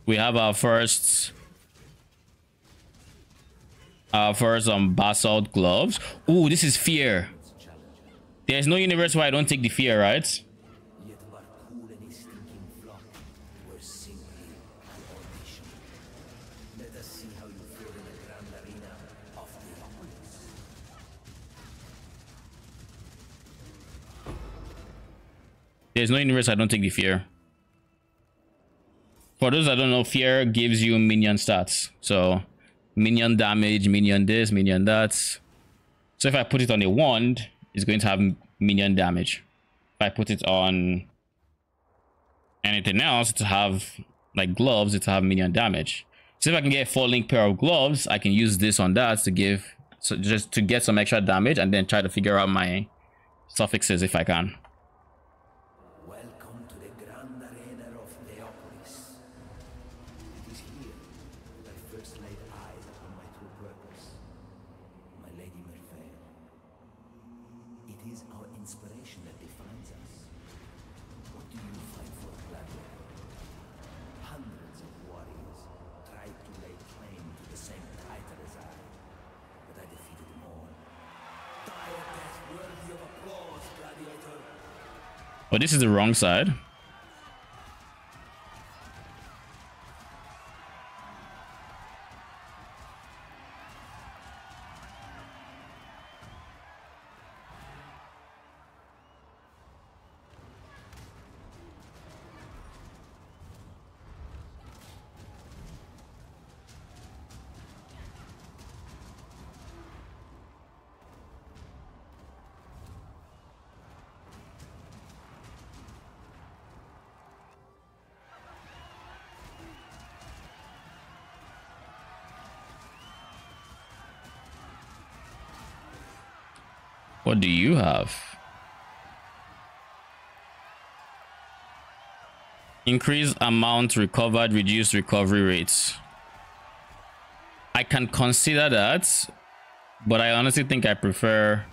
We have our first basalt gloves. Ooh, this is fear. There's no universe where I don't take the fear, right? There's no universe I don't take the fear. For those that don't know, fear gives you minion stats. So minion damage, minion this, minion that. So if I put it on a wand, it's going to have minion damage. If I put it on anything else, to have like gloves, it's to have minion damage. So if I can get a 4-link pair of gloves, I can use this on that to give, so just to get some extra damage, and then try to figure out my suffixes if I can. Welcome to the Grand Arena of Leopolis. It is here that I first laid eyes upon my true purpose, my Lady Merveille. It is our inspiration that defines us. What do you fight for, gladiator? Hundreds of warriors tried to lay claim to the same title as I, but I defeated them all. Die a death worthy of applause, gladiator. Oh, this is the wrong side. What do you have? Increase amount recovered, reduce recovery rates. I can consider that, but I honestly think I prefer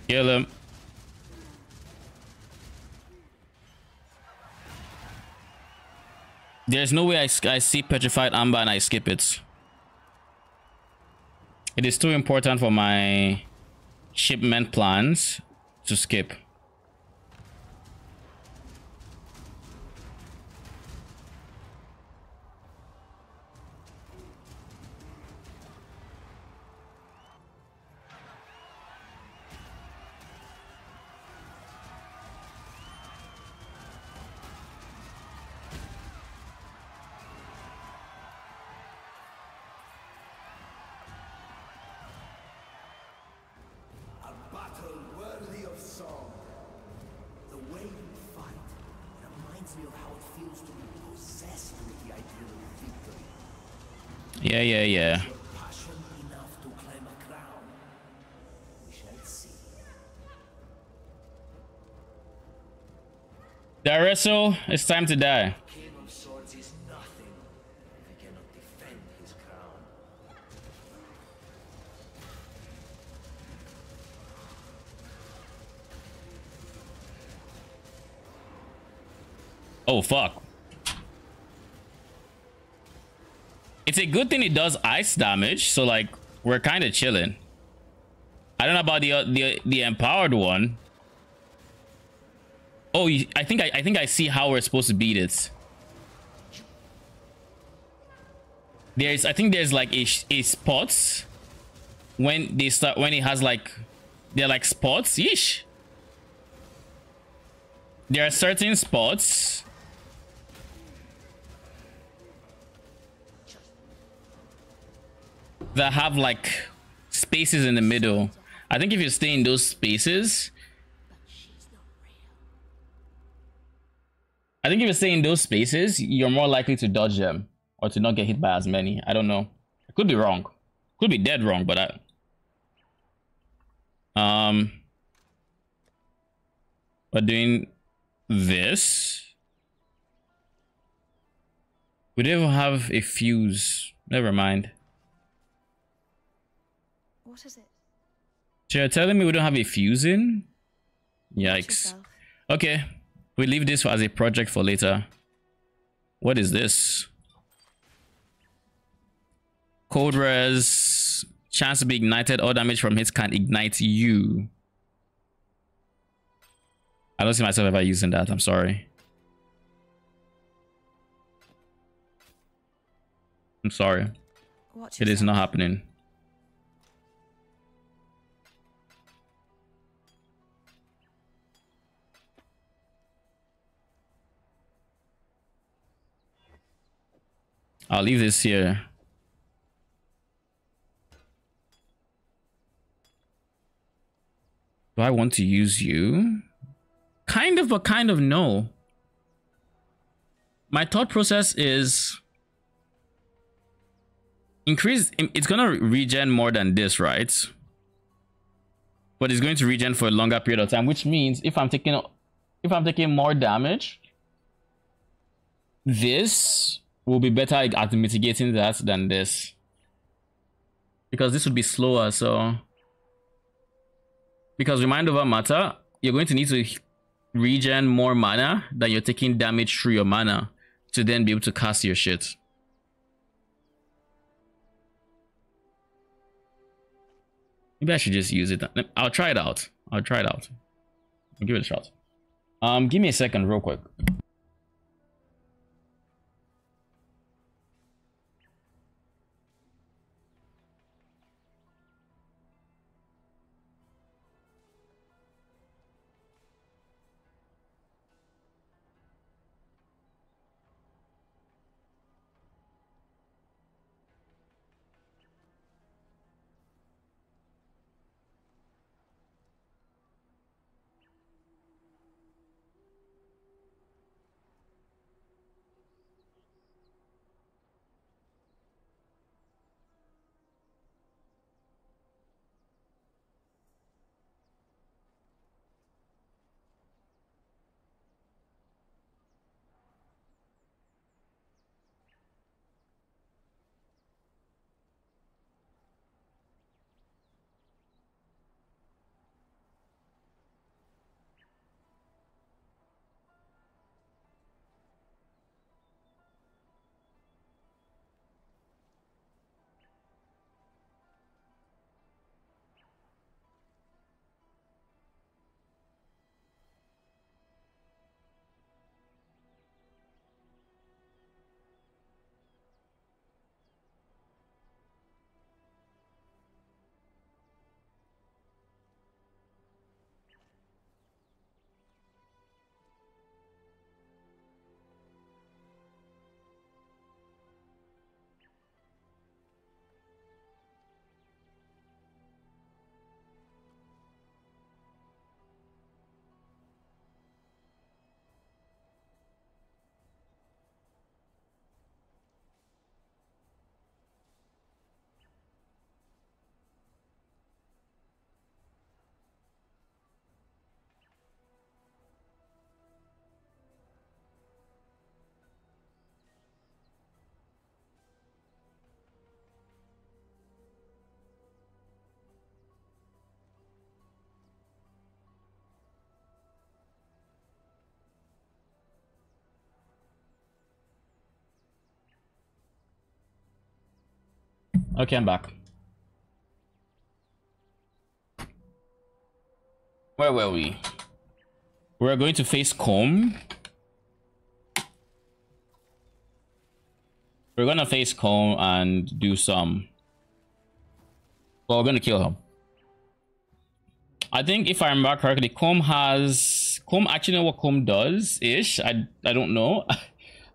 kill him. There's no way I see petrified amber and I skip it. It is too important for my shipment plans to skip. Yeah. Dareso, it's time to die. Oh fuck. It's a good thing it does ice damage, so like we're kind of chilling. I don't know about the empowered one. Oh, I think I see how we're supposed to beat it. I think there's like a spots when they start, when it has like, they're like spots. Yeesh. There are certain spots that have like spaces in the middle. I think if you stay in those spaces, you're more likely to dodge them or to not get hit by as many. I don't know. I could be wrong. Could be dead wrong, but we're doing this. We don't even have a fuse. Never mind. What is it? So you're telling me we don't have a fuse in? Yikes. Okay. We leave this as a project for later. What is this? Cold res. Chance to be ignited. All damage from hits can ignite you. I don't see myself ever using that. I'm sorry. I'm sorry. It is not happening. I'll leave this here. Do I want to use you? Kind of, but kind of no. My thought process is increase. It's gonna regen more than this, right? But it's going to regen for a longer period of time, which means if I'm taking more damage, this will be better at mitigating that than this, because this would be slower. So because remind over matter, you're going to need to regen more mana than you're taking damage through your mana to then be able to cast your shit. Maybe I should just use it. I'll try it out. I'll give it a shot. Give me a second real quick. Okay, I'm back. Where were we? We're going to face Comb. We're gonna face Comb and do some... Well, we're gonna kill him. I think if I remember correctly, Comb actually know what Comb does ish. I don't know.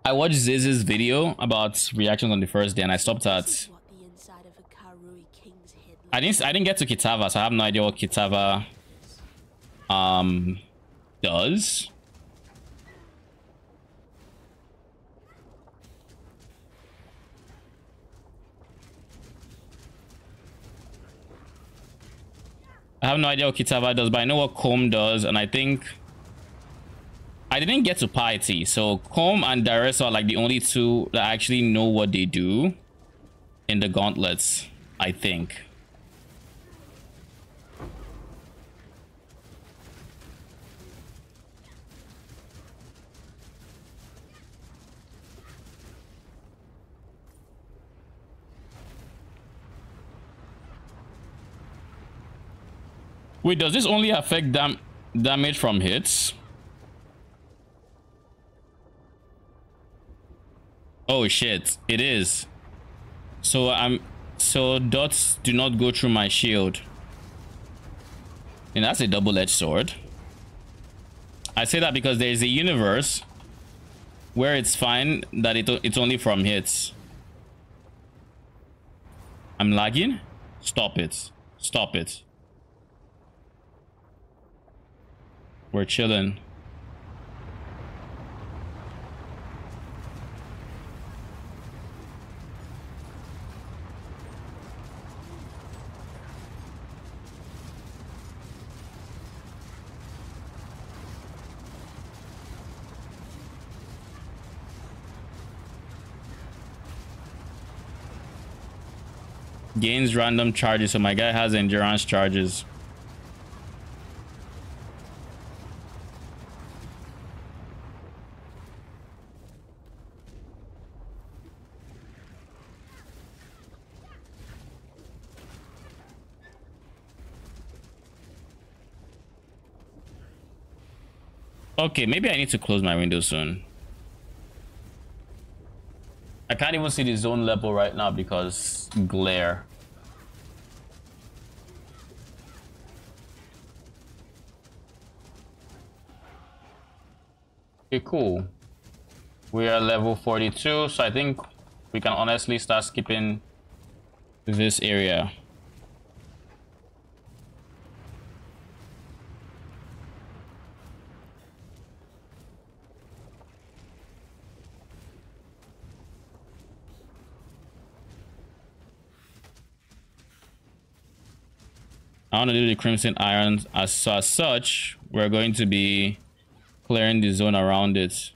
I watched Ziz's video about reactions on the first day and I stopped at... I didn't get to Kitava, so I have no idea what Kitava does. I have no idea what Kitava does, but I know what Comb does, and I think I didn't get to Piety, so Comb and Darius are like the only two that actually know what they do in the gauntlets, I think. Wait, does this only affect damage from hits? Oh shit, it is. So dots do not go through my shield. And that's a double-edged sword. I say that because there is a universe where it's fine that it's only from hits. I'm lagging? Stop it. Stop it. We're chilling. Gains random charges, so my guy has endurance charges. Okay, maybe I need to close my window soon. I can't even see the zone level right now because glare. Okay, cool. We are level 42, so I think we can honestly start skipping this area. I want to do the Crimson Iron. As such, we're going to be clearing the zone around it.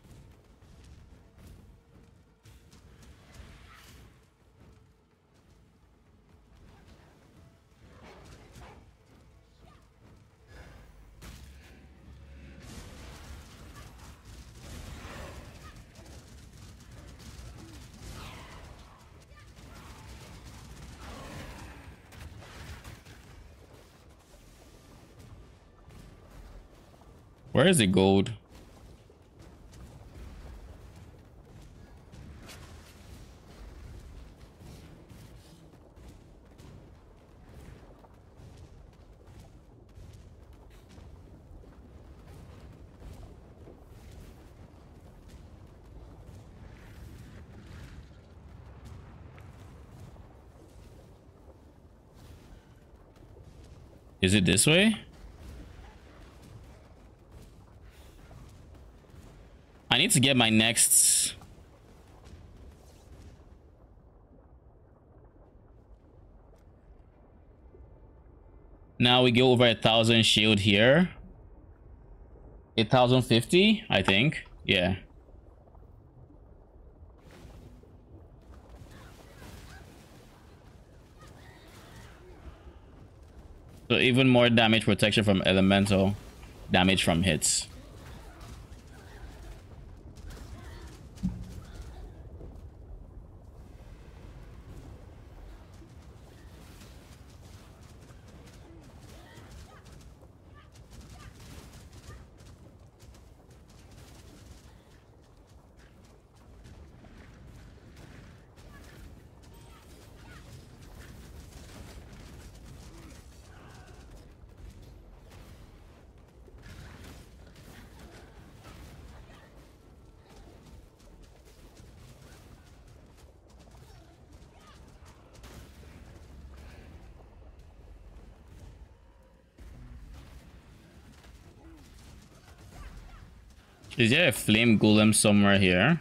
Where is the gold? Is it this way? I need to get my next... Now we go over 1,000 shield here. 1,050, I think. Yeah. So even more damage protection from elemental, damage from hits. Is there a flame golem somewhere here?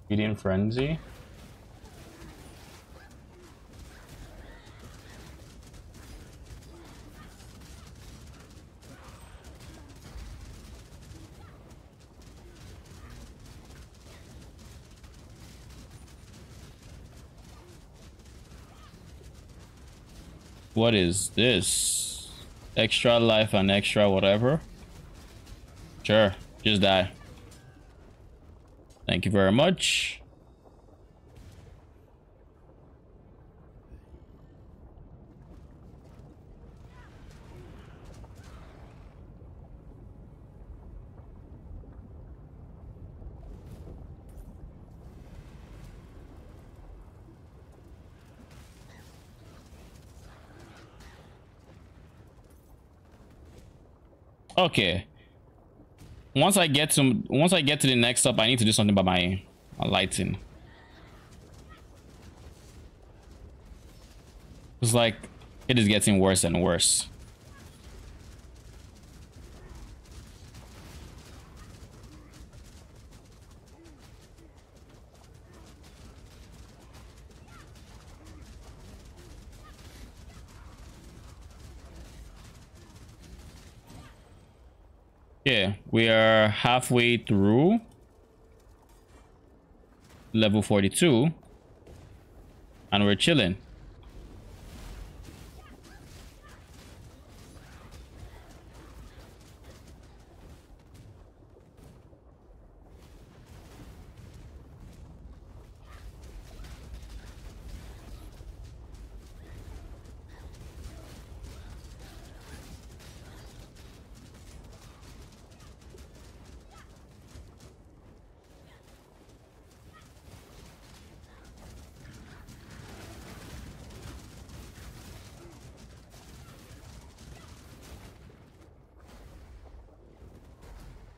Feeding frenzy. What is this? Extra life and extra whatever? Sure, just die. Thank you very much. Okay. Once I get to the next stop, I need to do something about my lighting. It's like it is getting worse and worse. Yeah, we are halfway through level 42 and we're chilling.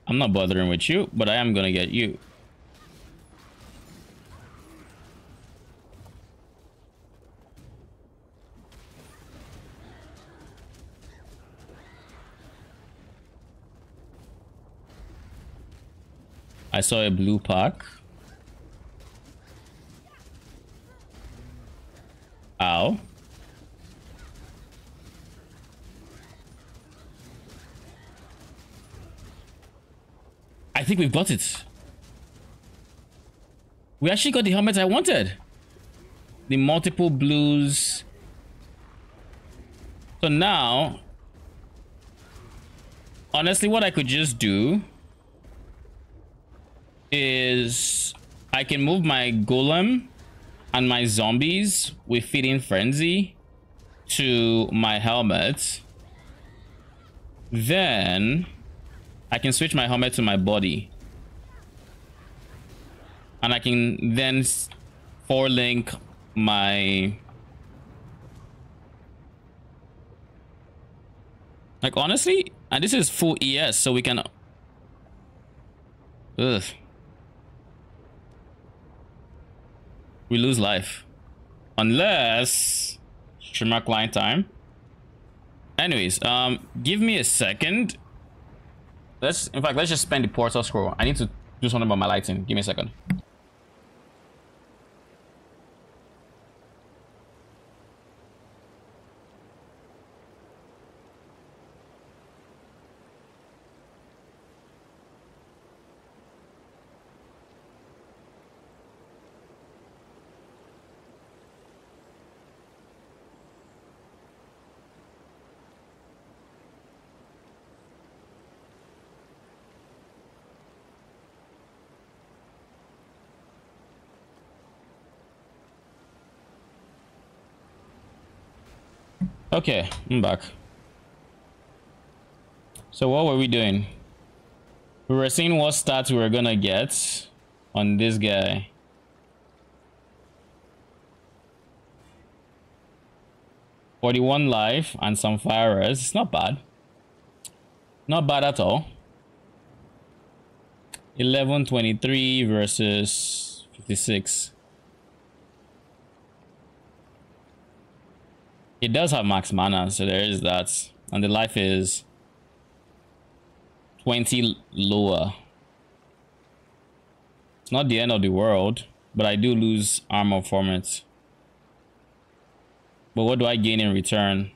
I'm not bothering with you, but I am gonna get you. I saw a blue pack. Ow. I think we've got it. We actually got the helmet I wanted. The multiple blues. So now, honestly, what I could just do is I can move my golem and my zombies with feeding frenzy to my helmet. Then I can switch my helmet to my body. And I can then four-link my... Like, honestly, and this is full ES, so we can... Ugh. We lose life. Unless... Streamer client time. Anyways, give me a second. In fact, let's just spend the portal scroll. I need to do something about my lighting. Give me a second. Okay, I'm back. So what were we doing? We were seeing what stats we were gonna get on this guy. $41 life and some firers. It's not bad. Not bad at all. 1123 versus 56. It does have max mana, so there is that. And the life is 20 lower. It's not the end of the world, but I do lose armor from it. But what do I gain in return?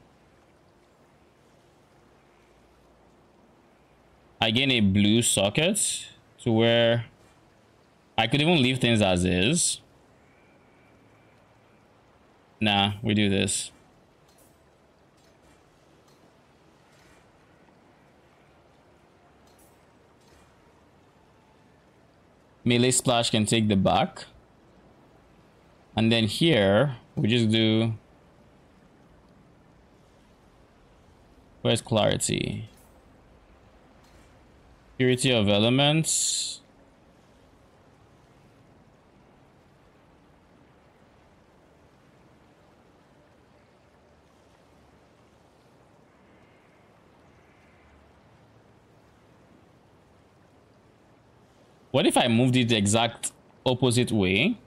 I gain a blue socket to where I could even leave things as is. Nah, we do this. Melee splash can take the back. And then here, we just do... Where's clarity? Purity of elements. What if I moved it the exact opposite way?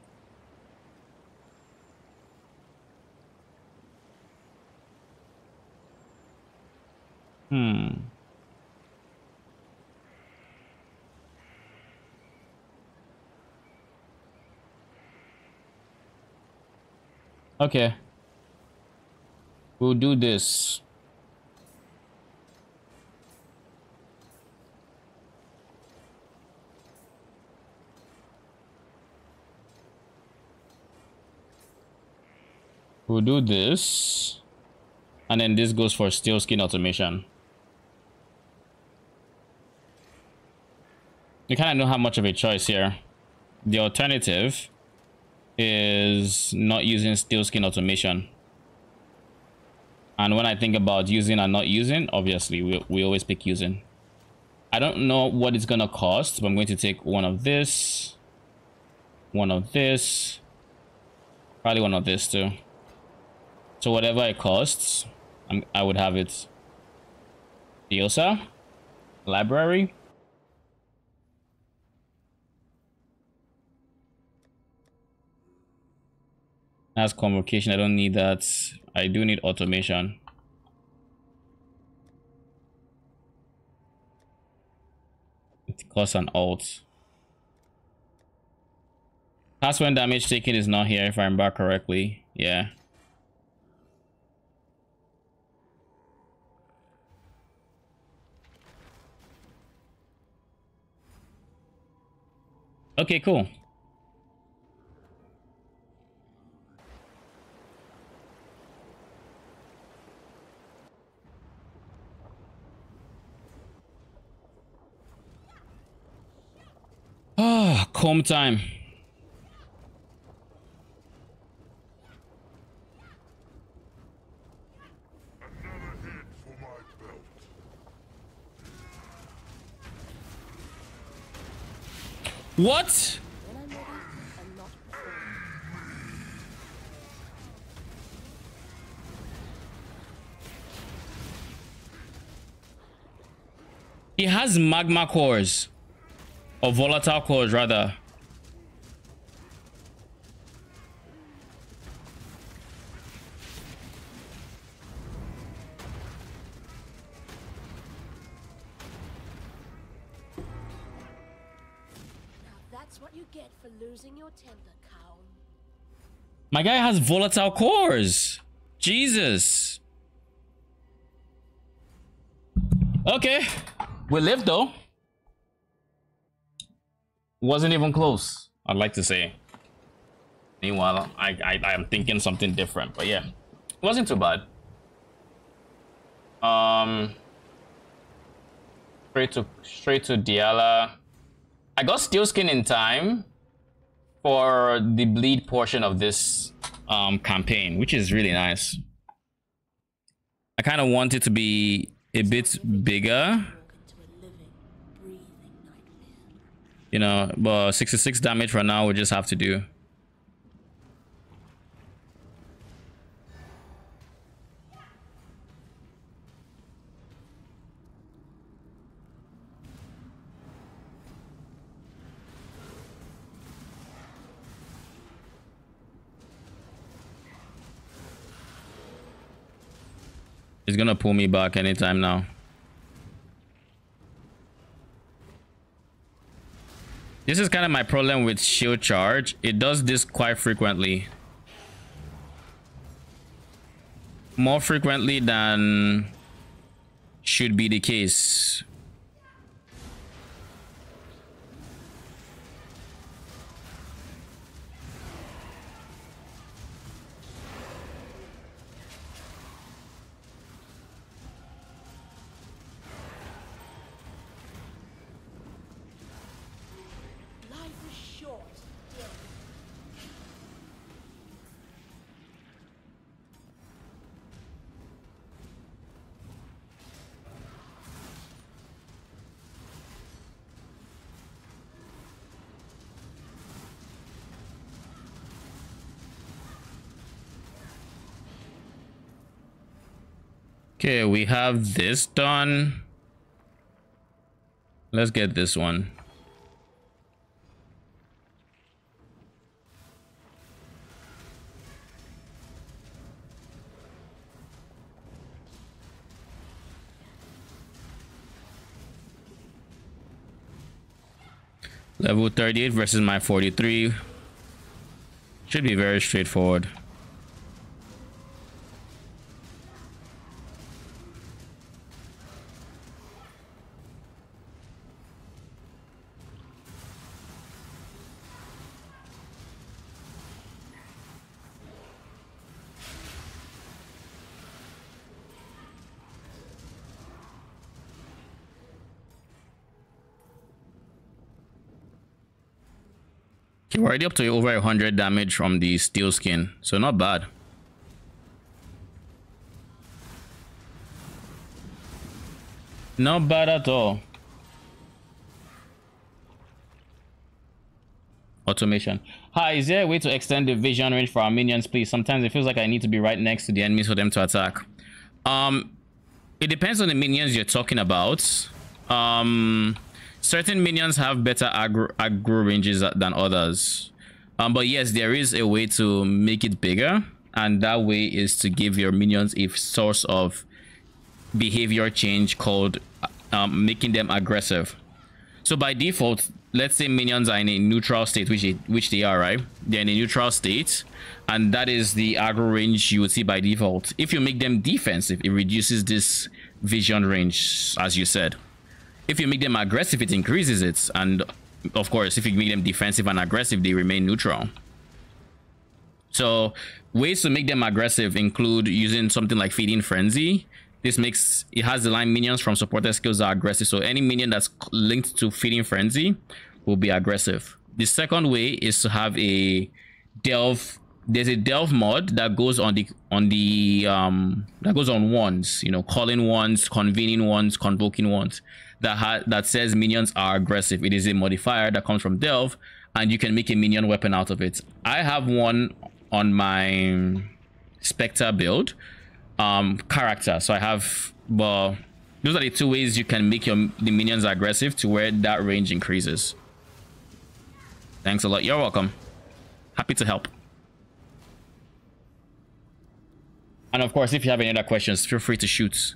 Okay. We'll do this. We'll do this. And then this goes for steel skin automation. You kind of don't have much of a choice here. The alternative is not using steel skin automation. And when I think about using and not using, obviously we always pick using. I don't know what it's gonna cost, but I'm going to take one of this, one of this, probably one of this too. So whatever it costs, I would have it. Diosa, library. As convocation, I don't need that. I do need automation. It costs an alt. Pass when damage taken is not here, if I remember correctly. Yeah. Okay, cool. Ah, comb time. What? He has magma cores. Or volatile cores, rather. That's what you get for losing your temper, cow. My guy has volatile cores. Jesus. Okay. We lived though. Wasn't even close, I'd like to say. Meanwhile, I am thinking something different, but yeah. It wasn't too bad. Straight to Diala. I got steel skin in time for the bleed portion of this campaign, which is really nice. I kind of want it to be a bit bigger. You know, but 66 damage for now we just have to do. He's gonna pull me back anytime now. This is kind of my problem with shield charge. It does this quite frequently. More frequently than should be the case. Okay, we have this done. Let's get this one. Level 38 versus my 43. Should be very straightforward. We're already up to over 100 damage from the steel skin, so not bad. Not bad at all. Automation. Hi, is there a way to extend the vision range for our minions, please? Sometimes it feels like I need to be right next to the enemies for them to attack. It depends on the minions you're talking about. Certain minions have better aggro ranges than others. But yes, there is a way to make it bigger, and that way is to give your minions a source of behavior change called making them aggressive. So by default, let's say minions are in a neutral state, which they are, right? They're in a neutral state, and that is the aggro range you would see by default. If you make them defensive, it reduces this vision range, as you said. If you make them aggressive, it increases it. And of course, if you make them defensive and aggressive, they remain neutral. So ways to make them aggressive include using something like Feeding Frenzy. This makes it has the line minions from supported skills that are aggressive. So any minion that's linked to Feeding Frenzy will be aggressive. The second way is to have a delve. There's a delve mod that goes on wands, you know, calling wands, convening wands, convoking wands, that says minions are aggressive. It is a modifier that comes from delve, and you can make a minion weapon out of it. I have one on my Spectre build character, so I have, well, those are the two ways you can make the minions aggressive to where that range increases. Thanks a lot. You're welcome. Happy to help. And of course, if you have any other questions, feel free to shoot.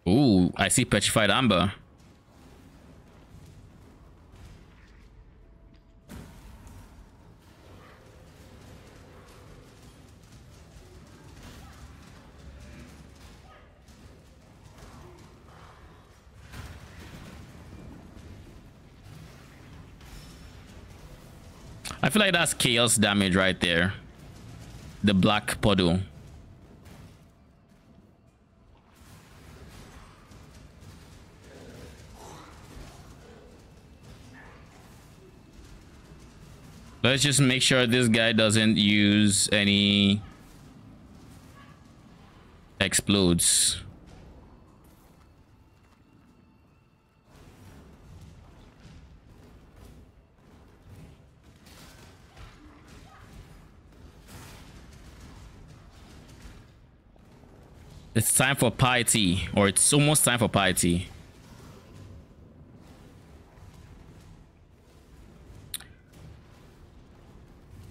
Ooh, I see Petrified Amber. I feel like that's chaos damage right there. The black puddle. Let's just make sure this guy doesn't use any explodes. It's time for piety, or it's almost time for piety.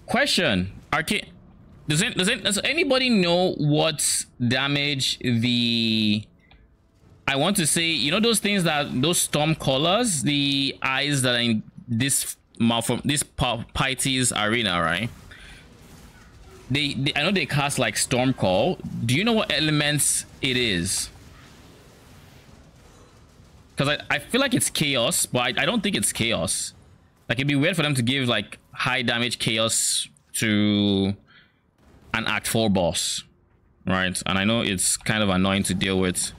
Question: Arcane, does anybody know what damage the, I want to say, you know those things that those storm colors, the eyes that are in this piety's arena, right? They I know they cast like Storm Call. Do you know what elements it is? Because I feel like it's chaos, but I don't think it's chaos. Like, it'd be weird for them to give like high damage chaos to an Act 4 boss, right? And I know it's kind of annoying to deal with.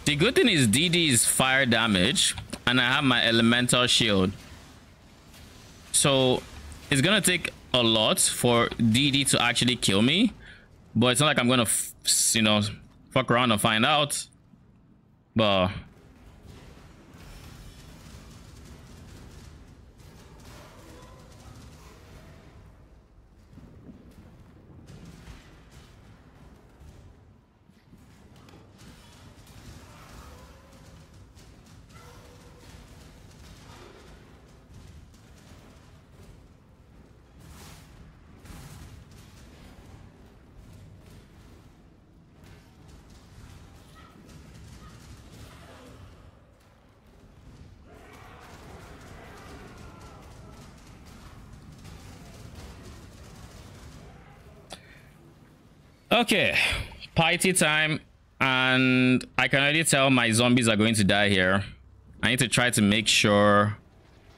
The good thing is DD is fire damage, and I have my elemental shield. So it's gonna take a lot for DD to actually kill me, but it's not like I'm gonna, you know, fuck around and find out. But okay, piety time, and I can already tell my zombies are going to die here. I need to try to make sure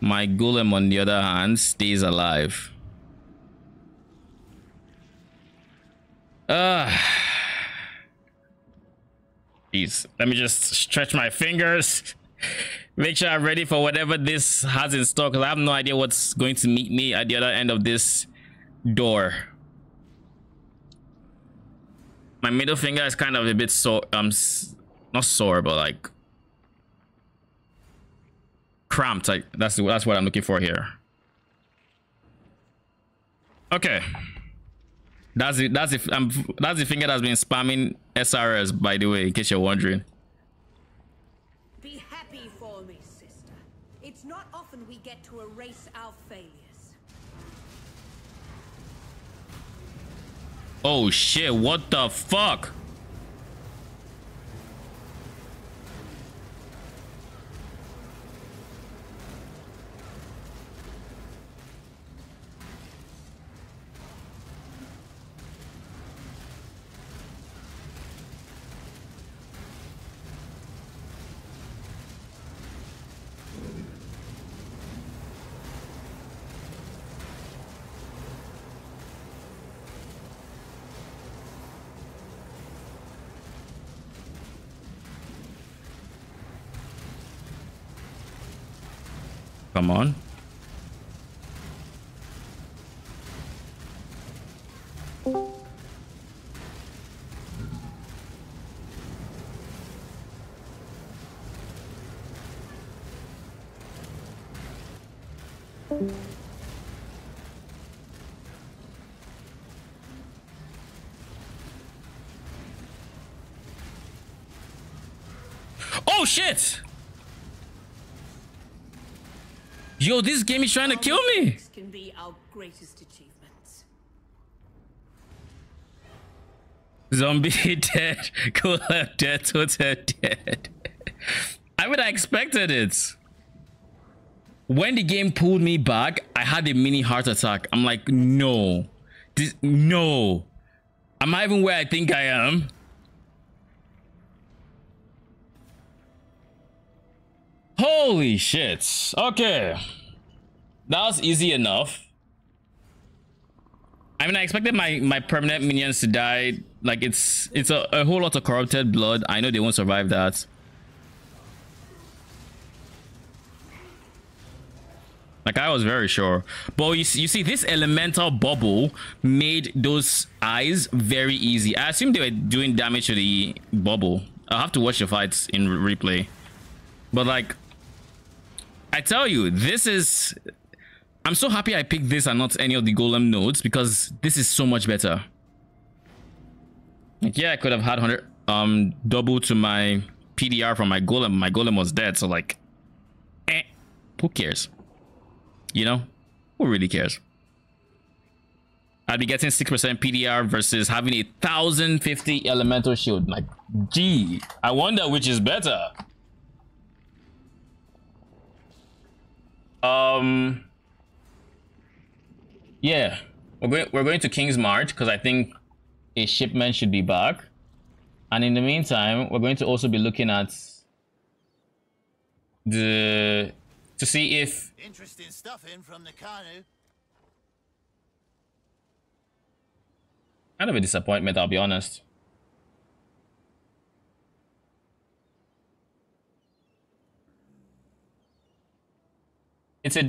my golem, on the other hand, stays alive. Jeez, let me just stretch my fingers. Make sure I'm ready for whatever this has in store, because I have no idea what's going to meet me at the other end of this door. My middle finger is kind of a bit sore, not sore, but like cramped. Like that's what I'm looking for here. Okay, that's the finger that's been spamming SRS, by the way, in case you're wondering. Be happy for me, sister. It's not often we get to erase our failures. Oh shit, what the fuck? Come on. Oh shit! Yo, this game is trying to kill me. Can be our greatest achievements. Zombie dead, Golem dead, Totem dead. I mean, I expected it. When the game pulled me back, I had a mini heart attack. I'm like, no, no. Am I even where I think I am? Holy shit. Okay. That was easy enough. I mean, I expected my permanent minions to die. Like, it's a whole lot of corrupted blood. I know they won't survive that. Like, I was very sure. But you see, this elemental bubble made those eyes very easy. I assume they were doing damage to the bubble. I'll have to watch the fights in replay. But, like, I tell you, this is... I'm so happy I picked this and not any of the golem nodes, because this is so much better. Like, yeah, I could have had 100 double to my PDR from my golem. My golem was dead, so like, who cares? You know, who really cares? I'd be getting 6% PDR versus having a 1050 elemental shield. Like, gee, I wonder which is better. Yeah, we're going to King's March because I think a shipment should be back, and in the meantime, we're going to also be looking at to see if interesting stuff in from the canoe. Kind of a disappointment, I'll be honest. It's a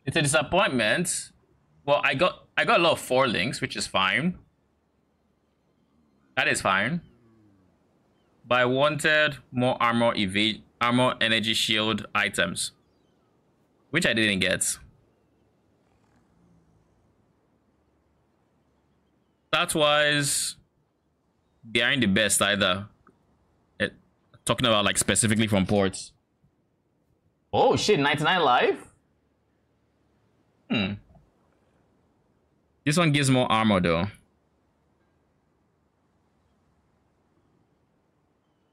It's a disappointment. Well, I got a lot of 4 links, which is fine. That is fine. But I wanted more armor energy shield items, which I didn't get. Stats wise, they aren't the best either. Talking about like specifically from ports. Oh shit, 99 life? This one gives more armor though.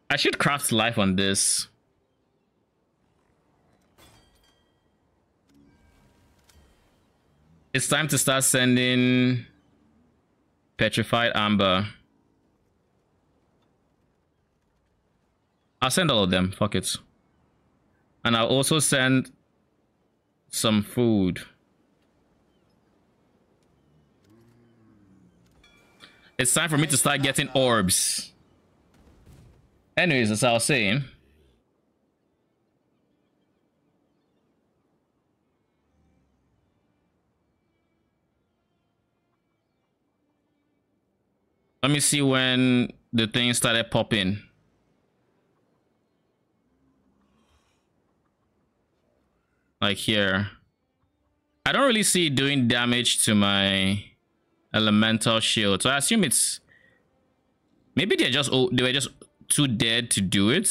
I should craft life on this. It's time to start sending petrified amber. I'll send all of them, fuck it. And I'll also send some food. It's time for me to start getting orbs. Anyways, as I was saying, let me see when the thing started popping. Like here. I don't really see it doing damage to my elemental shield, so I assume it's maybe they were just too dead to do it.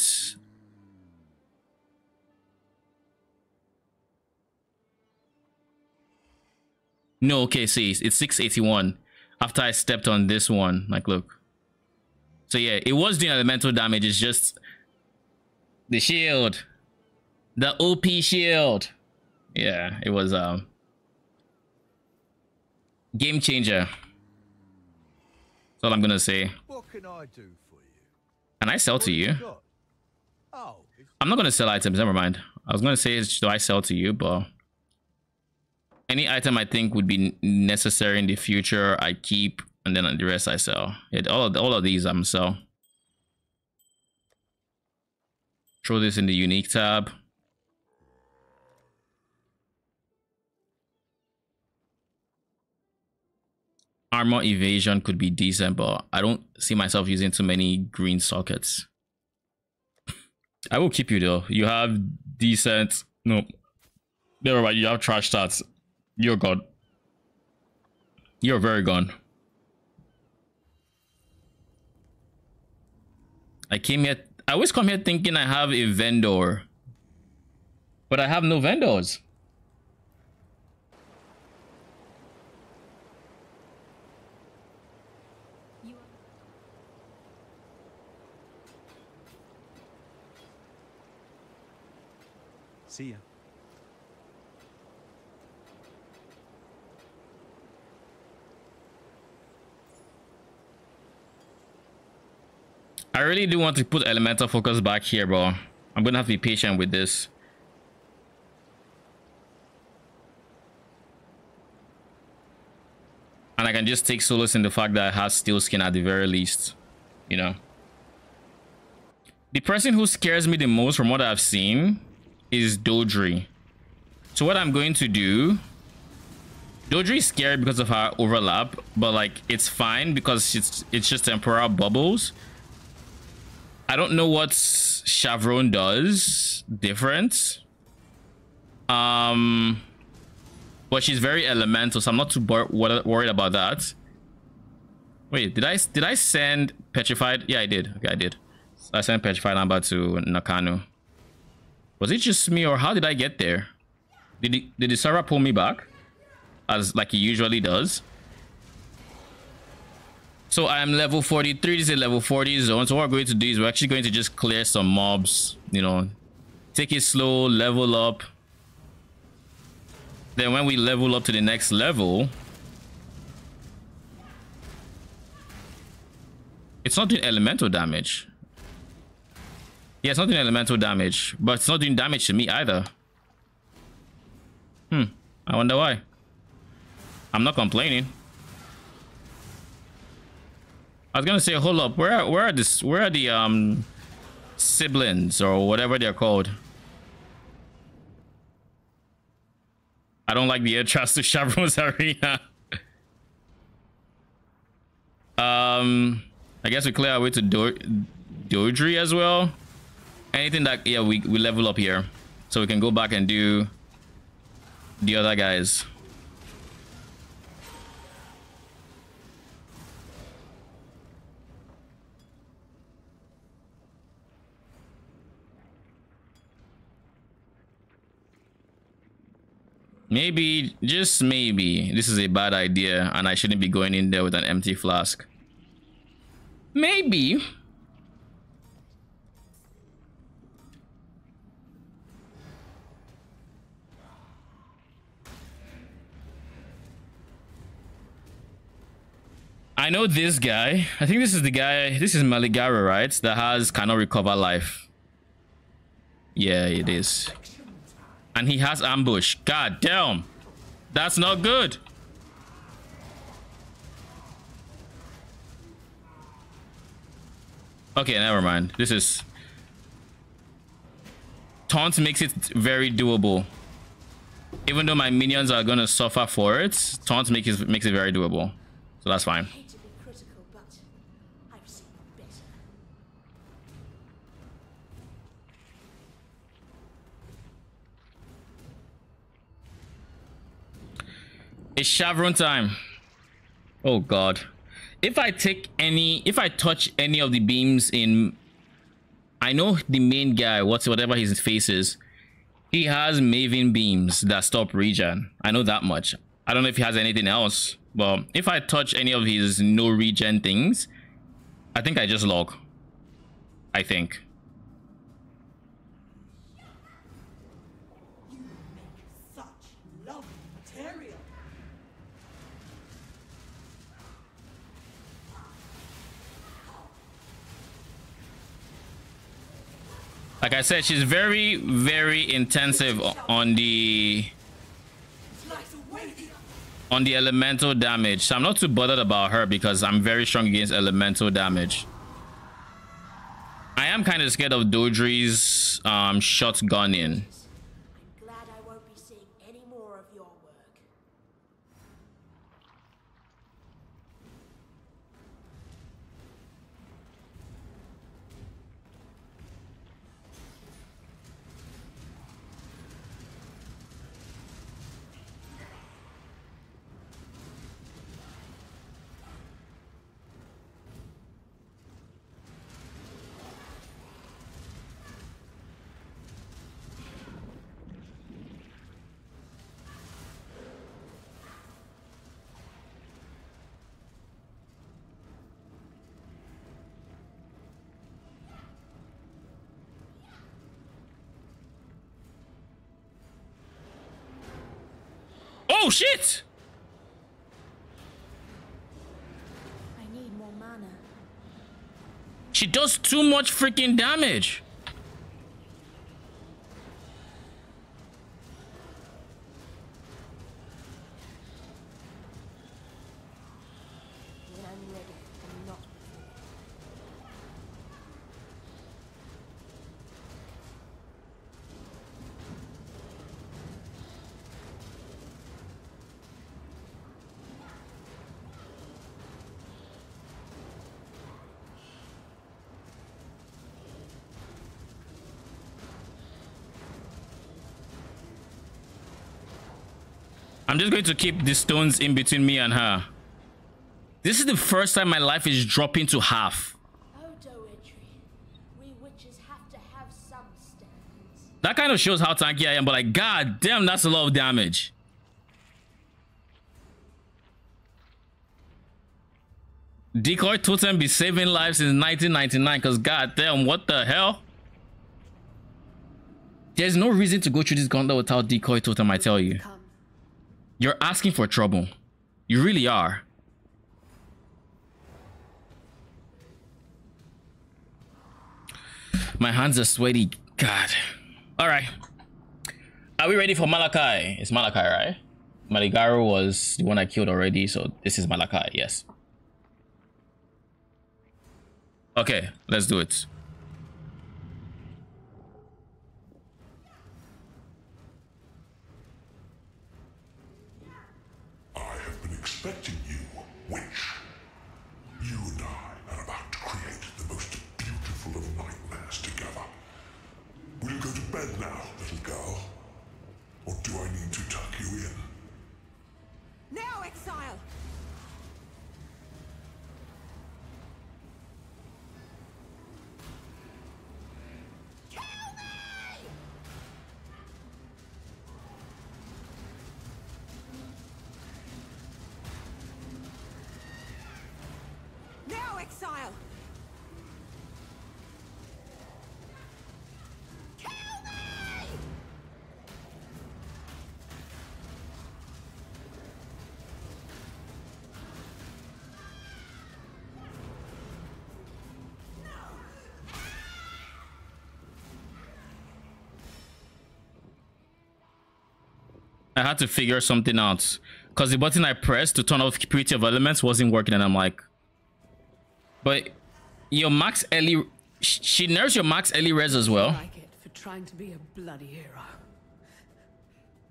No, okay, see, it's 681 after I stepped on this one. Like, look. So yeah, it was doing elemental damage. It's just the shield, the OP shield. Yeah, it was game changer. That's all I'm gonna say. What can I do for you? Can I sell to you? Oh, I'm not gonna sell items, never mind. I was gonna say, do I sell to you, but any item I think would be necessary in the future, I keep, and then the rest I sell. Yeah, all of these I'm sell. Throw this in the unique tab. Armor evasion could be decent, but I don't see myself using too many green sockets. I will keep you though. You have decent. No, never mind. You have trash stats. You're gone. You're very gone. I came here. I always come here thinking I have a vendor, but I have no vendors. See ya. I really do want to put elemental focus back here, bro. I'm gonna have to be patient with this. And I can just take solace in the fact that it has steel skin at the very least, you know. The person who scares me the most from what I've seen is Dodri. So what I'm going to do, Dodri is scary because of her overlap, but like it's fine because it's just temporal bubbles. I don't know what Chevron does different. But she's very elemental, so I'm not too worried about that. Wait, did I send petrified? Yeah, I did. Okay, I did. So I sent petrified number to Nakano. Was it just me, or how did I get there? Did the server pull me back as like he usually does? So I am level 43. This is a level 40 zone. So what we're going to do is we're actually going to just clear some mobs, you know, take it slow, level up. Then when we level up to the next level, it's not doing elemental damage. Yeah, it's not doing elemental damage, but it's not doing damage to me either. I wonder why. I'm not complaining. I was gonna say, hold up, where are the siblings or whatever they're called? I don't like the air trust to Chevron's arena. I guess we clear our way to Dodri as well. Anything that, yeah, we level up here, so we can go back and do the other guys. Maybe, just maybe, this is a bad idea and I shouldn't be going in there with an empty flask. Maybe. I know this guy. I think this is the guy. This is Maligara, right? That has cannot recover life. Yeah, it is. And he has ambush. God damn. That's not good. Okay, never mind. This is... Taunt makes it very doable. Even though my minions are gonna suffer for it, Taunt makes it very doable. So that's fine. It's Chevron time. Oh god. If I touch any of the beams in, I know the main guy, whatever his face is, he has Maven beams that stop regen. I know that much. I don't know if he has anything else, but if I touch any of his no regen things, I think I just log. I think. Like I said, she's very, very intensive on the elemental damage. So I'm not too bothered about her because I'm very strong against elemental damage. I am kind of scared of Dodri's shotgunning. Oh shit! I need more mana. She does too much freaking damage. When I'm ready, I'm not before. I'm just going to keep the stones in between me and her. This is the first time my life is dropping to half. Oh, Doetry. We witches have to have some standards. That kind of shows how tanky I am, but like, god damn, that's a lot of damage. Decoy totem be saving lives since 1999, because god damn, what the hell? There's no reason to go through this gauntlet without decoy totem, I tell you. You're asking for trouble. You really are. My hands are sweaty. God. All right. Are we ready for Malachi? It's Malachi, right? Maligaro was the one I killed already, so this is Malachi, yes. Okay, let's do it. Expecting you, witch. You and I are about to create the most beautiful of nightmares together. Will you go to bed now, little girl? Or do I need to tuck you in? Now, exile! Now, exile! Kill me! I had to figure something out because the button I pressed to turn off Purity of Elements wasn't working, and I'm like, but your max Ellie, she nerfs your max Ellie res as well. I like it for trying to be a bloody hero.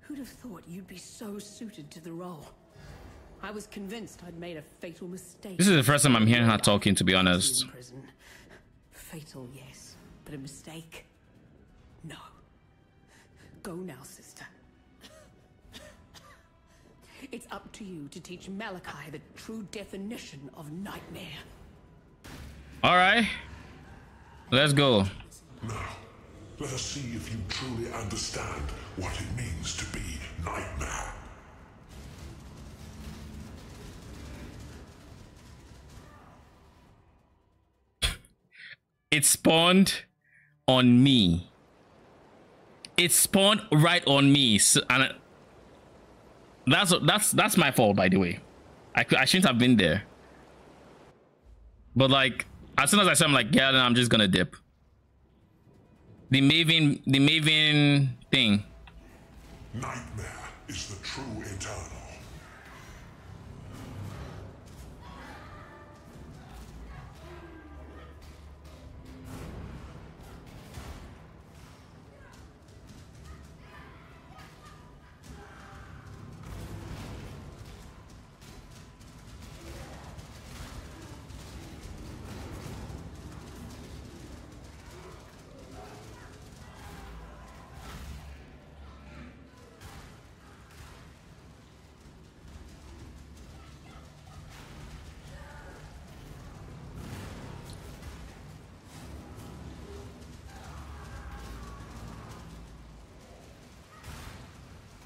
Who'd have thought you'd be so suited to the role? I was convinced I'd made a fatal mistake. This is the first time I'm hearing her talking, to be honest. Fatal, yes, but a mistake? No. Go now, sister. It's up to you to teach Malachi the true definition of nightmare. All right, let's go. Now, let us see if you truly understand what it means to be nightmare. It spawned on me. It spawned right on me, so, and that's my fault, by the way. I shouldn't have been there. But like, as soon as I said, I'm like, yeah, then I'm just gonna dip. The Maven thing. Nightmare is the true eternal.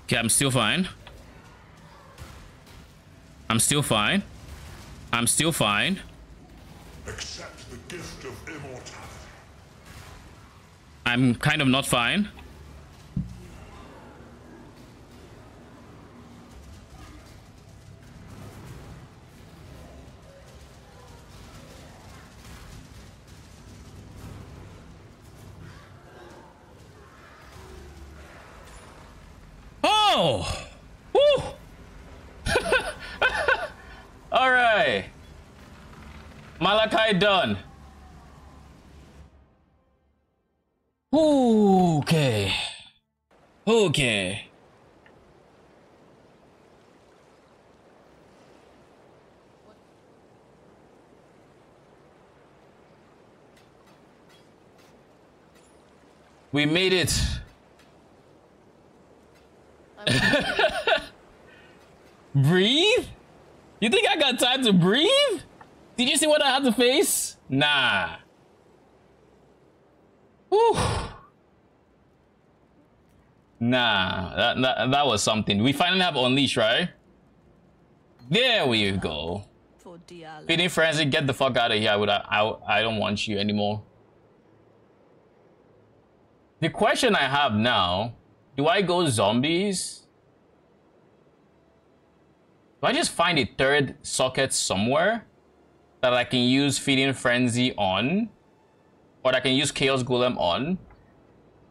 Okay, I'm still fine. I'm still fine. I'm still fine. Accept the gift of immortality. I'm kind of not fine. go! Woo! Alright. Malachi done. Okay. Okay. We made it. Breathe? You think I got time to breathe? Did you see what I had to face? Nah. Whew. Nah, that was something. We finally have Unleash, right? There we go. Feeding Frenzy, get the fuck out of here. I don't want you anymore. The question I have now, do I go zombies? Do I just find a third socket somewhere that I can use Feeding Frenzy on? Or that I can use Chaos Golem on?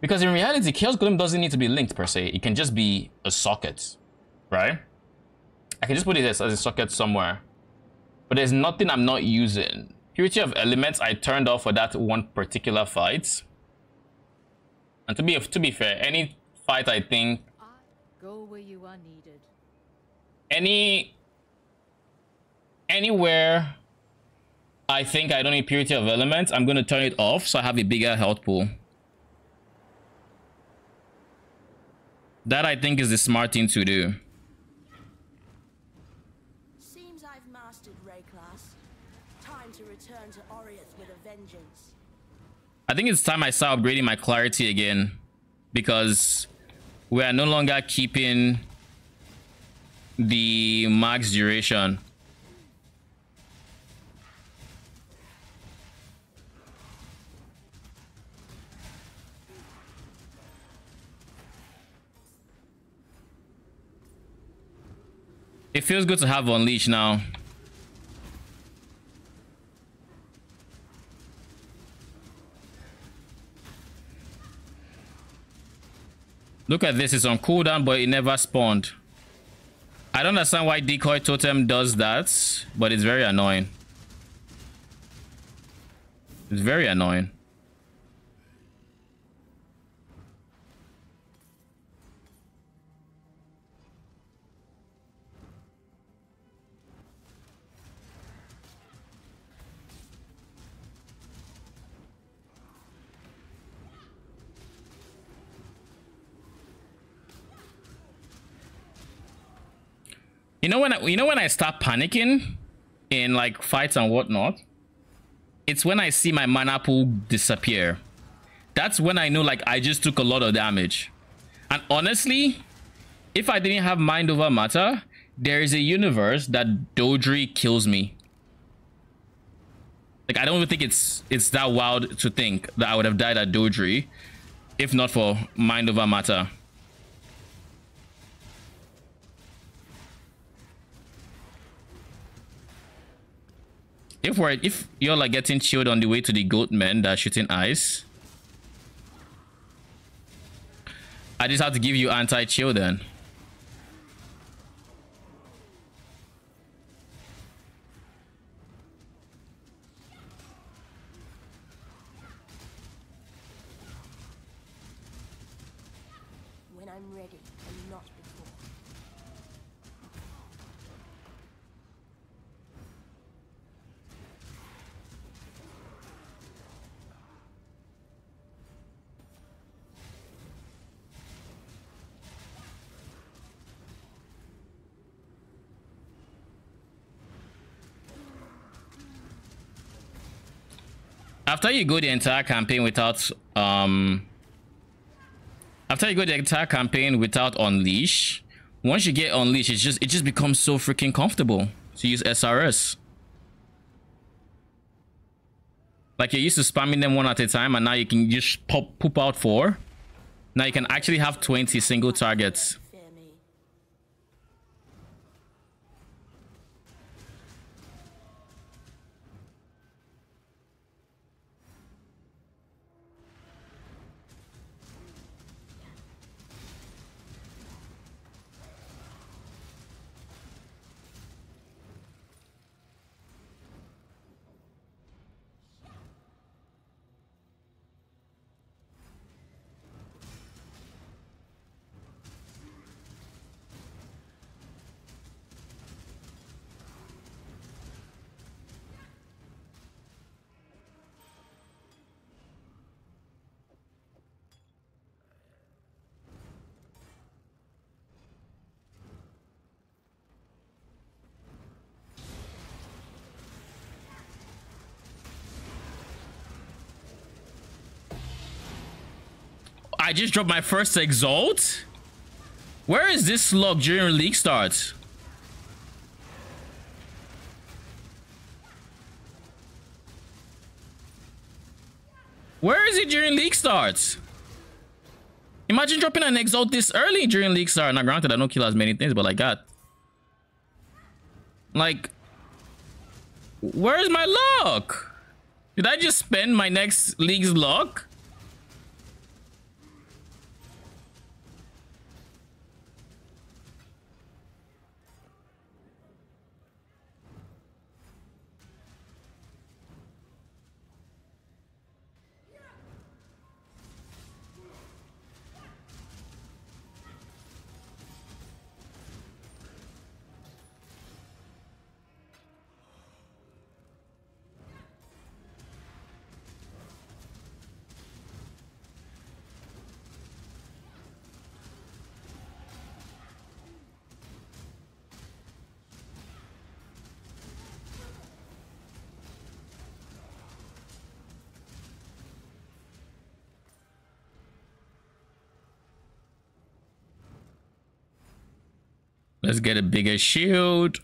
Because in reality, Chaos Golem doesn't need to be linked per se. It can just be a socket, right? I can just put it as a socket somewhere. But there's nothing I'm not using. Purity of Elements I turned off for that one particular fight. And to be fair, any fight I think... Go where you are needed. Anywhere I think I don't need Purity of Elements, I'm going to turn it off so I have a bigger health pool. That I think is the smart thing to do. Seems I've mastered Ray class. Time to return to Oriath with a vengeance. I think it's time I start upgrading my clarity again, because we are no longer keeping the max duration. It feels good to have Unleash now. Look at this, it's on cooldown, but it never spawned. I don't understand why Decoy Totem does that, but it's very annoying. It's very annoying. You know when I start panicking in like fights and whatnot, it's when I see my mana pool disappear. That's when I know like I just took a lot of damage. And honestly, if I didn't have Mind Over Matter, there is a universe that Dodri kills me. Like I don't even think it's that wild to think that I would have died at Dodri if not for Mind Over Matter. If you're like getting chilled on the way to the goat men that are shooting ice, I just have to give you anti-chill then. When I'm ready, and not before. After you go the entire campaign without Unleash, once you get Unleash, it just becomes so freaking comfortable to use SRS. Like you're used to spamming them one at a time, and now you can just poop out 4. Now you can actually have 20 single targets. I just dropped my first exalt. Where is this slug during league starts? Where is it during league starts? Imagine dropping an exalt this early during league start. Now, granted, I don't kill as many things, but like that. Like, where's my luck? Did I just spend my next league's luck? Let's get a bigger shield.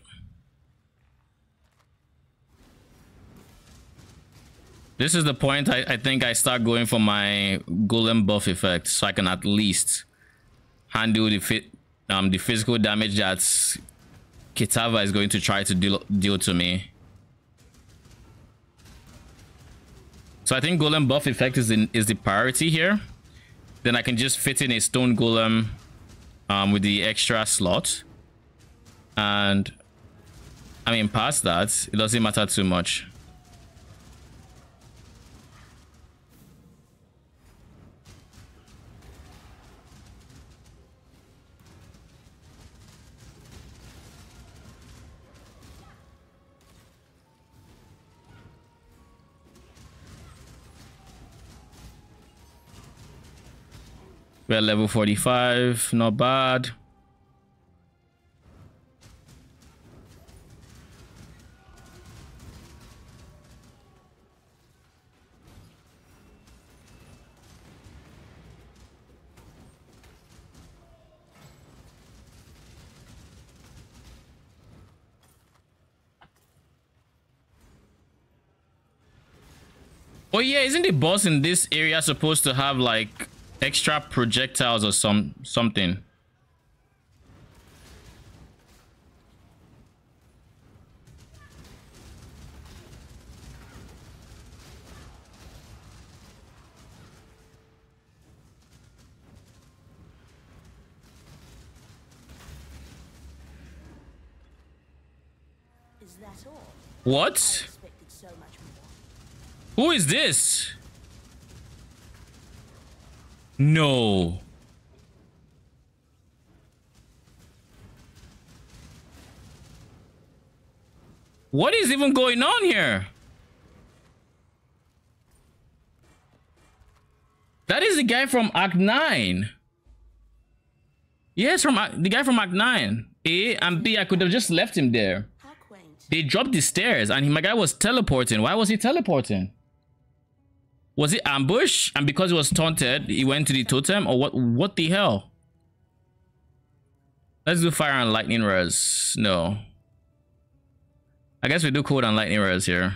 This is the point I think I start going for my golem buff effect, so I can at least handle the physical damage that Kitava is going to try to deal to me. So I think golem buff effect is the priority here. Then I can just fit in a stone golem with the extra slot. And I mean, past that, it doesn't matter too much. We're at level 45, not bad. Oh yeah, isn't the boss in this area supposed to have like extra projectiles or something? Is that all? What? Who is this? No. What is even going on here? That is the guy from Act 9. Yes, from the guy from Act 9. A and B, I could have just left him there. They dropped the stairs and my guy was teleporting. Why was he teleporting? Was it ambush? And because he was taunted, he went to the totem? Or what the hell? Let's do fire and lightning res. No. I guess we do cold and lightning res here.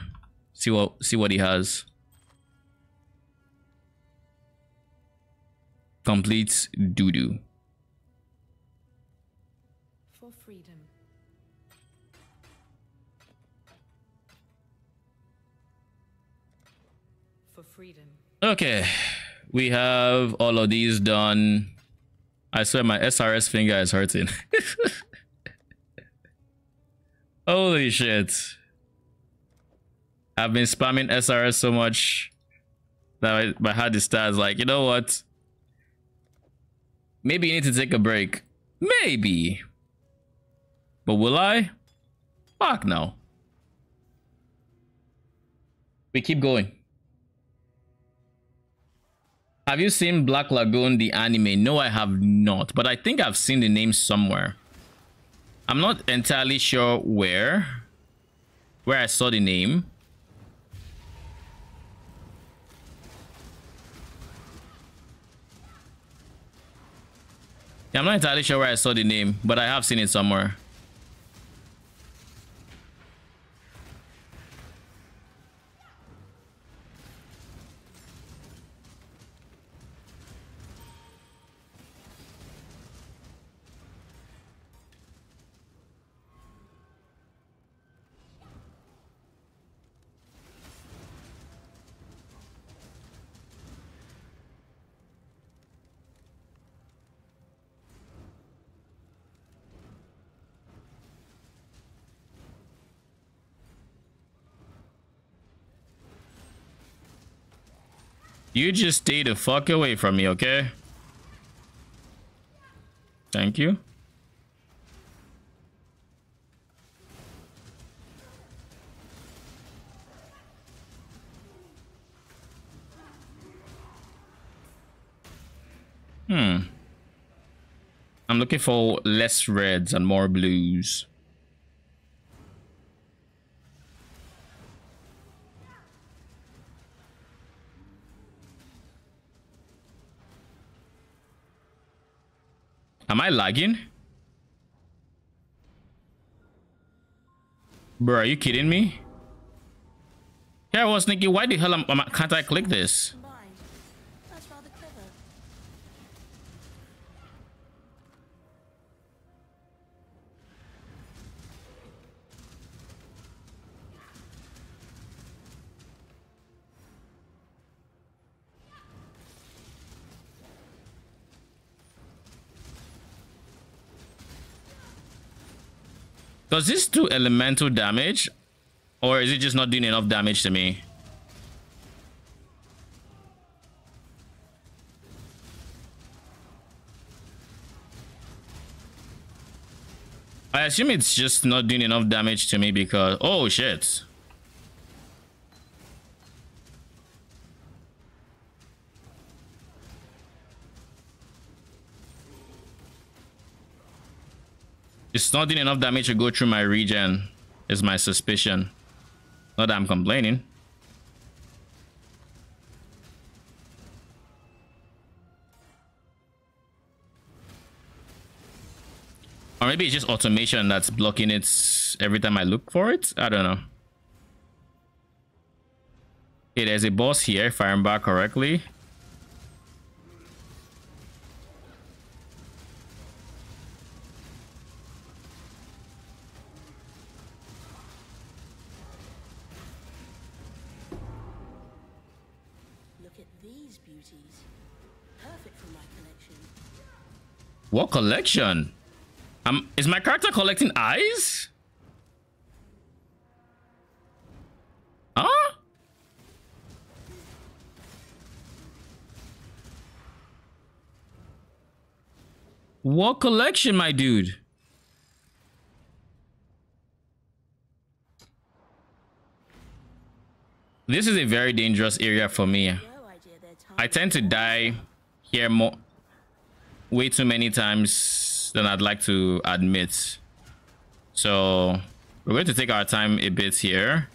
See what he has. Complete doo-doo. For freedom. For freedom. Okay, we have all of these done. I swear my SRS finger is hurting. Holy shit. I've been spamming SRS so much that my heart is stars like, you know what? Maybe you need to take a break. Maybe. But will I? Fuck no. We keep going. Have you seen Black Lagoon, the anime? No, I have not. But I think I've seen the name somewhere. I'm not entirely sure where I saw the name. Yeah, I'm not entirely sure where I saw the name, but I have seen it somewhere. You just stay the fuck away from me, okay? Thank you. I'm looking for less reds and more blues. Am I lagging? Bro, are you kidding me? Yeah, I was thinking, why the hell can't I click this? That's rather clever. Does this do elemental damage? Or is it just not doing enough damage to me? I assume it's just not doing enough damage to me because... Oh, shit. It's not doing enough damage to go through my regen, is my suspicion. Not that I'm complaining. Or maybe it's just automation that's blocking it every time I look for it. I don't know. Okay, there's a boss here, if I remember correctly. Look at these beauties. Perfect for my collection. What collection? Is my character collecting eyes? Huh? What collection, my dude? This is a very dangerous area for me. I tend to die here way too many times than I'd like to admit. So we're going to take our time a bit here.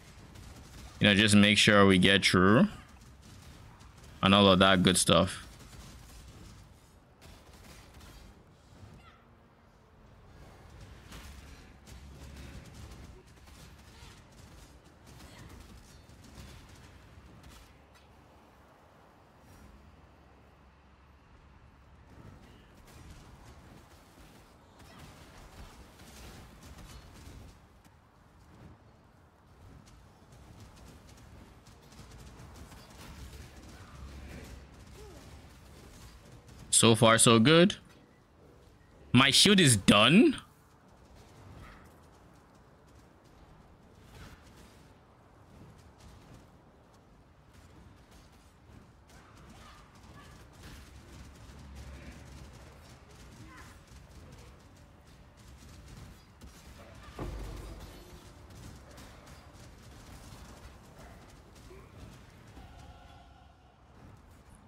You know, just make sure we get through and all of that good stuff. So far, so good. My shield is done.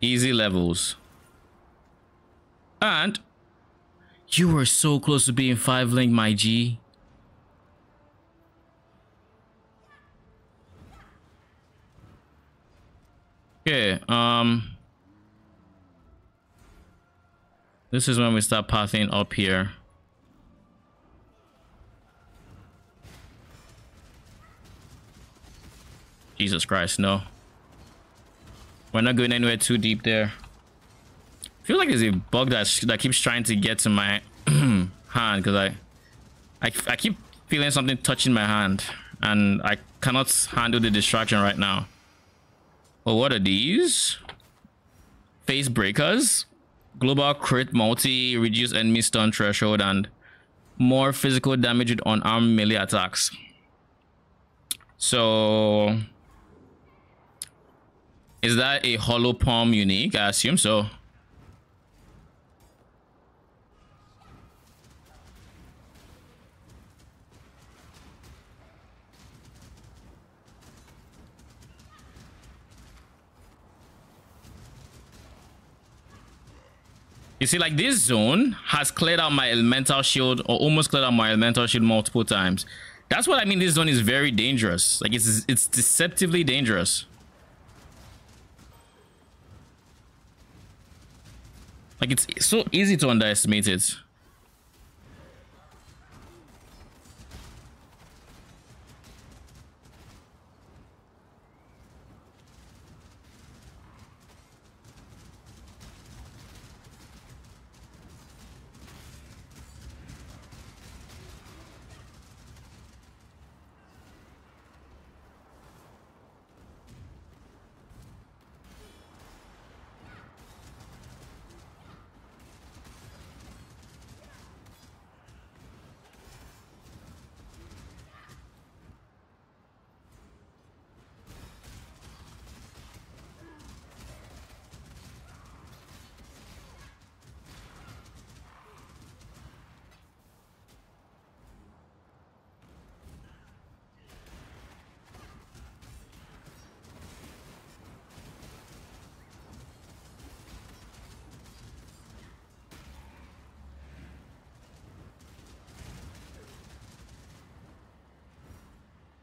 Easy levels. And you were so close to being 5-link, my G. Okay, This is when we start pathing up here. Jesus Christ, no. We're not going anywhere too deep there. I feel like there's a bug that keeps trying to get to my hand, because I keep feeling something touching my hand, and I cannot handle the distraction right now. Well, what are these? Face breakers, global crit multi, reduce enemy stun threshold, and more physical damage with unarmed melee attacks. So is that a hollow palm unique? I assume so. You see, like, this zone has cleared out my elemental shield, or almost cleared out my elemental shield multiple times. That's what I mean. This zone is very dangerous. Like, it's deceptively dangerous. Like, it's so easy to underestimate it.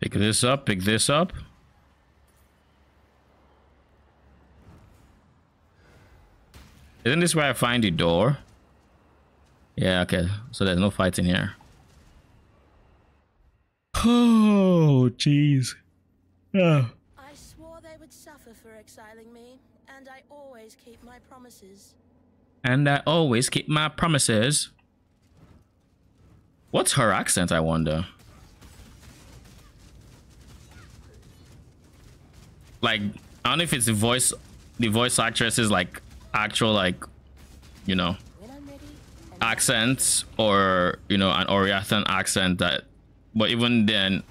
Pick this up, pick this up. Isn't this where I find the door? Yeah, okay. So there's no fighting here. Oh, jeez. Yeah. I swore they would suffer for exiling me, and I always keep my promises. And I always keep my promises. What's her accent, I wonder? Like, I don't know if it's the voice actress is like actual, like, you know, accents, or, you know, an Oriathan accent that, but even then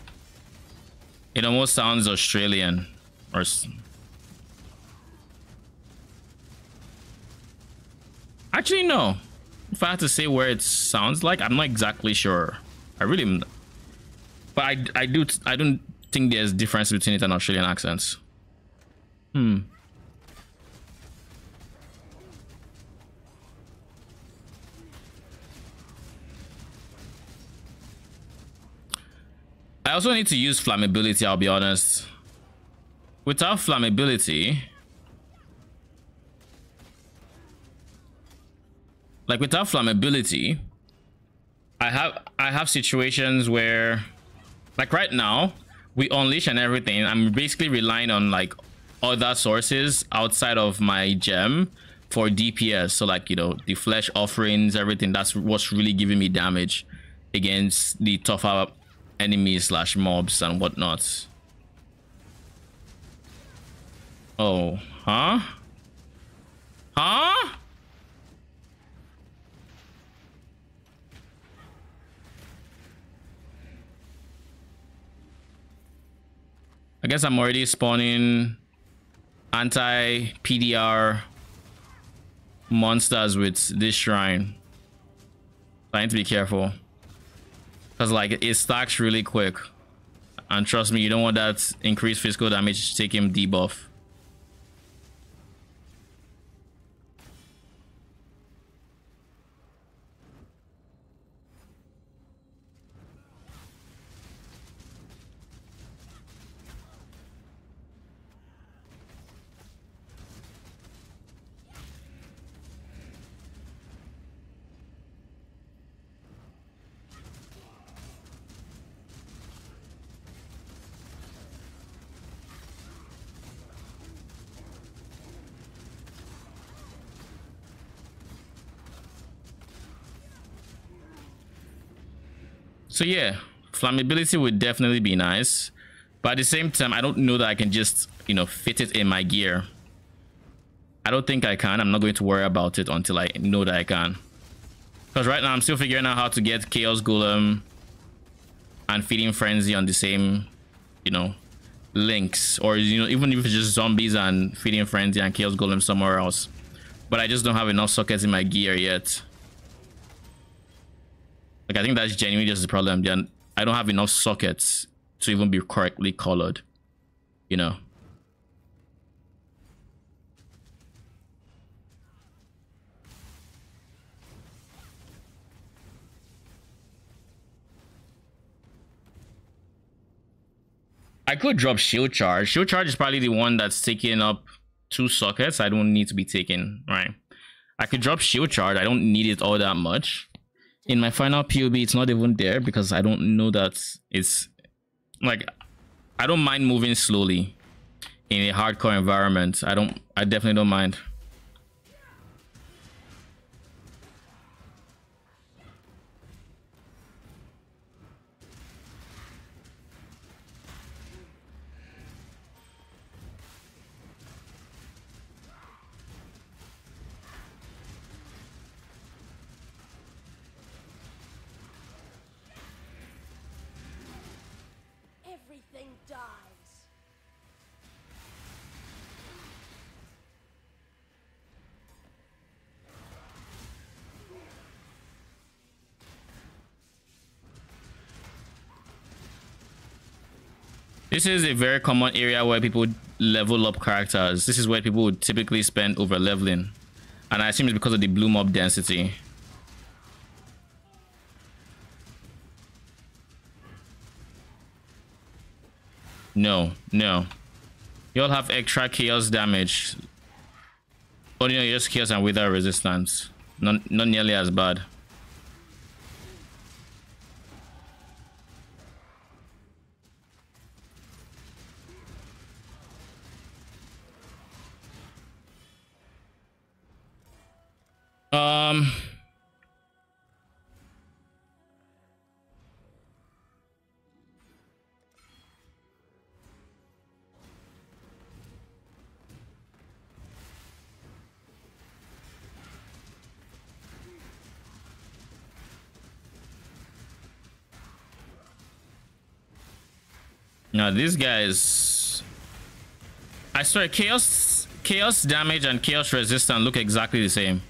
it almost sounds Australian or actually no. If I had to say where it sounds like, I'm not exactly sure. I really am, but I don't think there's difference between it and Australian accents. I also need to use flammability, I'll be honest. Without flammability, I have situations where, like right now, we unleash and everything. I'm basically relying on like other sources outside of my gem for DPS. So like, you know, the flesh offerings, everything. That's what's really giving me damage against the tougher enemies slash mobs and whatnot. Oh, huh? I guess I'm already spawning anti-PDR monsters with this shrine. I need to be careful, because like it stacks really quick, and trust me, you don't want that increased physical damage to take him debuff. So yeah, flammability would definitely be nice, but at the same time, I don't know that I can just, you know, fit it in my gear. I don't think I can. I'm not going to worry about it until I know that I can. Because right now I'm still figuring out how to get Chaos Golem and Feeding Frenzy on the same, you know, links, or, you know, even if it's just zombies and Feeding Frenzy and Chaos Golem somewhere else. But I just don't have enough sockets in my gear yet. Like, I think that's genuinely just the problem. Then I don't have enough sockets to even be correctly colored, you know. I could drop Shield Charge. Shield Charge is probably the one that's taking up 2 sockets. I don't need to be taken, right? I could drop Shield Charge. I don't need it all that much. In my final POB, it's not even there because I don't know that it's... Like, I don't mind moving slowly in a hardcore environment. I definitely don't mind. Everything dies. This is a very common area where people level up characters. This is where people would typically spend over leveling. And I assume it's because of the bloom up density. No. You'll have extra chaos damage. But you know, just chaos and wither resistance. Not nearly as bad. Now these guys, I swear, chaos damage and chaos resistance look exactly the same.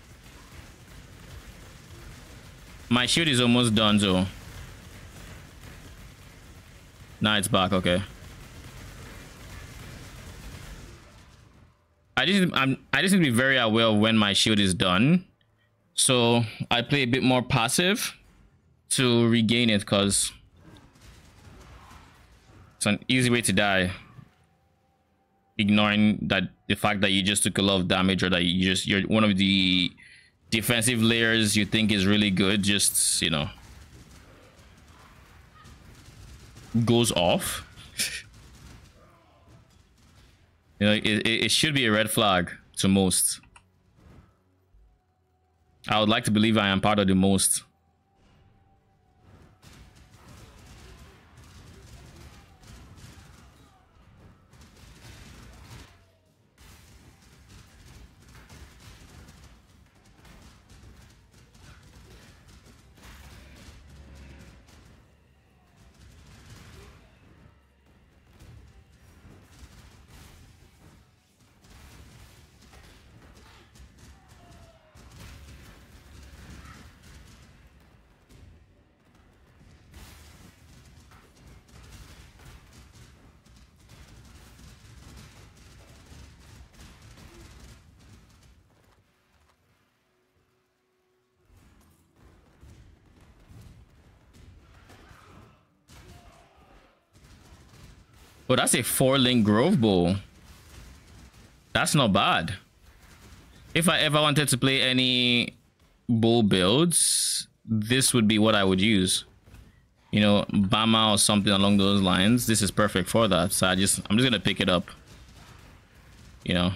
My shield is almost done though. Now it's back. Okay. I just need to be very aware of when my shield is done, so I play a bit more passive to regain it, because it's an easy way to die, ignoring that the fact that you just took a lot of damage, or that you're one of the defensive layers you think is really good, just, you know, goes off. You know, it should be a red flag to most. I would like to believe I am part of the most. Oh, that's a 4-link Grove Bow. That's not bad. If I ever wanted to play any bow builds, this would be what I would use. You know, Bama or something along those lines. This is perfect for that. So I'm just gonna pick it up. You know.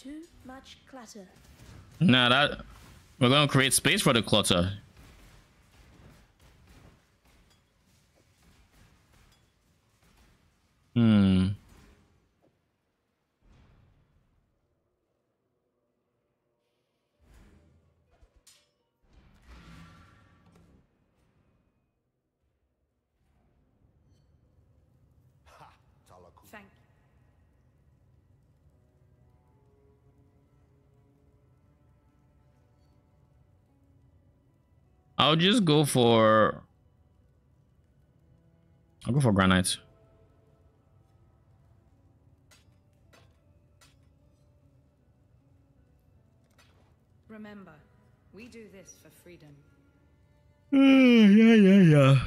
Too much clutter. Nah, that we're gonna create space for the clutter. Thank I'll go for granite. Remember, we do this for freedom. Yeah.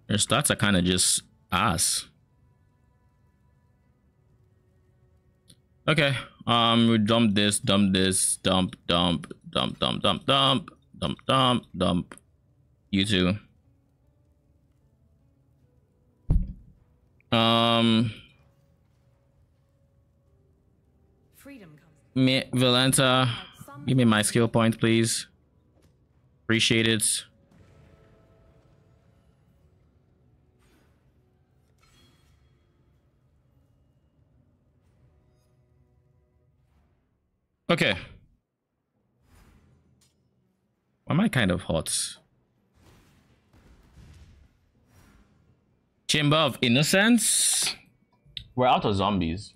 Your stats are kind of just ass. Okay. We dump this, dump, dump. You two. Freedom comes. Valenta, give me my skill point, please. Appreciate it. Okay. Why am I kind of hot? Chamber of Innocence. We're out of zombies.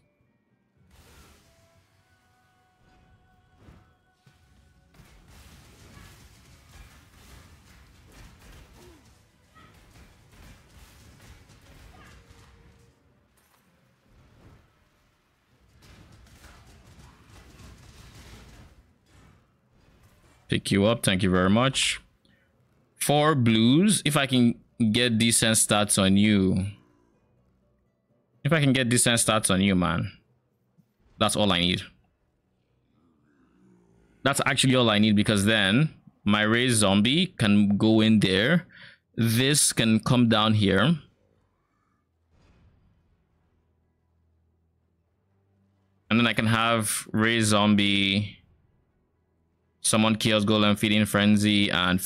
Pick you up, thank you very much. 4 blues. If I can get decent stats on you. If I can get decent stats on you, man. That's all I need. That's actually all I need, because then my raised zombie can go in there. This can come down here. And then I can have raised zombie, summon Chaos Golem, Feeding Frenzy, and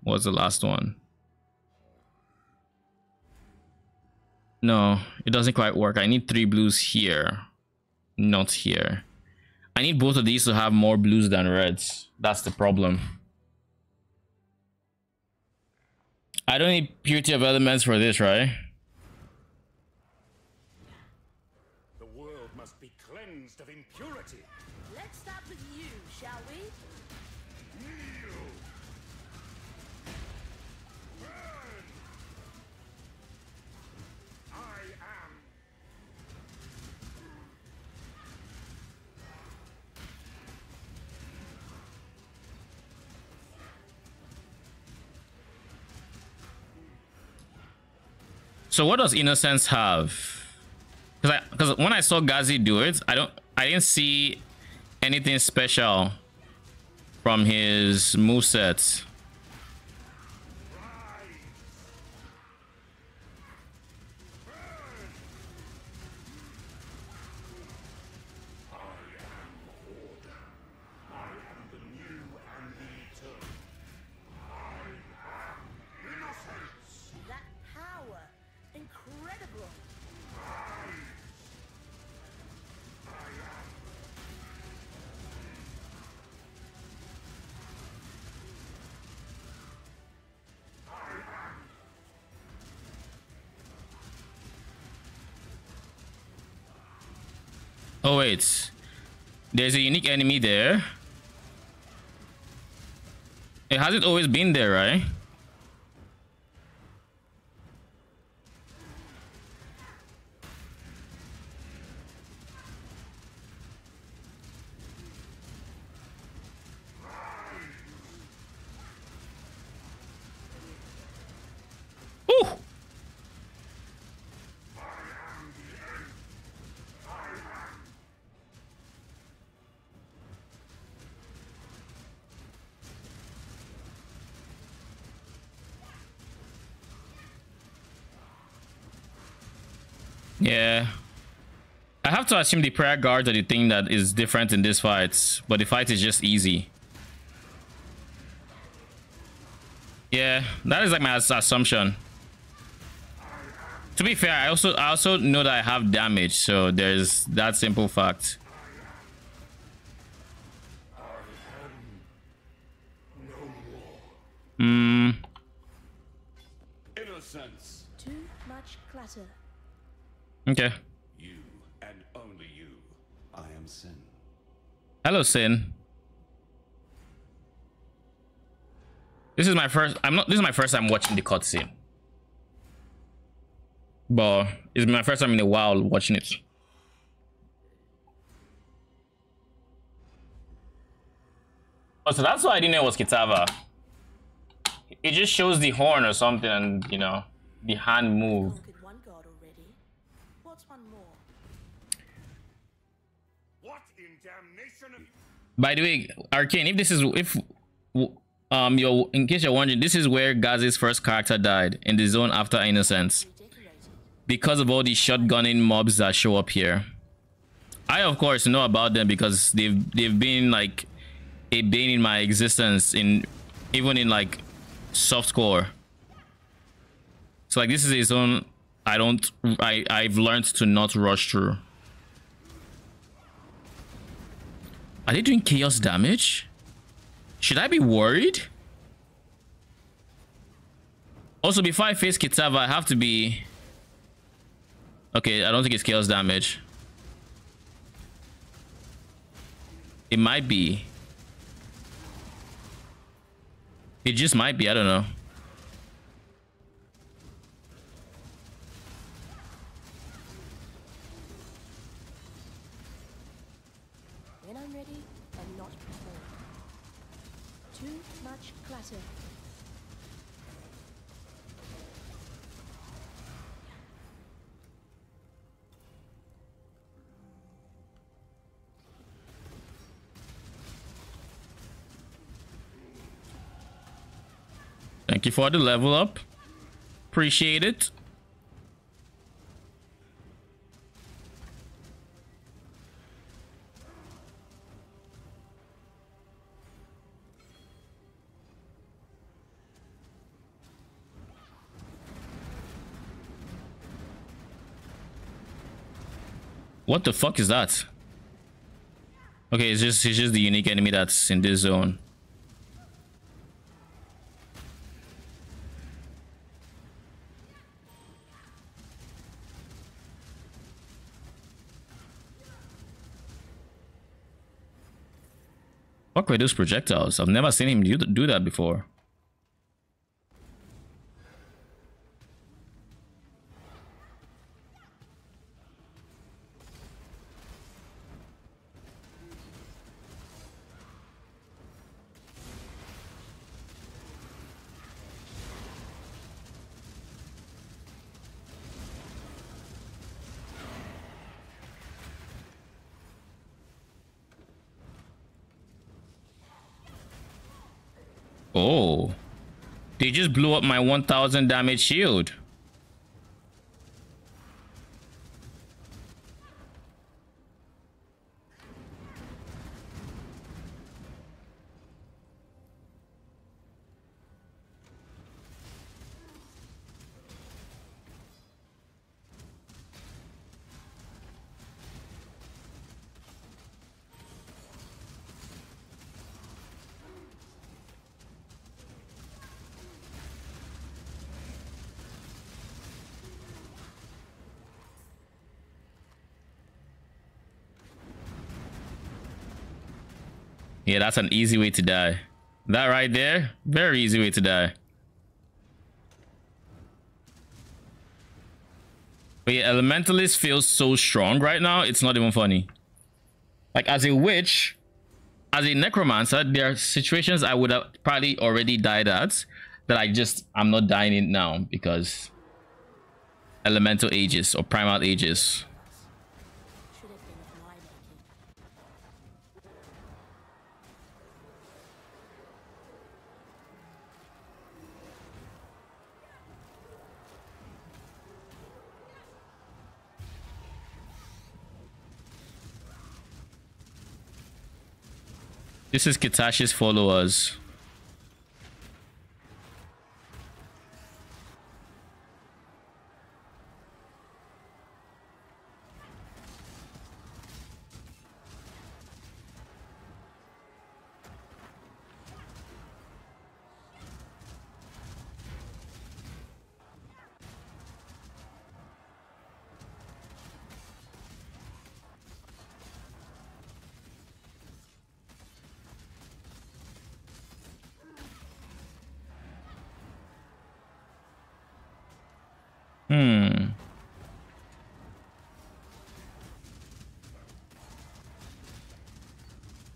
what's the last one? No, it doesn't quite work. I need 3 blues here, not here. I need both of these to have more blues than reds. That's the problem. I don't need Purity of Elements for this, right? The world must be cleansed of impurity. Let's start with you, shall we? So what does Innocence have? Because when I saw Gazi do it, I didn't see anything special from his moveset. That power, incredible. Oh wait, there's a unique enemy there. It hasn't always been there, right? Ooh. Yeah. I have to assume the prayer guards are the thing that is different in this fight, but the fight is just easy. Yeah, that is like my assumption. To be fair, I also know that I have damage, so there's that simple fact. Innocence. Too much clutter. Okay. You and only you. I am Sin. Hello, Sin. This is my first time watching the cutscene. But it's my first time in a while watching it. Oh, so that's why I didn't know it was Kitava. It just shows the horn or something, and you know, the hand move. Conquered one god already. What's one more? What in damnation? By the way, Arcane, in case you're wondering, this is where Gazi's first character died, in the zone after Innocence, because of all the shotgunning mobs that show up here. I of course know about them because they've been like a bane in my existence, even in like softcore. So like this is a zone I've learned to not rush through. Are they doing chaos damage? Should I be worried? Also, before I face Kitava, I have to be... Okay, I don't think it's chaos damage. It might be. It just might be, I don't know. When I'm ready, I'm not prepared. Too much clutter. Thank you for the level up. Appreciate it. What the fuck is that? Okay, it's just the unique enemy that's in this zone. Fuck with those projectiles. I've never seen him do that before. Oh, they just blew up my 1000 damage shield. Yeah, that's an easy way to die. That right there, very easy way to die. But yeah, Elementalist feels so strong right now, it's not even funny. Like, as a witch, as a necromancer, there are situations I would have probably already died at that I'm not dying in now because elemental ages or primal ages. This is Kitashi's followers.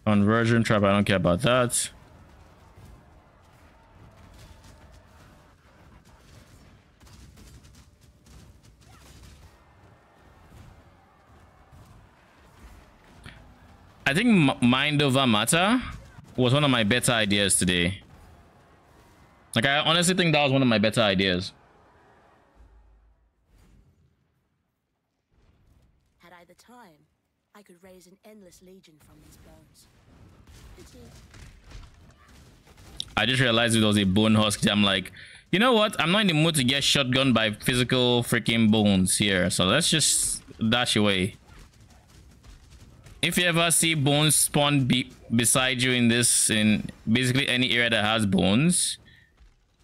Conversion trap, I don't care about that. I think mind over matter was one of my better ideas today. Like, I honestly think that was one of my better ideas. Had I the time, I could raise an endless legion from these bones. Pity. I just realized it was a bone husk. I'm like, you know what? I'm not in the mood to get shotgunned by physical freaking bones here. So let's just dash away. If you ever see bones spawn beside you in basically any area that has bones,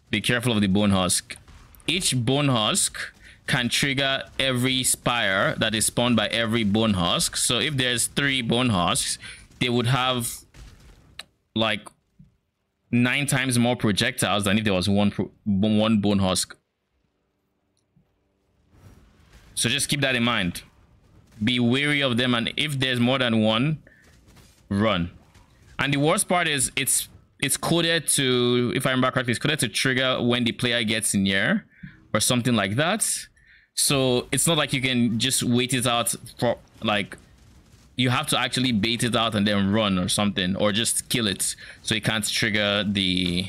be careful of the bone husk. Each bone husk can trigger every spire that is spawned by every bone husk. So if there's 3 bone husks, they would have like 9 times more projectiles than if there was one bone husk. So just keep that in mind. Be wary of them, and if there's more than one, run. And the worst part is it's coded to, if I remember correctly, it's coded to trigger when the player gets near or something like that. So it's not like you can just wait it out for, like, you have to actually bait it out and then run or something, or just kill it so it can't trigger the...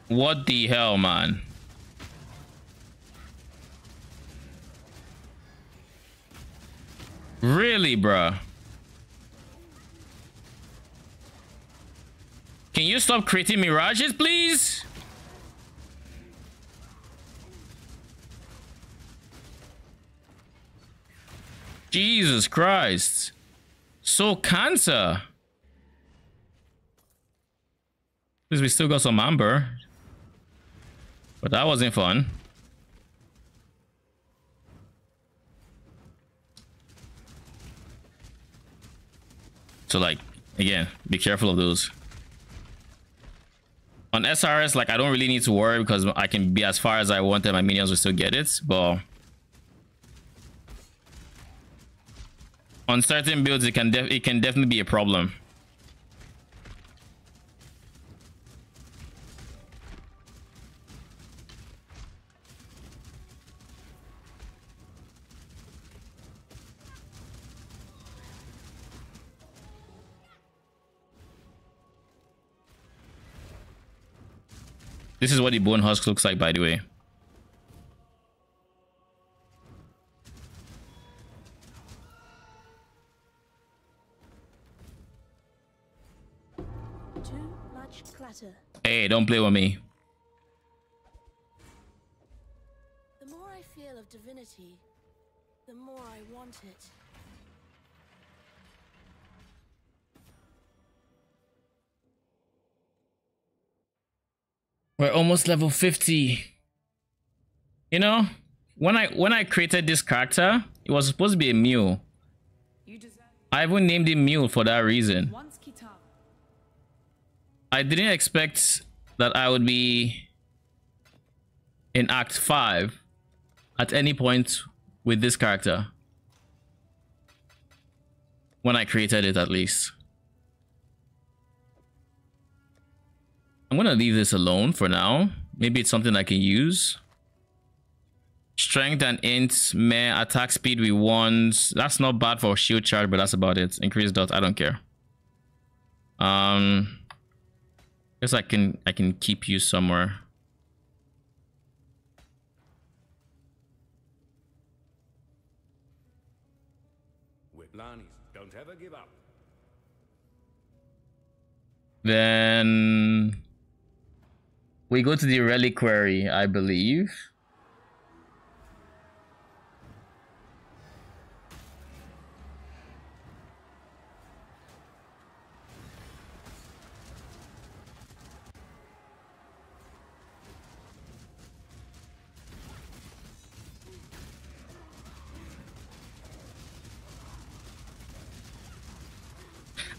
What the hell, man? Really, bruh? Can you stop creating mirages, please? Jesus Christ. So cancer. At least we still got some amber. But that wasn't fun. So, like, again, be careful of those. On SRS, like, I don't really need to worry because I can be as far as I want and my minions will still get it. But on certain builds, it can definitely be a problem. This is what the bone husk looks like, by the way. Too much clatter. Hey, don't play with me. The more I feel of divinity, the more I want it. We're almost level 50. You know, when I created this character, it was supposed to be a mule. I even named him Mule for that reason. I didn't expect that I would be in Act 5 at any point with this character. When I created it, at least. I'm gonna leave this alone for now. Maybe it's something I can use. Strength and int, meh, attack speed we want. That's not bad for shield charge, but that's about it. Increase dot, I don't care. Guess I can keep you somewhere. Don't ever give up. Then we go to the reliquary, I believe.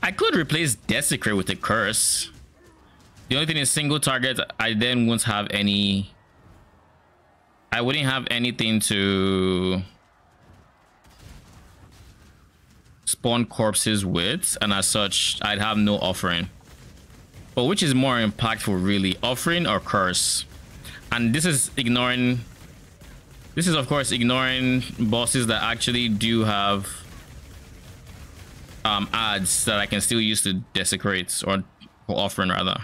I could replace Desecrate with a curse. The only thing is single target, I then won't have any. I wouldn't have anything to spawn corpses with, and as such, I'd have no offering. But which is more impactful, really? Offering or curse? And this is ignoring. This is, of course, ignoring bosses that actually do have ads that I can still use to desecrate or offering rather.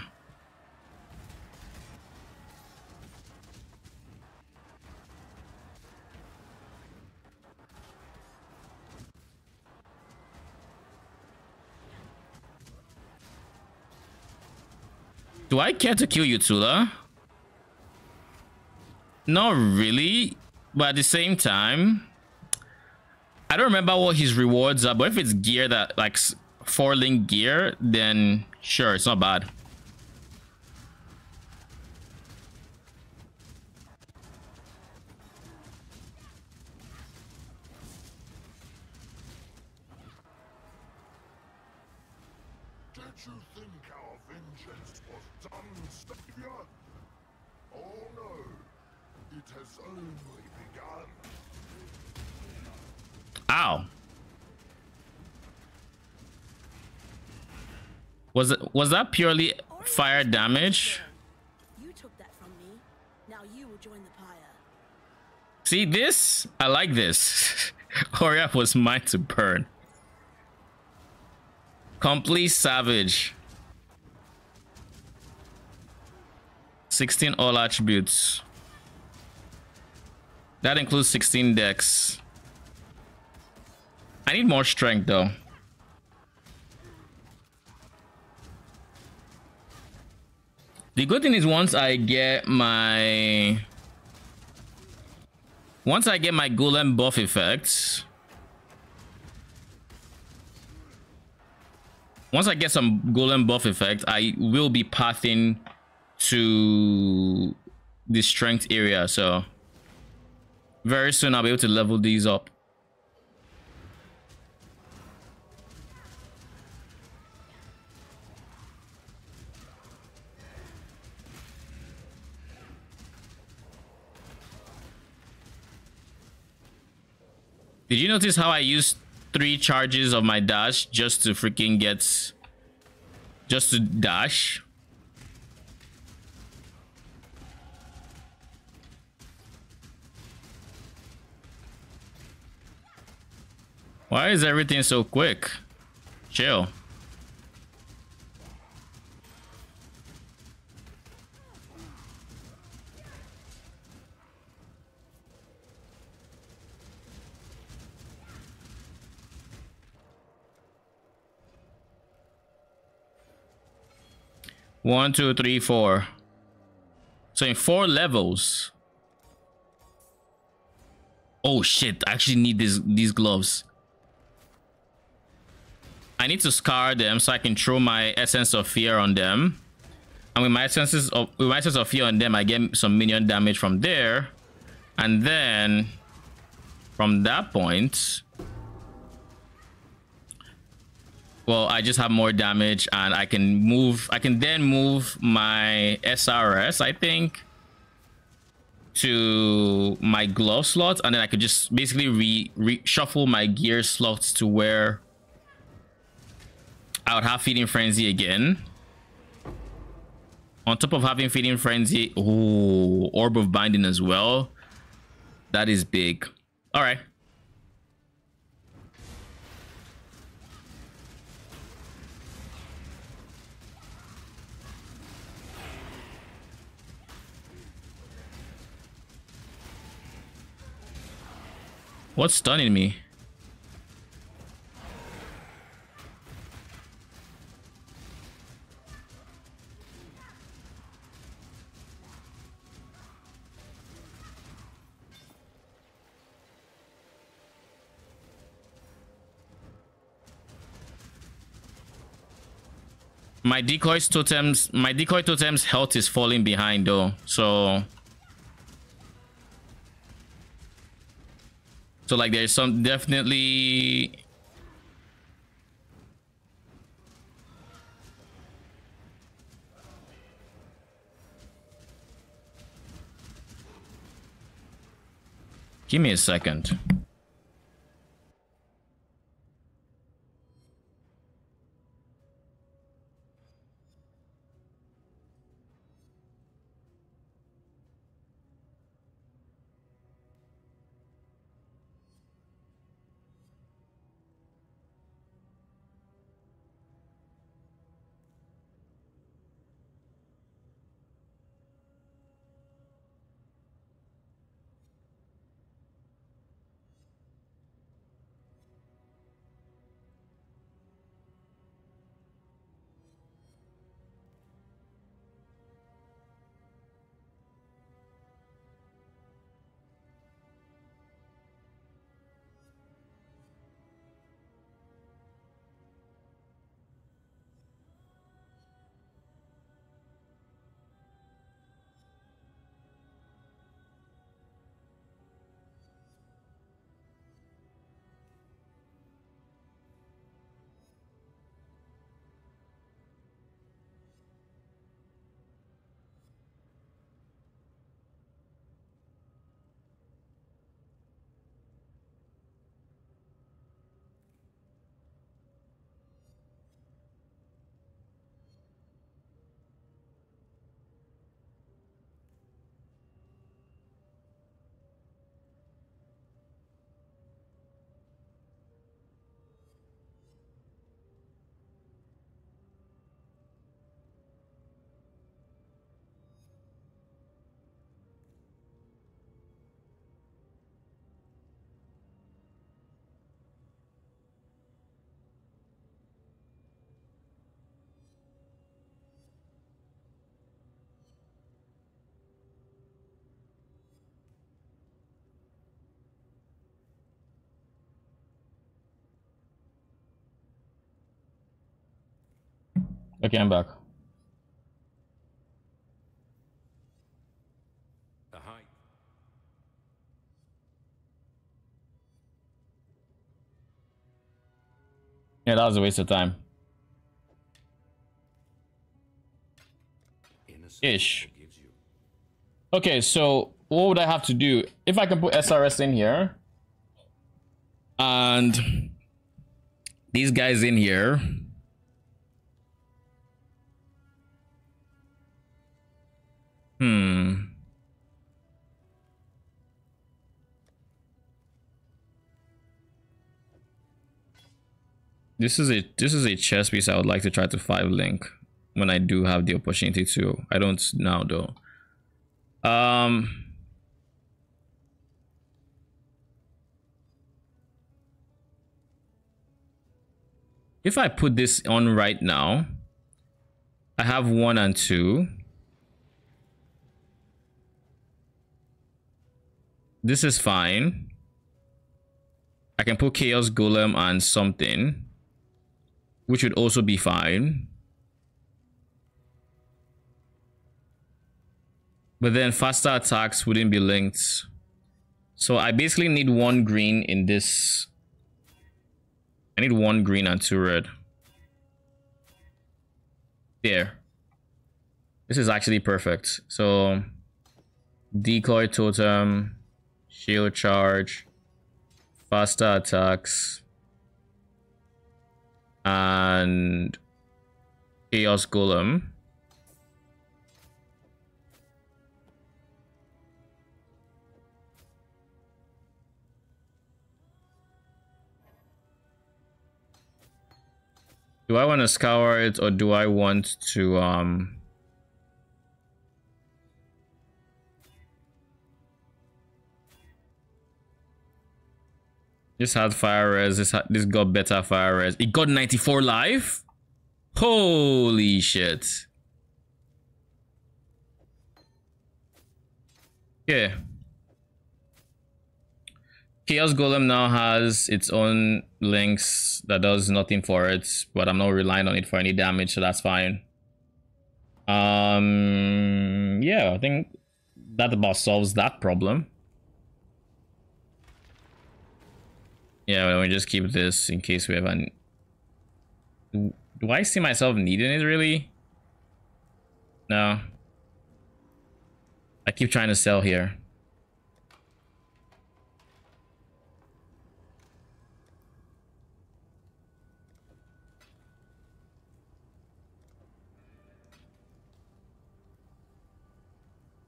Do I care to kill you, Tula? Not really, but at the same time, I don't remember what his rewards are, but if it's gear that like 4-link gear, then sure, it's not bad. Did you think our vengeance was done, Savior? Oh no, it has only begun. Ow. Was that purely fire damage? You took that from me. Now you will join the pyre. See this? I like this. Oriath was mine to burn. Complete savage. 16 all attributes. That includes 16 dex. I need more strength though. The good thing is once I get my golem buff effects, once I get some golem buff effect, I will be pathing to the strength area, so very soon I'll be able to level these up. Did you notice how I used 3 charges of my dash just to freaking get... just to dash? Why is everything so quick? Chill. One, two, three, 4. So in 4 levels. Oh shit! I actually need these gloves. I need to scar them so I can throw my essence of fear on them. And with my essence of fear on them, I get some minion damage from there. And then from that point, well, I just have more damage, and I can then move my SRS, I think, to my glove slot, and then I could just basically reshuffle my gear slots to where I would have Feeding Frenzy again. On top of having Feeding Frenzy, oh, Orb of Binding as well. That is big. All right. What's stunning me? My decoy totem's health is falling behind though, so like there's some definitely. Give me a second. Okay, I'm back. Yeah, that was a waste of time. Ish. Okay, so what would I have to do? If I can put SRS in here and these guys in here. This is a chess piece I would like to try to 5-link when I do have the opportunity to. I don't now though. If I put this on right now, I have 1 and 2. This is fine. I can put Chaos Golem and something, which would also be fine. But then faster attacks wouldn't be linked. So I basically need 1 green in this. I need 1 green and 2 red. There. This is actually perfect. So decoy totem, shield charge, faster attacks, and chaos golem. Do I want to scour it, or do I want to this had fire res, this got better fire res. It got 94 life? Holy shit. Yeah. Chaos Golem now has its own links that does nothing for it, but I'm not relying on it for any damage, so that's fine. Yeah, I think that about solves that problem. Yeah, we just keep this in case we have an... Do I see myself needing it, really? No. I keep trying to sell here.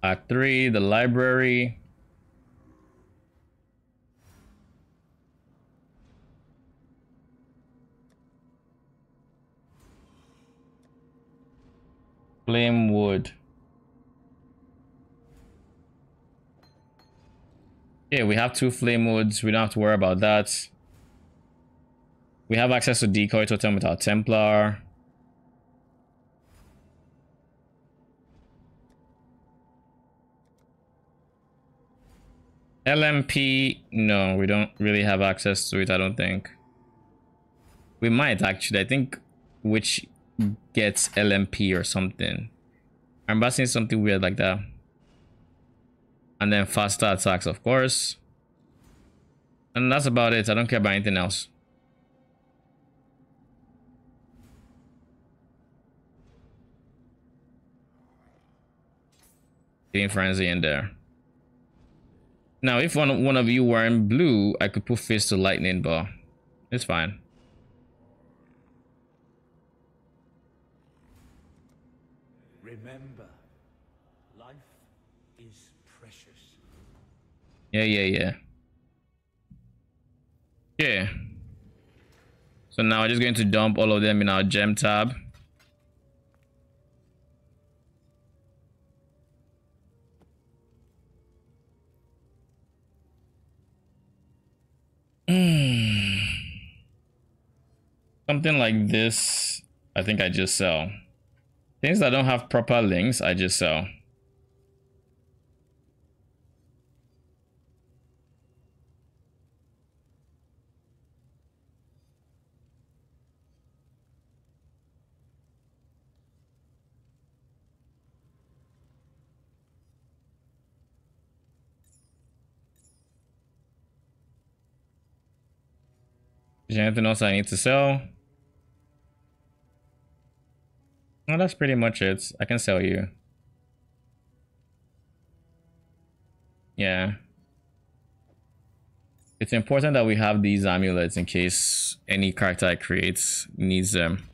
Act 3, the library. Flame wood. Yeah, we have 2 flame woods. We don't have to worry about that. We have access to decoy totem with our Templar. LMP, no, we don't really have access to it, I don't think. We might actually, I think which gets LMP or something. I'm seeing something weird like that. And then faster attacks, of course. And that's about it. I don't care about anything else. Getting frenzy in there. Now, if one of you were in blue, I could put fist to lightning, but it's fine. Remember, life is precious. Yeah. So now I'm just going to dump all of them in our gem tab. Something like this, I think I just sell. Things that don't have proper links, I just sell. Is there anything else I need to sell? No, that's pretty much it. I can sell you. Yeah. It's important that we have these amulets in case any character I create needs them.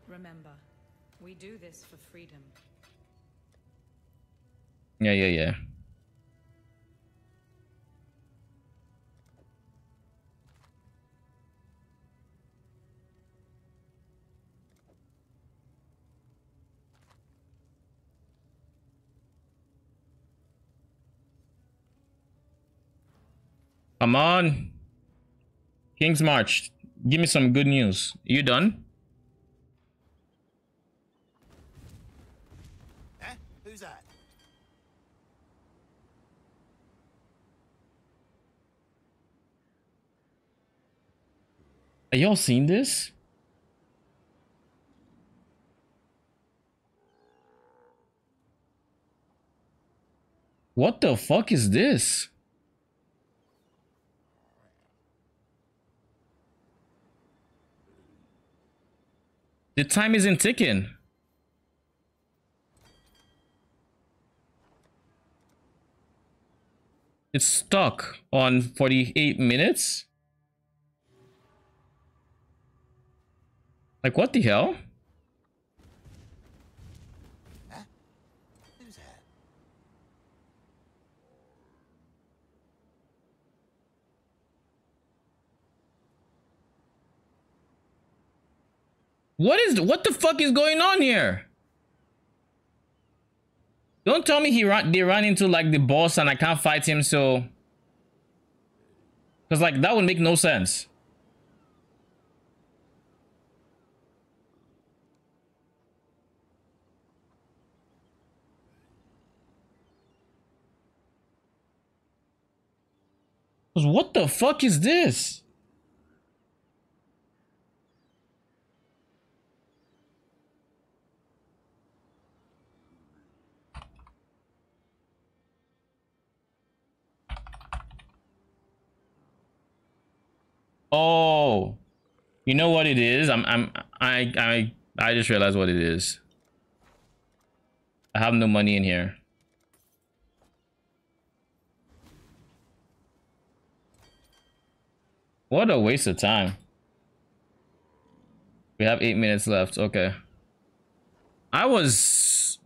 Remember, we do this for freedom. Yeah. Come on. King's March. Give me some good news. You done? Eh? Who's that? Are y'all seen this? What the fuck is this? The time isn't ticking. It's stuck on 48 minutes. Like, what the hell? Huh? Who's that? What the fuck is going on here? Don't tell me they ran into like the boss and I can't fight him, so because like that would make no sense. 'Cause what the fuck is this? Oh, you know what it is? I just realized what it is. I have no money in here. What a waste of time. We have 8 minutes left. Okay. I was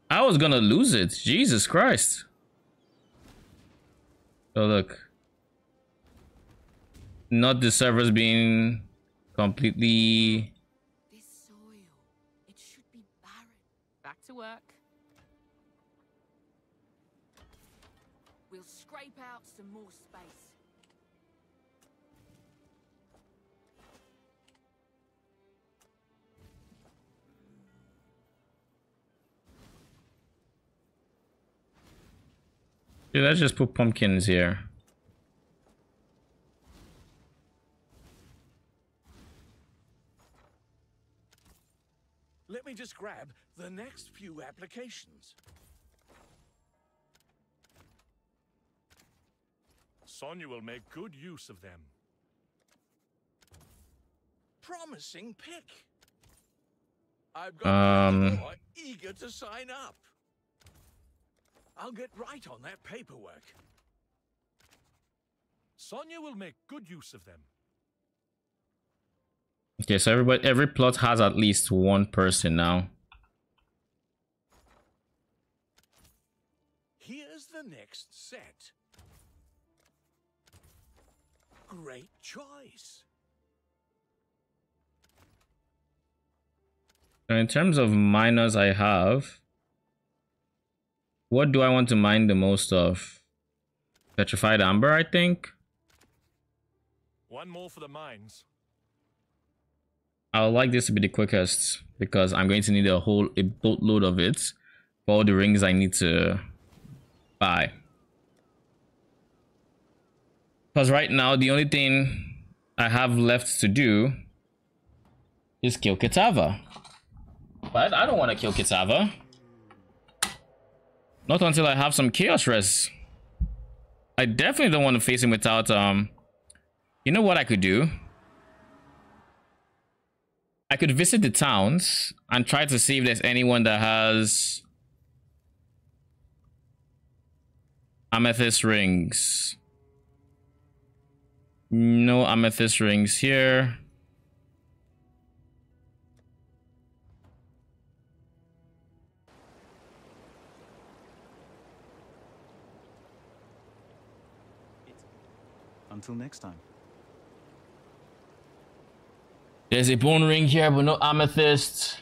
gonna lose it. Jesus Christ. Oh look. Not the servers being completely. This soil, it should be barren. Back to work. We'll scrape out some more space. Dude, let's just put pumpkins here. Let me just grab the next few applications. Sonya will make good use of them. Promising pick. I've got plenty more eager to sign up. I'll get right on that paperwork. Sonya will make good use of them. Okay, so every plot has at least one person now. Here's the next set. Great choice. So in terms of miners I have, what do I want to mine the most of? Petrified amber, I think. One more for the mines. I would like this to be the quickest because I'm going to need a boatload of it for all the rings I need to buy. Because right now the only thing I have left to do is kill Kitava. But I don't want to kill Kitava. Not until I have some chaos res. I definitely don't want to face him without you know what I could do? I could visit the towns and try to see if there's anyone that has amethyst rings. No amethyst rings here. Until next time. There's a bone ring here, but no amethyst.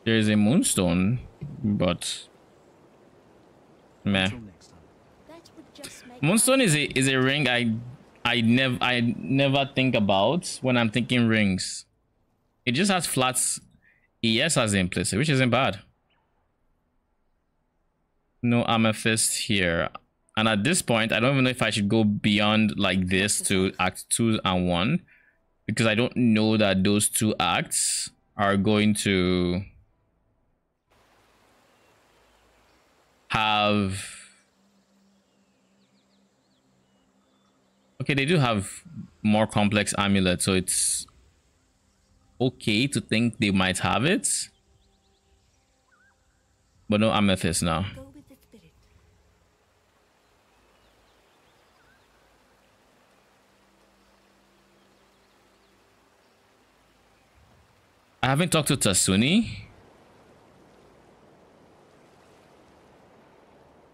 There's a moonstone, but meh. Moonstone is a ring I never think about when I'm thinking rings. It just has flats ES as implicit, which isn't bad. No amethyst here. And at this point, I don't even know if I should go beyond like this to Act 2 and 1. Because I don't know that those two acts are going to have... Okay, they do have more complex amulets, so it's okay to think they might have it. But no amethyst now. I haven't talked to Tasuni.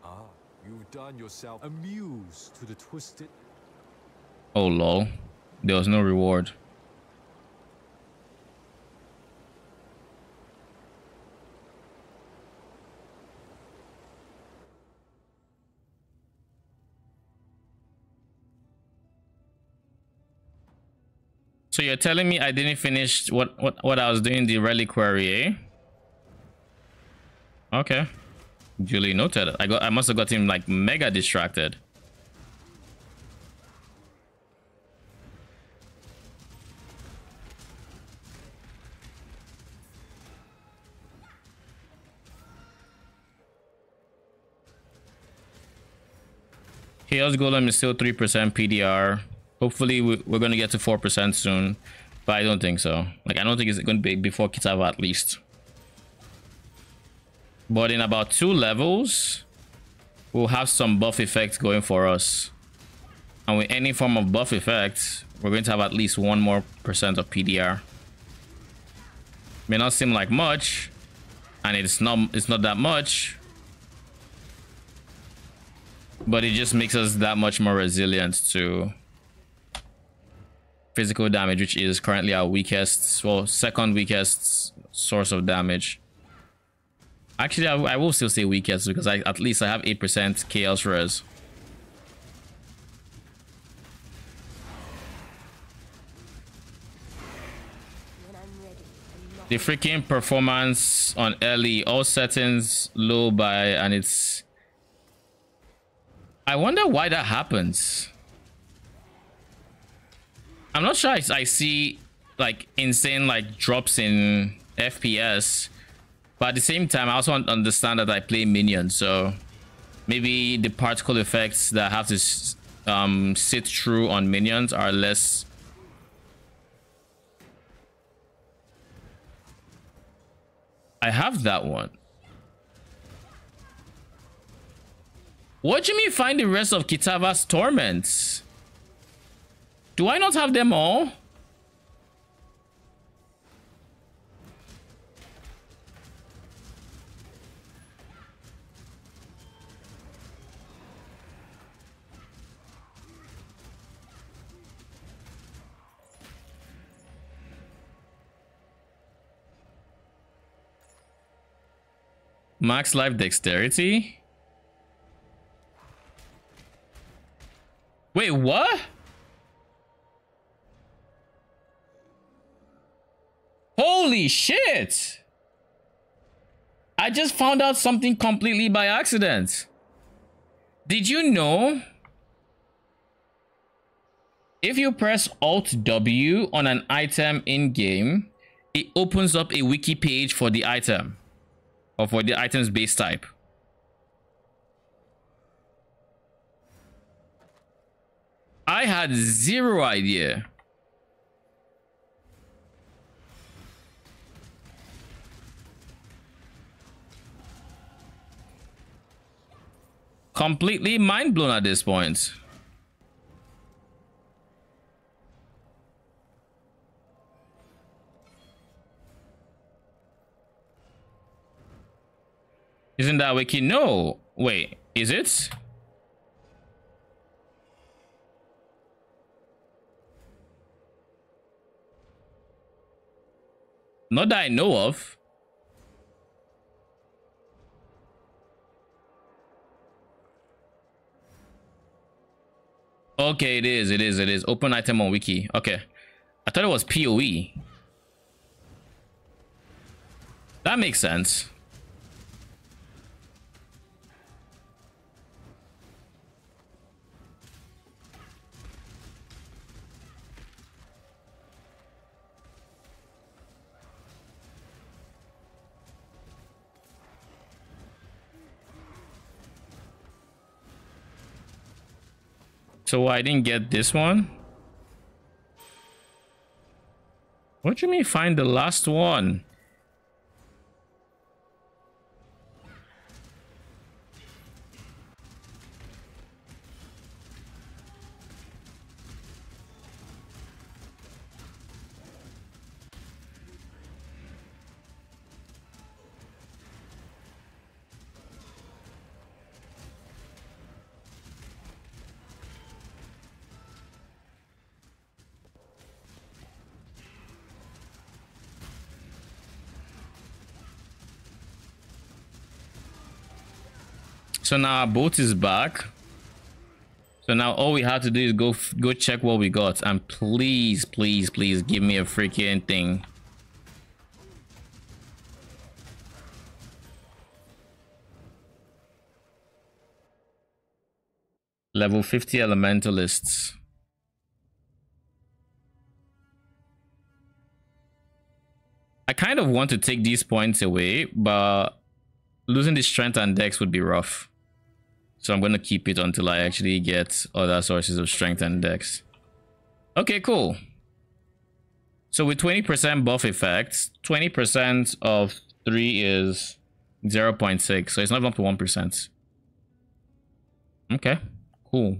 Ah, you've done yourself a muse to the twisted. Oh lol, there was no reward. So you're telling me I didn't finish what I was doing, the reliquary, eh? Okay. Duly noted. I must have got him like mega distracted. Chaos Golem is still 3% PDR. Hopefully we're gonna get to 4% soon, but I don't think so. Like, I don't think it's gonna be before Kitava at least. But in about 2 levels, we'll have some buff effects going for us. And with any form of buff effect, we're going to have at least 1 more % of PDR. May not seem like much, and it's not that much, but it just makes us that much more resilient to physical damage, which is currently our weakest, well, second weakest source of damage. Actually, I will still say weakest because at least I have 8% chaos res. The freaking performance on early, all settings low by, and it's... I wonder why that happens. I'm not sure I see like insane like drops in FPS, but at the same time I also understand that I play Minion, so maybe the particle effects that have to sit through on minions are less. I have that one. What do you mean find the rest of Kitava's torments? Do I not have them all? Max life dexterity? Wait, what? Holy shit! I just found out something completely by accident. Did you know? If you press Alt W on an item in game, it opens up a wiki page for the item, or for the item's base type. I had zero idea. Completely mind blown at this point. Isn't that wiki? No. Wait, is it? Not that I know of. Okay, it is. Open item on wiki. Okay. I thought it was PoE. That makes sense. So I didn't get this one. What do you mean find the last one? So now our boat is back. So now all we have to do is go check what we got, and please give me a freaking thing. Level 50 Elementalists. I kind of want to take these points away, but losing the strength and dex would be rough. So I'm going to keep it until I actually get other sources of strength and dex. Okay, cool. So with 20% buff effects, 20% of 3 is 0.6. So it's not up to 1%. Okay, cool.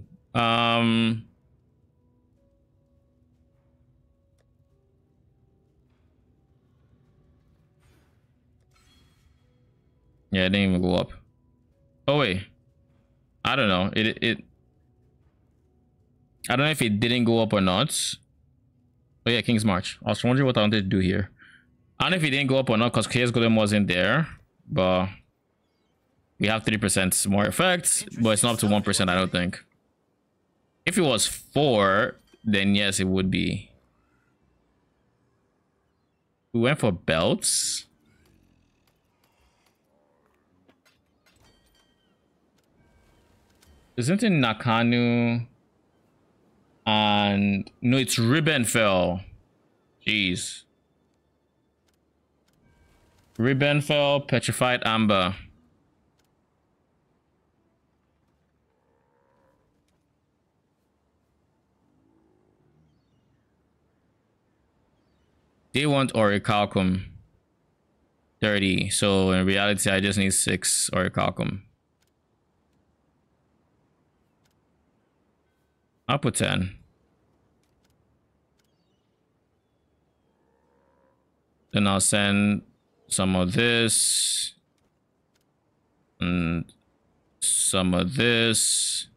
Yeah, it didn't even go up. Oh wait, I don't know. I don't know if it didn't go up or not. Oh yeah, King's March. I was wondering what I wanted to do here. I don't know if it didn't go up or not because Chaos Golem wasn't there, but we have 3% more effects, but it's not up to 1%, I don't think. If it was 4, then yes, it would be. We went for belts. Isn't it Nakanu? And no, it's Ribbenfell. Jeez. Ribbenfell, Petrified Amber. They want Orichalcum 30. So in reality, I just need 6 Orichalcum. I'll put 10. Then I'll send some of this. And some of this.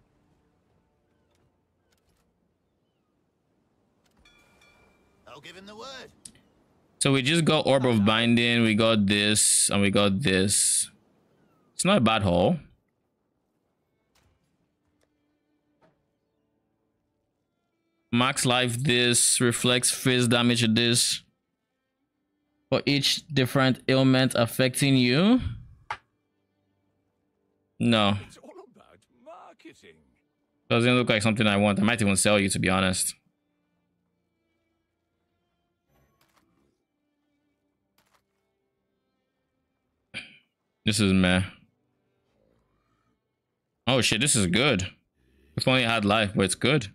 I'll give him the word. So we just got Orb of Binding, we got this, and we got this. It's not a bad haul. Max life this, reflects phase damage this. For each different ailment affecting you. No. It's all about marketing. Doesn't look like something I want. I might even sell you, to be honest. This is meh. Oh shit, this is good. If only I had life, but it's good.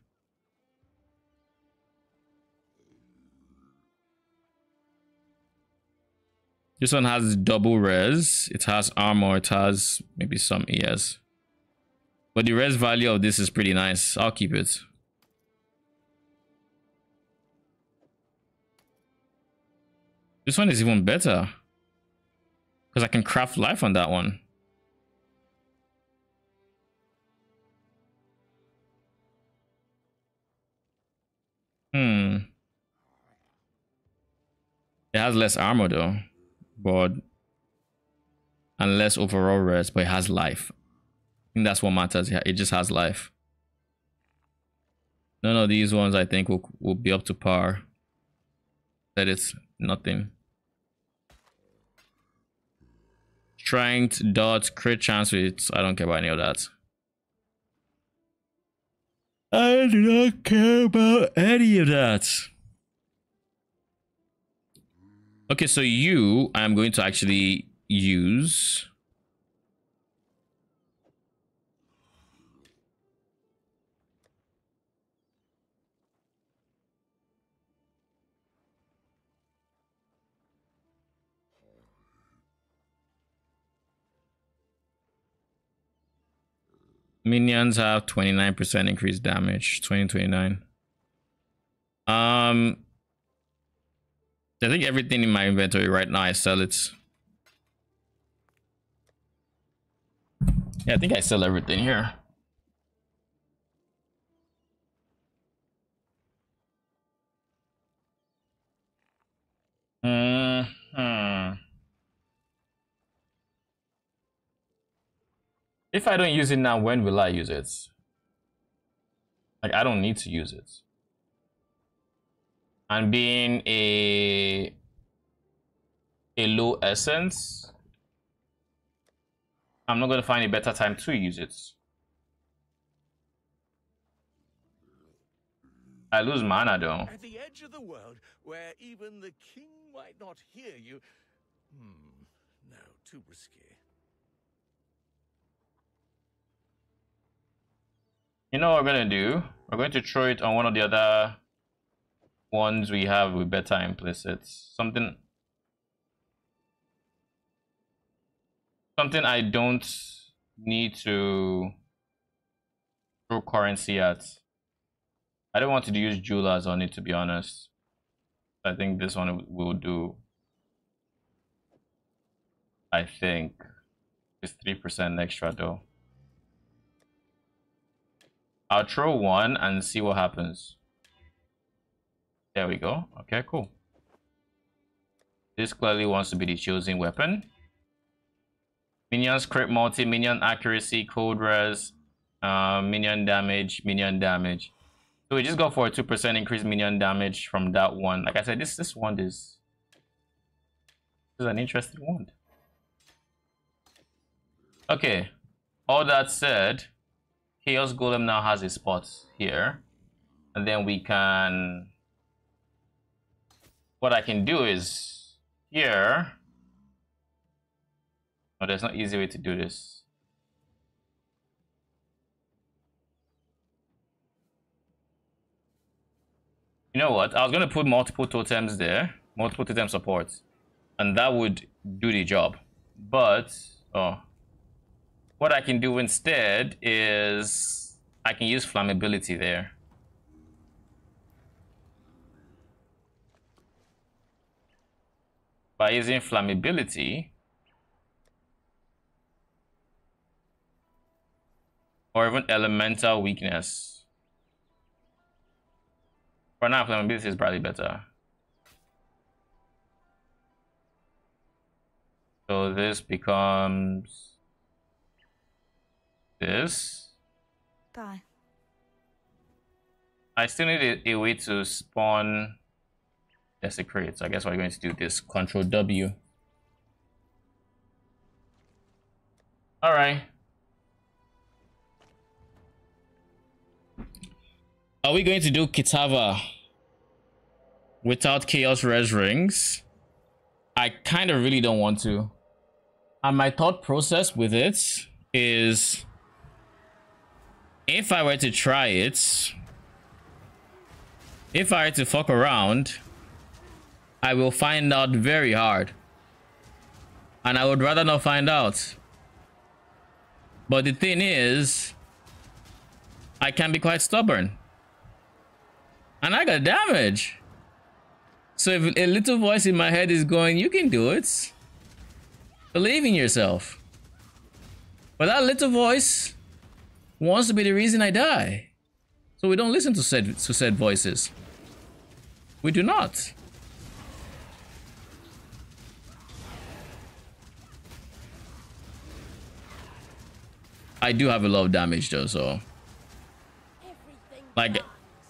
This one has double res. It has armor. It has maybe some ES. But the res value of this is pretty nice. I'll keep it. This one is even better. Because I can craft life on that one. It has less armor though. But and less overall res, but it has life. I think that's what matters. It just has life. None of these ones I think will be up to par. That it's nothing. Strength, dot, crit chance rates. I don't care about any of that. I do not care about any of that. Okay, so I'm going to actually use. Minions have 29% increased damage, 2029. I think everything in my inventory right now, I sell it. Yeah, I think I sell everything here. If I don't use it now, when will I use it? Like, I don't need to use it. And being a low essence, I'm not going to find a better time to use it. I lose mana though. At the edge of the world, where even the king might not hear you. No, too risky. You know what we're gonna do? We're going to throw it on one of the other ones we have with better implicits. Something I don't need to throw currency at. I don't want to use jewelers on it, to be honest. I think this one will do. I think it's 3% extra though. I'll throw one and see what happens. There we go. Okay, cool. This clearly wants to be the chosen weapon. Minions crit multi, minion accuracy, code res, minion damage, minion damage. So we just go for a 2% increased minion damage from that one. Like I said, this wand is an interesting wand. Okay. All that said, Chaos Golem now has a spot here. And then we can... What I can do is here... Oh, there's no easy way to do this. You know what? I was going to put multiple totems there. Multiple totem supports. And that would do the job. But, what I can do instead is I can use flammability there. By using flammability, or even elemental weakness. For now, flammability is probably better. So this becomes this. Bye. I still need a way to spawn desecrate. So I guess we're going to do this. Control W. All right. Are we going to do Kitava without Chaos Res Rings? I kind of really don't want to. And my thought process with it is, if I were to try it, if I were to fuck around, I will find out very hard. And I would rather not find out. But the thing is, I can be quite stubborn. And I got damage. So if a little voice in my head is going, you can do it. Believe in yourself. But that little voice wants to be the reason I die. So we don't listen to said voices. We do not. I do have a lot of damage though, so... Like...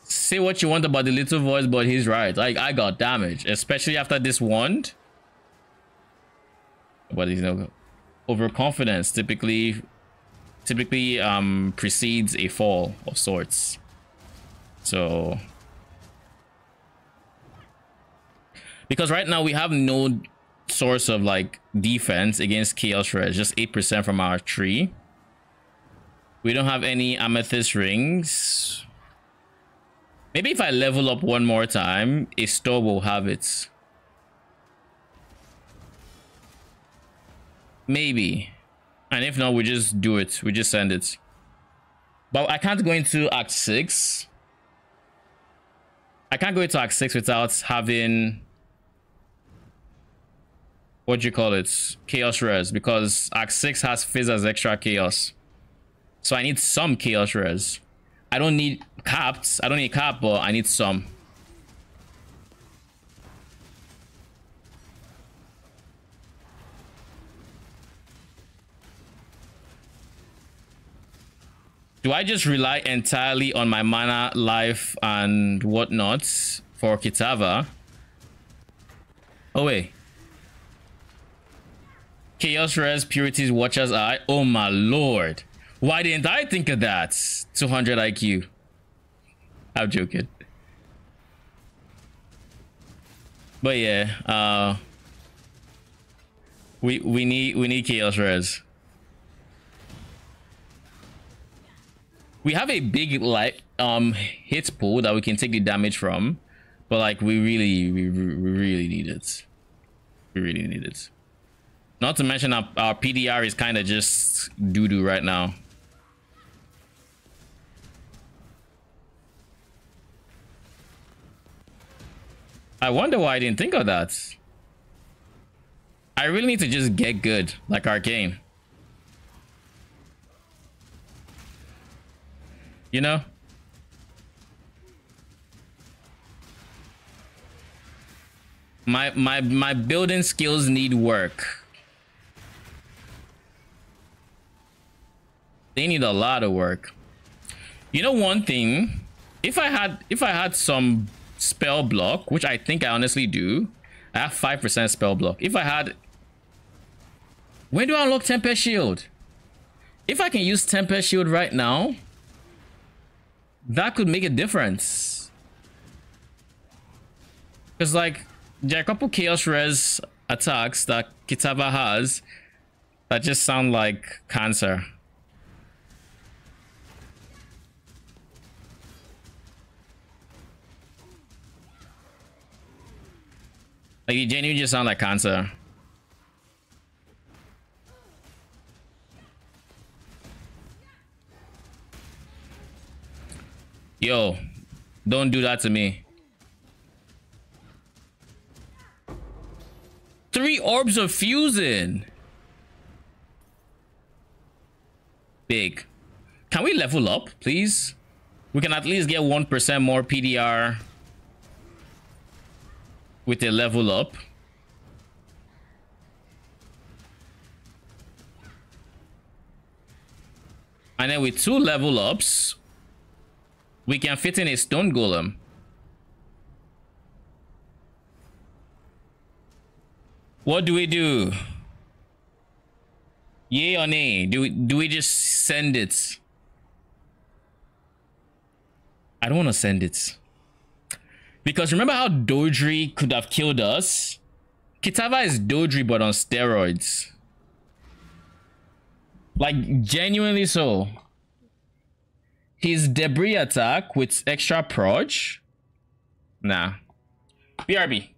Say what you want about the little voice, but he's right. Like, I got damage, especially after this wand. But you know, overconfidence typically precedes a fall of sorts. So, because right now we have no source of like defense against Chaos Res, just 8% from our tree. We don't have any amethyst rings. Maybe if I level up one more time, a store will have it. Maybe. And if not, we just do it. We just send it. But I can't go into Act 6. I can't go into Act 6 without having... What do you call it? Chaos Res. Because Act 6 has Fizz as extra chaos. So I need some Chaos Res. I don't need capped. I don't need cap, but I need some. Do I just rely entirely on my mana, life, and whatnot for Kitava? Oh wait. Chaos Res, Purity's Watcher's Eye. Oh my lord. Why didn't I think of that? 200 IQ. I'm joking. But yeah, we need Chaos Res. We have a big like hit pool that we can take the damage from, but like we really need it. We really need it. Not to mention our PDR is kind of just doo-doo right now. I wonder why I didn't think of that. I really need to just get good, like Arcane. You know? My building skills need work. They need a lot of work. You know one thing, if I had some spell block, which I think I honestly do, I have 5% spell block. If I had, when do I unlock Tempest Shield? If I can use Tempest Shield right now, that could make a difference. Because like there are a couple Chaos Res attacks that Kitava has that just sound like cancer. Like, you genuinely just sound like cancer. Yo, don't do that to me. 3 orbs of fusing. Big. Can we level up, please? We can at least get 1% more PDR with a level up. And then with 2 level ups, we can fit in a stone golem. What do we do? Yay or nay? Do we just send it? I don't want to send it. Because remember how Dodri could have killed us? Kitava is Dodri but on steroids. Like, genuinely so. His debris attack with extra proj? Nah. BRB.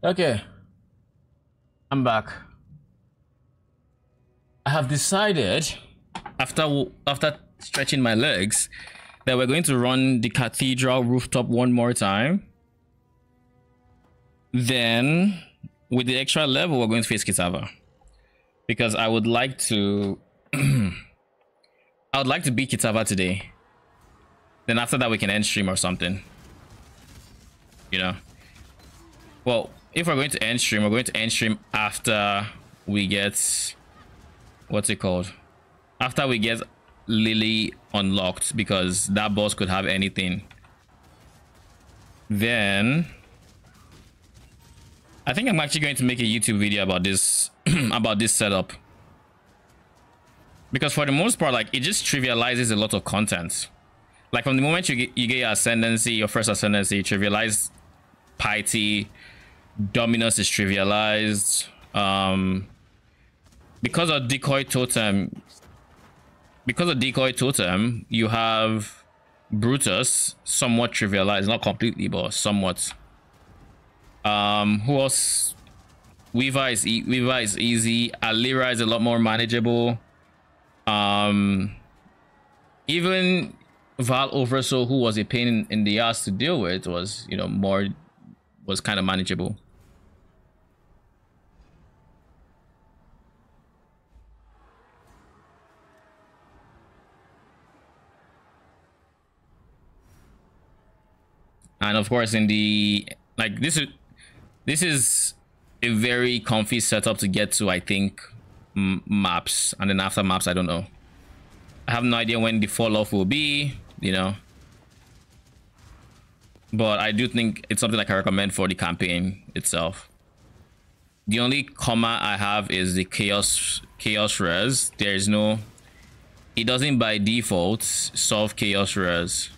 Okay, I'm back. I have decided, after stretching my legs, that we're going to run the cathedral rooftop one more time. Then, with the extra level, we're going to face Kitava, because I would like to. I would like to beat Kitava today. Then after that, we can end stream or something. You know. Well, if we're going to end stream, we're going to end stream after we get, what's it called? After we get Lily unlocked, because that boss could have anything. Then I think I'm actually going to make a YouTube video about this about this setup, because for the most part, like, it just trivializes a lot of content. Like, from the moment you get your ascendancy, your first ascendancy, trivialize piety, dominus is trivialized. Because of decoy totem, you have Brutus, somewhat trivialized, not completely, but somewhat. Who else? Weaver is easy. Alira is a lot more manageable. Even Val Oversoul, who was a pain in the ass to deal with, was, you know, was kind of manageable. And of course, in the, like, this is a very comfy setup to get to, I think, maps, and then after maps, I don't know. I have no idea when the fall off will be, you know, but I do think it's something like I recommend for the campaign itself. The only comma I have is the chaos res. There is no, it doesn't by default solve chaos res.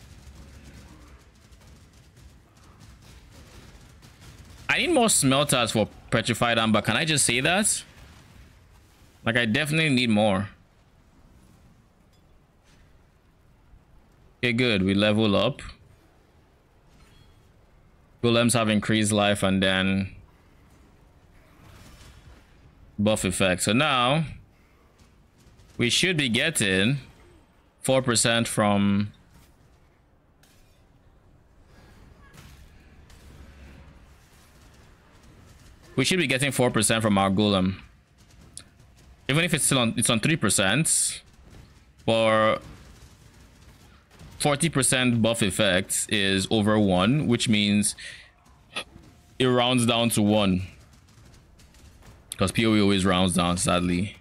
I need more smelters for petrified amber. Can I just say that? Like, I definitely need more. Okay, good. We level up. Golems have increased life and then buff effect. So now we should be getting 4% from our golem. Even if it's still on, it's on 3%, for 40% buff effect is over 1, which means it rounds down to 1. Because PoE always rounds down, sadly.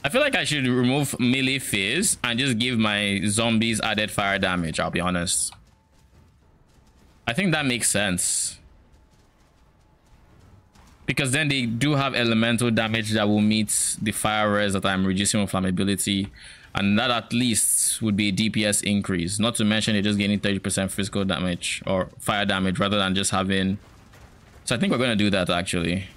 I feel like I should remove melee phase and just give my zombies added fire damage, I'll be honest. I think that makes sense. Because then they do have elemental damage that will meet the fire res that I'm reducing with flammability. And that at least would be a DPS increase. Not to mention they're just gaining 30% physical damage or fire damage rather than just having... So I think we're going to do that actually.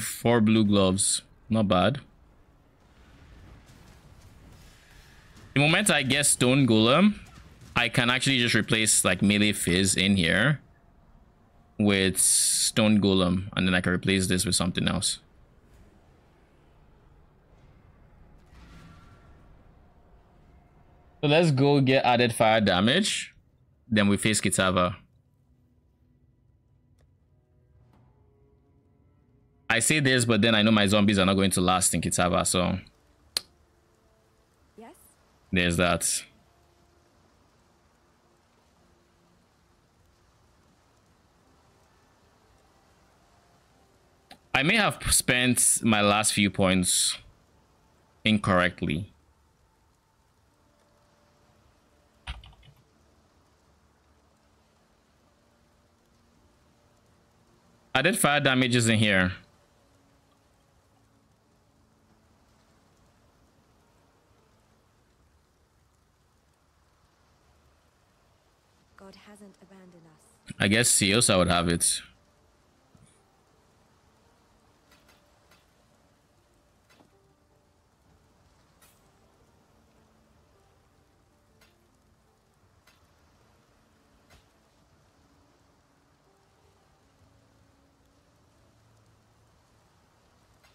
Four blue gloves. Not bad. The moment I get stone golem, I can actually just replace like melee fizz in here with stone golem, and then I can replace this with something else. So let's go get added fire damage. Then we face Kitava. I say this, but then I know my zombies are not going to last in Kitava, so Yes? there's that. I may have spent my last few points incorrectly. I did fire damages in here. God hasn't abandoned us. I guess Siosa would have it.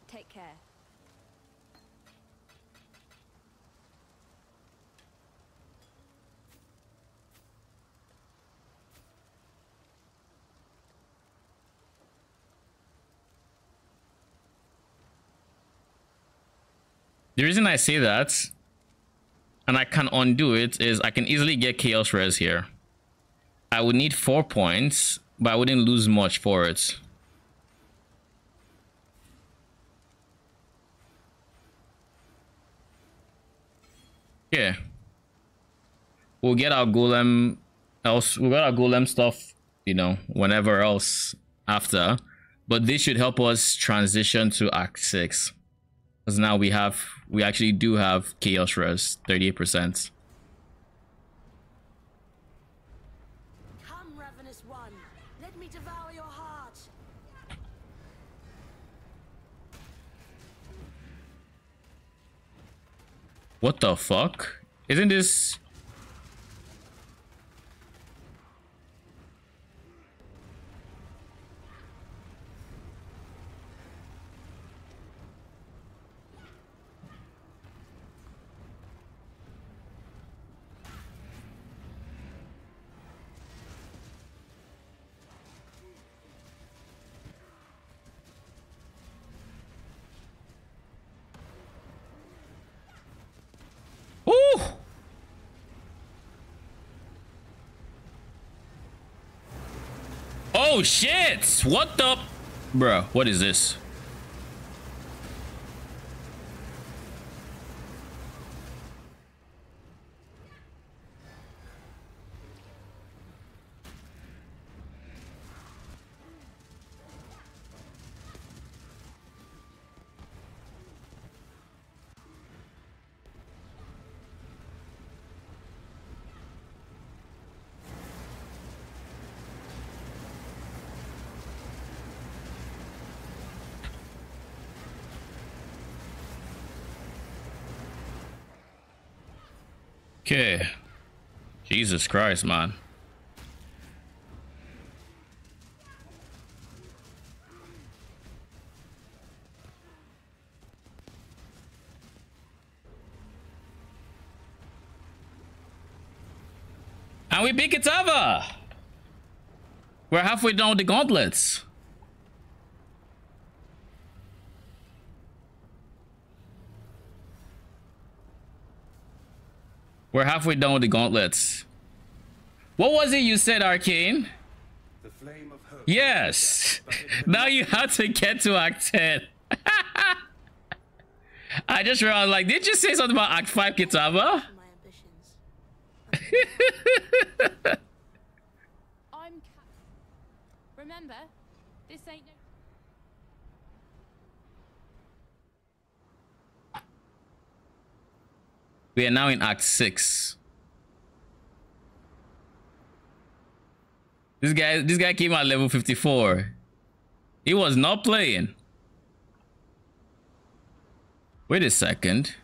Take care. The reason I say that, and I can undo it, is I can easily get Chaos Res here. I would need 4 points, but I wouldn't lose much for it. Yeah. We'll get our golem we'll get our golem stuff, you know, whenever else after. But this should help us transition to Act 6. Because now we actually do have Chaos Res, 38%. Come, ravenous one. Let me devour your heart. What the fuck? Isn't this... Ooh! Oh shit! What the... Bruh, what is this? Okay. Jesus Christ, man. And we beat Kitava! We're halfway done with the gauntlets. We're halfway done with the gauntlets. What was it you said, Arcane? The flame of hope. Yes. Now you have to get to Act 10. I just realized, like, did you say something about Act 5 Kitava? My ambitions. Remember, this ain't no... We are now in Act 6. This guy came at level 54. He was not playing. Wait a second.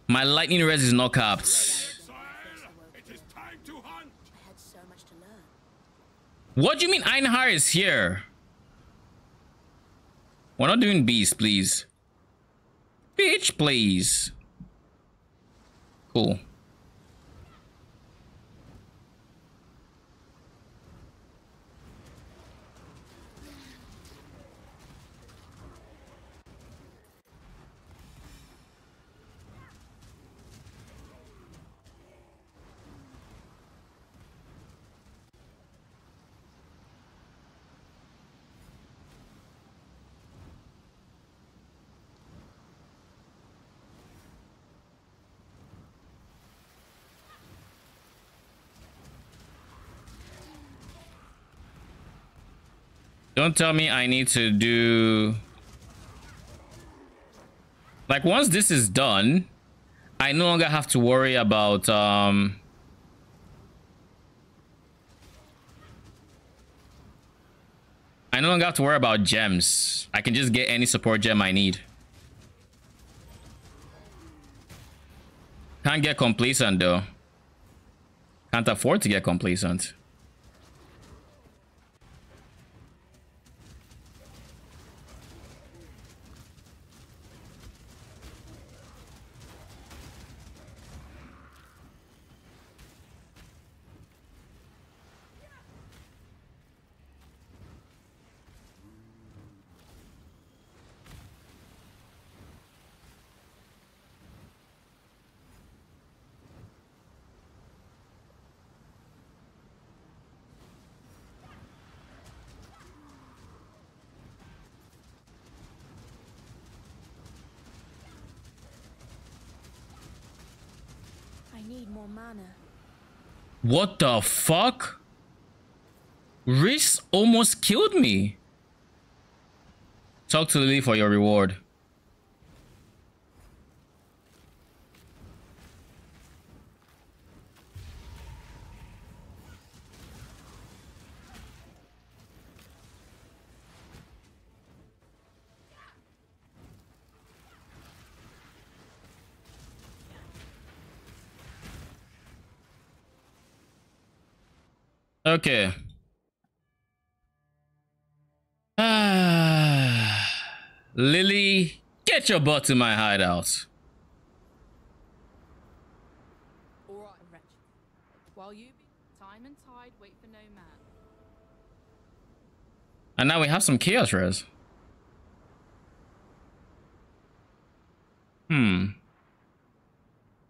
My lightning res is not capped. It is time to hunt. I had so much to learn. What do you mean Einhar is here? We're not doing beast, please. Bitch, please. Cool. Don't tell me I need to do... Like, once this is done, I no longer have to worry about... I no longer have to worry about gems. I can just get any support gem I need. Can't get complacent though. Can't afford to get complacent. Need more mana. What the fuck? Riz almost killed me. Talk to Lily for your reward. Okay. Lily, get your butt to my hideout. All right, wretch. While you be time and tide, wait for no man. And now we have some chaos res.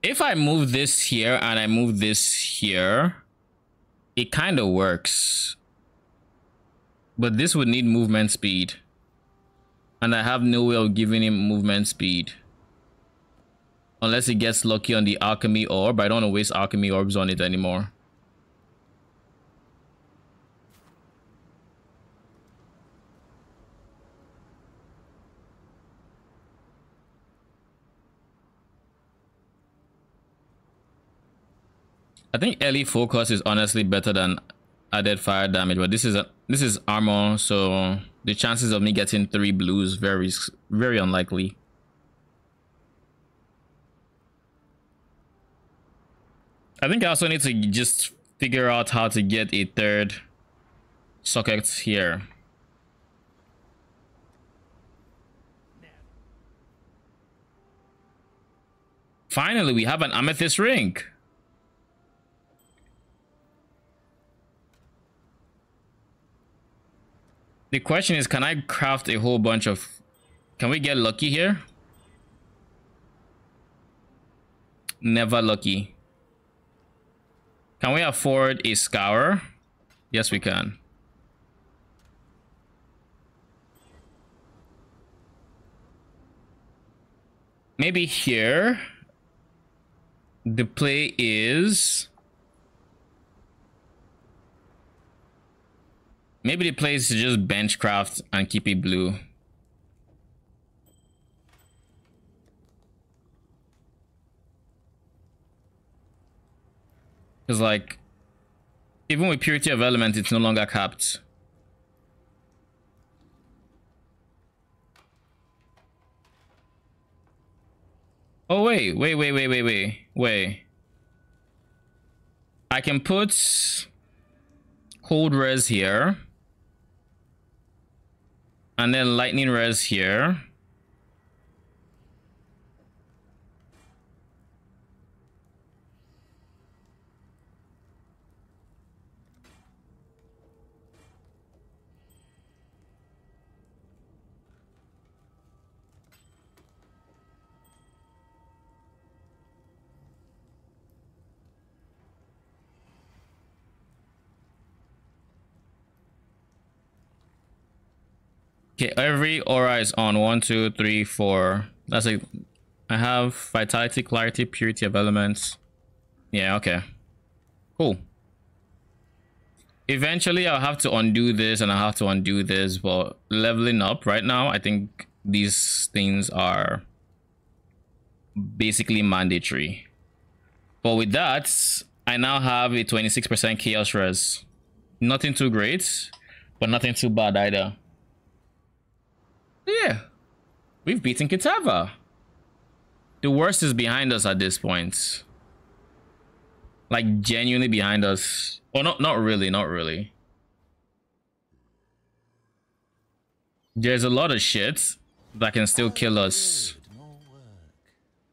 If I move this here and I move this here, it kind of works. But this would need movement speed. And I have no way of giving him movement speed. Unless he gets lucky on the alchemy orb. I don't want to waste alchemy orbs on it anymore. I think early focus is honestly better than added fire damage, but this is armor, so the chances of me getting 3 blues very unlikely. I think I also need to just figure out how to get a 3rd socket here. Finally, we have an amethyst ring. The question is, can I craft a whole bunch of... Can we get lucky here? Never lucky. Can we afford a scour? Yes, we can. Maybe here. The play is... Maybe the play is to just benchcraft and keep it blue. Because like, even with purity of element, it's no longer capped. Oh wait. I can put cold res here. And then lightning res here. Okay, every aura is on. 1, 2, 3, 4. That's like, I have vitality, clarity, purity of elements. Yeah, okay. Cool. Eventually, I'll have to undo this and I'll have to undo this, but leveling up right now, I think these things are basically mandatory. But with that, I now have a 26% chaos res. Nothing too great, but nothing too bad either. Yeah, we've beaten Kitava. The worst is behind us at this point. Like, genuinely behind us. Well, not really. There's a lot of shit that can still kill us.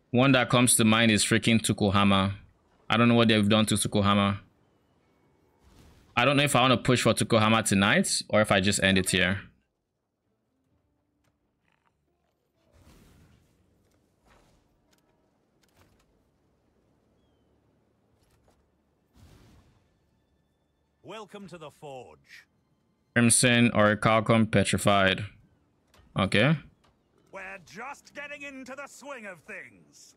One that comes to mind is freaking Tukohama. I don't know what they've done to Tukohama. I don't know if I want to push for Tukohama tonight or if I just end it here. Welcome to the Forge. Crimson or Calcom Petrified. Okay. We're just getting into the swing of things.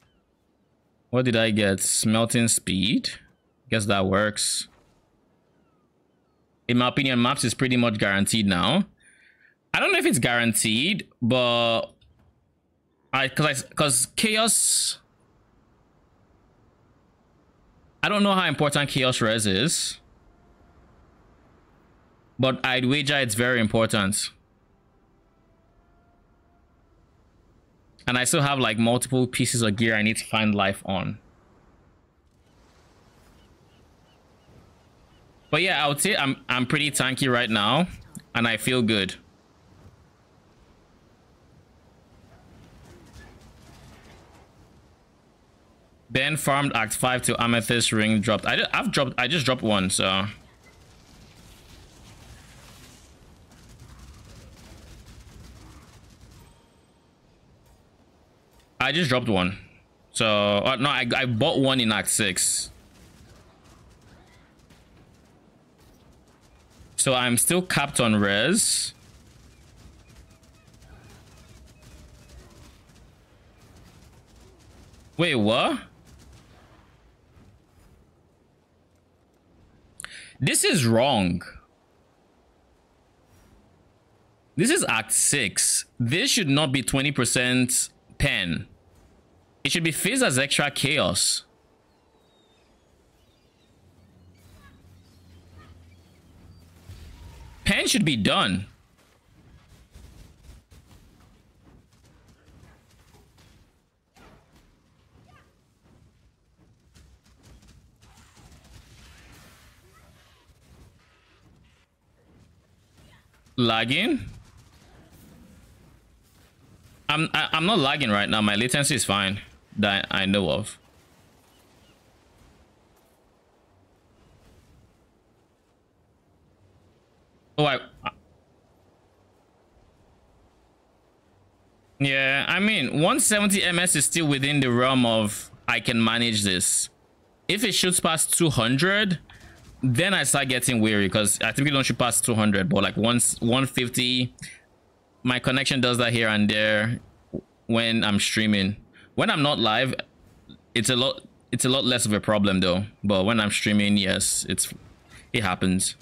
What did I get? Smelting speed? Guess that works. In my opinion, maps is pretty much guaranteed now. I don't know if it's guaranteed, but because chaos, I don't know how important chaos res is, but I'd wager it's very important. And I still have like multiple pieces of gear I need to find life on. But yeah, I would say I'm pretty tanky right now, and I feel good. Ben farmed Act 5 to Amethyst Ring dropped. I just dropped one, so I just dropped one. So no, I bought one in Act 6. So I'm still capped on res. Wait, what? This is wrong. This is Act 6. This should not be 20% pen. It should be phased as extra chaos. Pen should be done. Lagging? I'm not lagging right now. My latency is fine that I know of. Oh, yeah, I mean, 170 ms is still within the realm of I can manage this. If it shoots past 200, then I start getting weary, because I typically don't shoot past 200, but like 150, my connection does that here and there when I'm streaming. When I'm not live, it's a lot less of a problem though. But when I'm streaming, yes, it happens.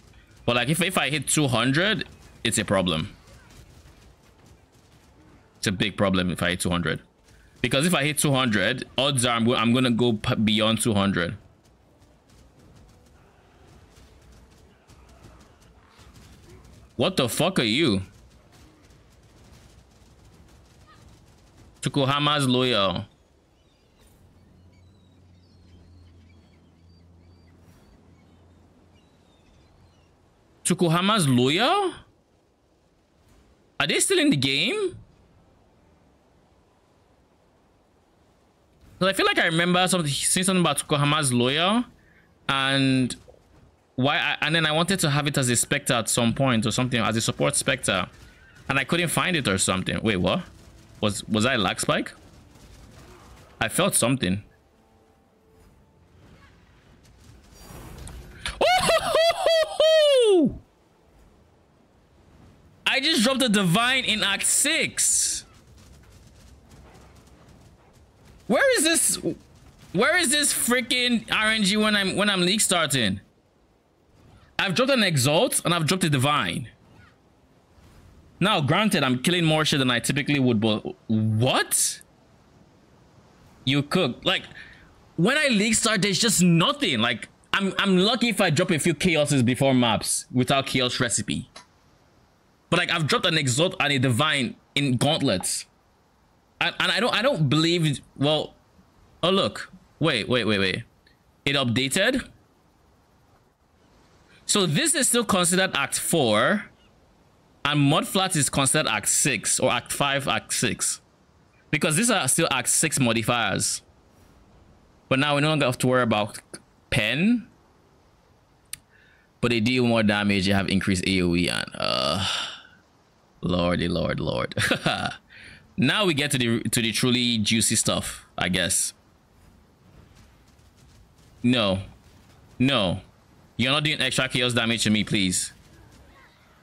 But like if I hit 200, it's a problem. It's a big problem if I hit 200. Because if I hit 200, odds are I'm gonna go beyond 200. What the fuck are you? Tukohama's loyal. Tukohama's loyal? Are they still in the game? Because I feel like I remember seeing something about Tukohama's loyal, and and then I wanted to have it as a Spectre at some point or something, as a support Spectre, and I couldn't find it or something. Wait, what? Was I lag spike? I felt something. Oh! I just dropped a divine in Act 6. Where is this freaking RNG when I'm league starting? I've dropped an Exalt and I've dropped a Divine. Now, granted, I'm killing more shit than I typically would, but what? You cook. Like, when I League start, there's just nothing. Like, I'm lucky if I drop a few Chaoses before maps without Chaos Recipe. But like, I've dropped an Exalt and a Divine in Gauntlets. And I don't believe, well, oh look. Wait. It updated? So this is still considered Act 4. And Mudflat is considered Act 6 or Act 5, Act 6. Because these are still Act 6 modifiers. But now we no longer have to worry about pen. But they deal more damage, they have increased AoE and Lordy Lord. Now we get to the truly juicy stuff, I guess. No. You're not doing extra chaos damage to me, please.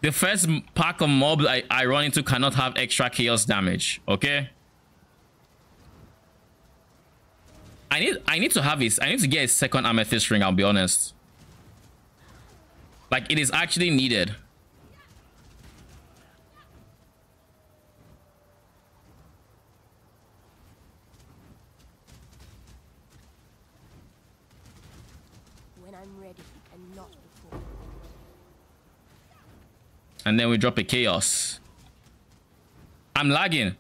The first pack of mobs I run into cannot have extra chaos damage, okay? I need to have this. I need to get a second amethyst ring, I'll be honest. Like, it is actually needed. When I'm ready and not before. And then we drop a chaos. I'm lagging.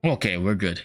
Okay, we're good.